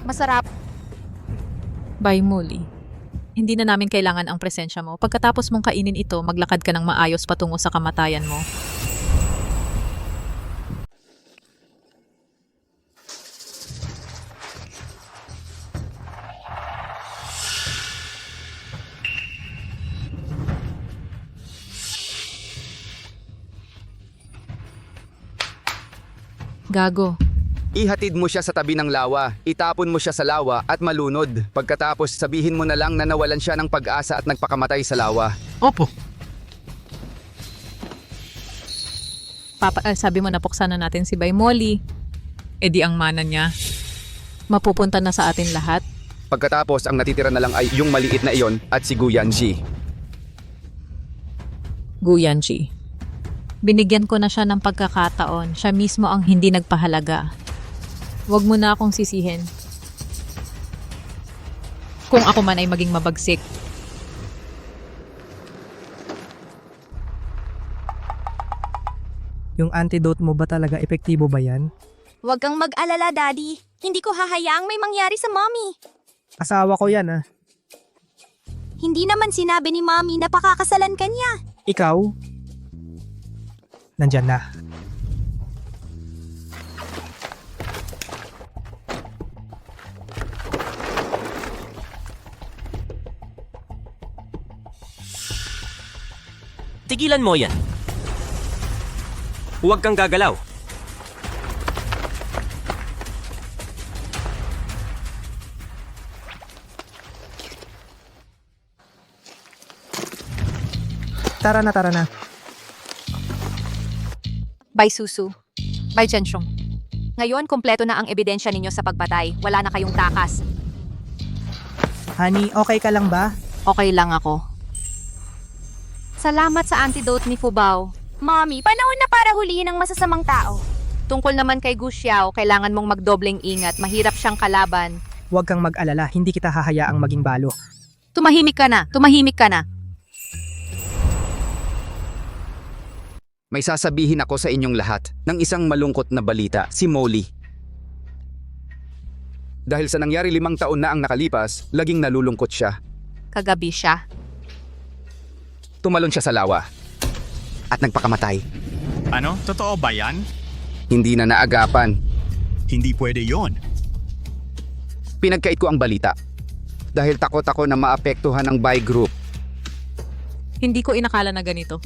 Masarap. Bye, Molly. Hindi na namin kailangan ang presensya mo. Pagkatapos mong kainin ito, maglakad ka ng maayos patungo sa kamatayan mo. Gago. Ihatid mo siya sa tabi ng lawa, itapon mo siya sa lawa at malunod. Pagkatapos sabihin mo na lang na nawalan siya ng pag-asa at nagpakamatay sa lawa. Opo. Sabi mo napuksan na natin si Bay Molly. E di ang mana niya. Mapupunta na sa atin lahat. Pagkatapos ang natitira na lang ay yung maliit na iyon at si Gu Yanji. Gu Yanji. Binigyan ko na siya ng pagkakataon. Siya mismo ang hindi nagpahalaga. Huwag mo na akong sisihin. Kung ako man ay maging mabagsik. Yung antidote mo ba talaga epektibo ba yan? Huwag kang mag-alala, Daddy. Hindi ko hahayaang may mangyari sa Mommy. Asawa ko yan ah. Hindi naman sinabi ni Mommy na pakakasalan ka niya. Ikaw? Nandyan na. Tigilan mo yan. Huwag kang gagalaw. Tara na, tara na. Bye, Susu. Bye, Jenshong. Ngayon, kumpleto na ang ebidensya ninyo sa pagpatay. Wala na kayong takas. Honey, okay ka lang ba? Okay lang ako. Salamat sa antidote ni Fubao. Mommy, panahon na para hulihin ang masasamang tao. Tungkol naman kay Gu Xiao, kailangan mong magdobleng ingat. Mahirap siyang kalaban. Huwag kang mag-alala, hindi kita hahayaang maging balo. Tumahimik ka na. Tumahimik ka na. May sasabihin ako sa inyong lahat ng isang malungkot na balita, si Molly. Dahil sa nangyari 5 taon na ang nakalipas, laging nalulungkot siya. Kagabi siya. Tumalon siya sa lawa at nagpakamatay. Ano? Totoo ba yan? Hindi na naagapan. Hindi pwede yon. Pinagkait ko ang balita dahil takot ako na maapektuhan ang Bai Group. Hindi ko inakala na ganito.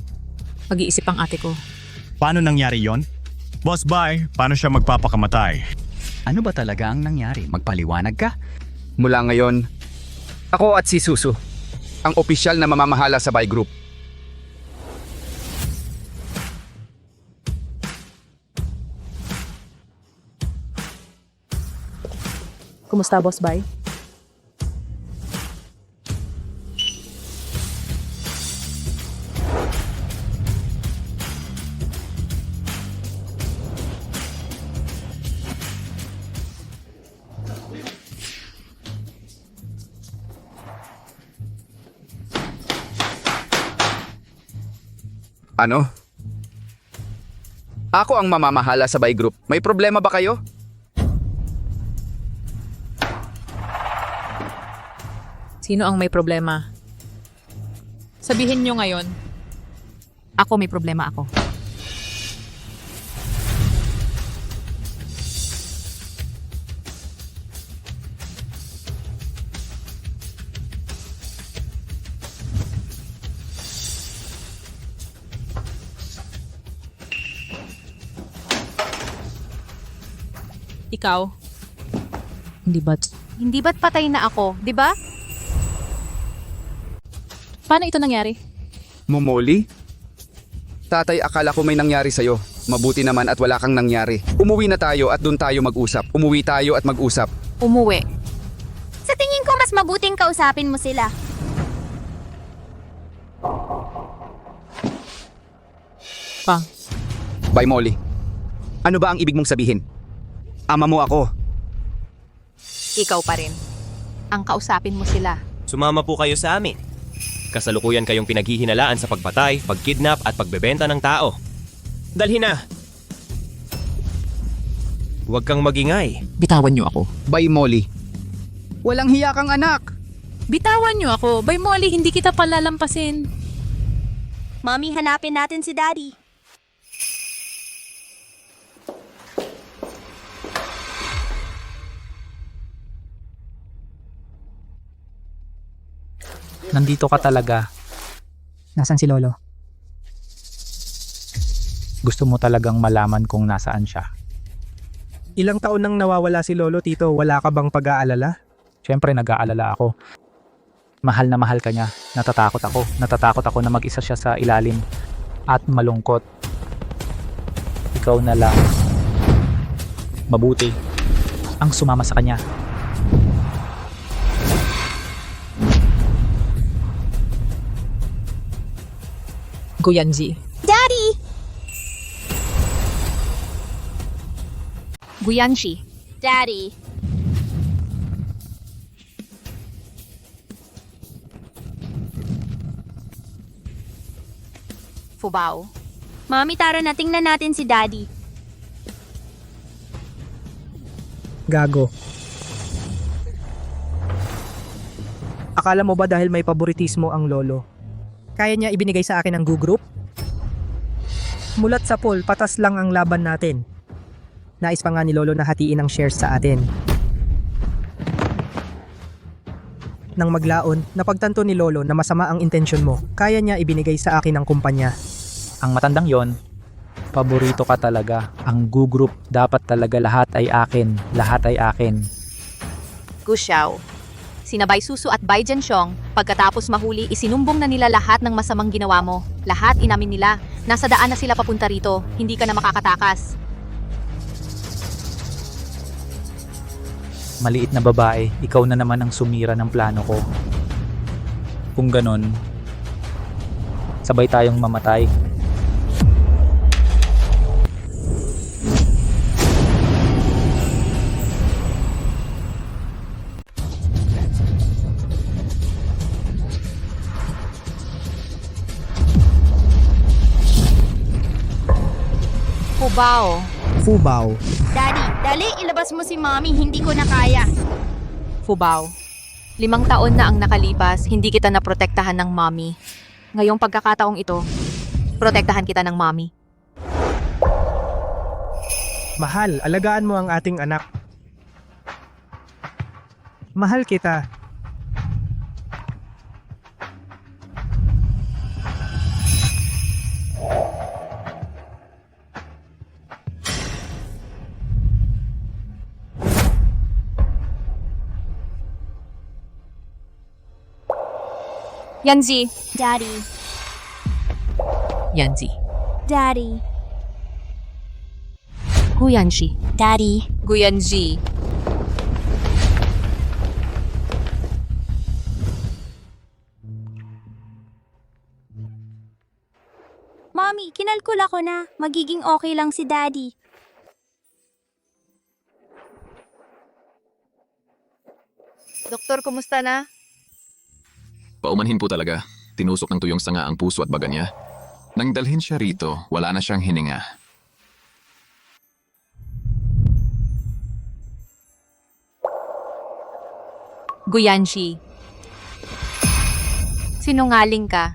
Mag-iisip ang ate ko. Paano nangyari yon? Boss Bai, paano siya magpapakamatay? Ano ba talaga ang nangyari? Magpaliwanag ka? Mula ngayon, ako at si Susu, ang opisyal na mamamahala sa Bai Group. Kumusta, Boss Bai? Ano? Ako ang mamamahala sa Bai Group. May problema ba kayo? Sino ang may problema? Sabihin nyo ngayon. Ako may problema ako. Ikaw? Hindi ba't patay na ako, di ba? Paano ito nangyari? Momoli? Tatay, akala ko may nangyari sa'yo. Mabuti naman at wala kang nangyari. Umuwi na tayo at doon tayo mag-usap. Umuwi tayo at mag-usap. Umuwi. Sa tingin ko mas mabuting kausapin mo sila. Pa. Bye, Molly. Ano ba ang ibig mong sabihin? Ama mo ako. Ikaw pa rin. Ang kausapin mo sila. Sumama po kayo sa amin. Kasalukuyan kayong pinaghihinalaan sa pagpatay, pagkidnap at pagbebenta ng tao. Dalhin na! Huwag kang magingay. Bitawan niyo ako. Bye, Molly. Walang hiya kang anak. Bitawan nyo ako. By Molly, hindi kita palalampasin. Mommy, hanapin natin si Daddy. Nandito ka talaga. Nasaan si Lolo? Gusto mo talagang malaman kung nasaan siya. Ilang taon nang nawawala si Lolo, Tito. Wala ka bang pag-aalala? Siyempre nag-aalala ako. Mahal na mahal ka niya. Natatakot ako. Natatakot ako na mag-isa siya sa ilalim. At malungkot. Ikaw na lang. Mabuti. Ang sumama sa kanya. Guyanji. Daddy! Guyanshi. Daddy. Fubao. Mommy, tara na tingnan natin si Daddy. Gago. Akala mo ba dahil may paboritismo ang Lolo, kaya niya ibinigay sa akin ang Gu Group? Mulat sa poll, patas lang ang laban natin. Nais pa nga ni Lolo na hatiin ang shares sa atin. Nang maglaon, napagtanto ni Lolo na masama ang intensyon mo. Kaya niya ibinigay sa akin ang kumpanya. Ang matandang yon, paborito ka talaga. Ang Gu Group, dapat talaga lahat ay akin. Lahat ay akin. Gu Xiao. Sina Bai Susu at Bai Zhenxiong, pagkatapos mahuli, isinumbong na nila lahat ng masamang ginawa mo. Lahat inamin nila. Nasa daan na sila papunta rito. Hindi ka na makakatakas. Maliit na babae, ikaw na naman ang sumira ng plano ko. Kung ganon, sabay tayong mamatay. Fubao. Fubao. Daddy, dali, ilabas mo si Mommy. Hindi ko na kaya. Fubao. 5 taon na ang nakalipas, hindi kita naprotektahan ng mommy. Ngayong pagkakataong ito, protektahan kita ng mommy. Mahal, alagaan mo ang ating anak. Mahal kita. Yanzi. Daddy. Yanzi. Daddy. Guyanji. Daddy. Guyanji. Mommy, kinalkula ko na. Magiging okay lang si Daddy. Doktor, kumusta na? Paumanhin po talaga. Tinusok ng tuyong sanga ang puso at baga niya. Nang dalhin siya rito, wala na siyang hininga. Guyanji. Sinungaling ka.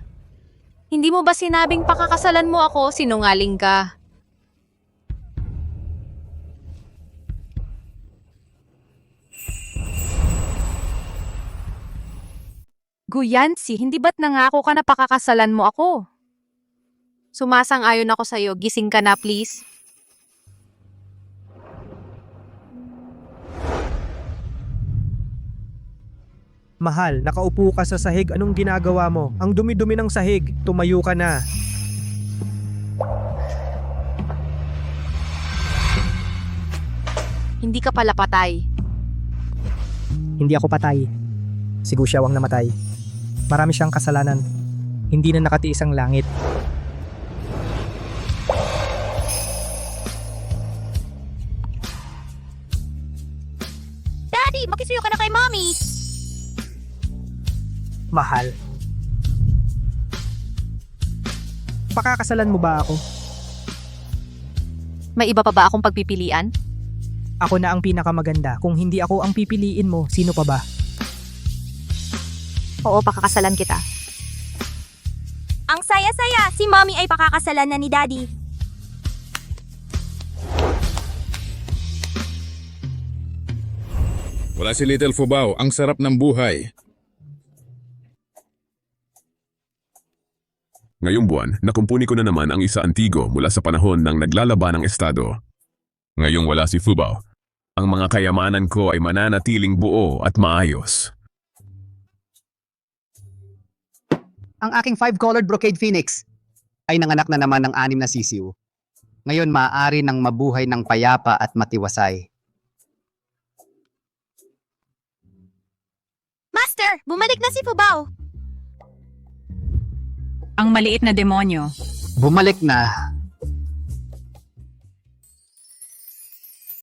Hindi mo ba sinabing pakakasalan mo ako? Sinungaling ka. Guyansi, hindi ba't nangako ka na pakakasalan mo ako? Sumasang-ayon ako sa'yo. Gising ka na, please. Mahal, nakaupo ka sa sahig. Anong ginagawa mo? Ang dumi-dumi ng sahig. Tumayo ka na. Hindi ka pala patay. Hindi ako patay. Si Gu Xiaowang namatay. Marami siyang kasalanan. Hindi na nakatiis ang langit. Daddy, makisuyo ka na kay Mommy. Mahal. Pakakasalan mo ba ako? May iba pa ba akong pagpipilian? Ako na ang pinakamaganda. Kung hindi ako ang pipiliin mo, sino pa ba? Oo, pakakasalan kita. Ang saya-saya! Si Mommy ay pakakasalan na ni Daddy. Wala si Little Fubao. Ang sarap ng buhay. Ngayong buwan, nakumpuni ko na naman ang isa antigo mula sa panahon ng naglalaban ng estado. Ngayong wala si Fubao, ang mga kayamanan ko ay mananatiling buo at maayos. Ang aking 5-colored brocade phoenix ay nanganak na naman ng 6 na sisiw. Ngayon maaari nang mabuhay ng payapa at matiwasay. Master, bumalik na si Fubao. Ang maliit na demonyo. Bumalik na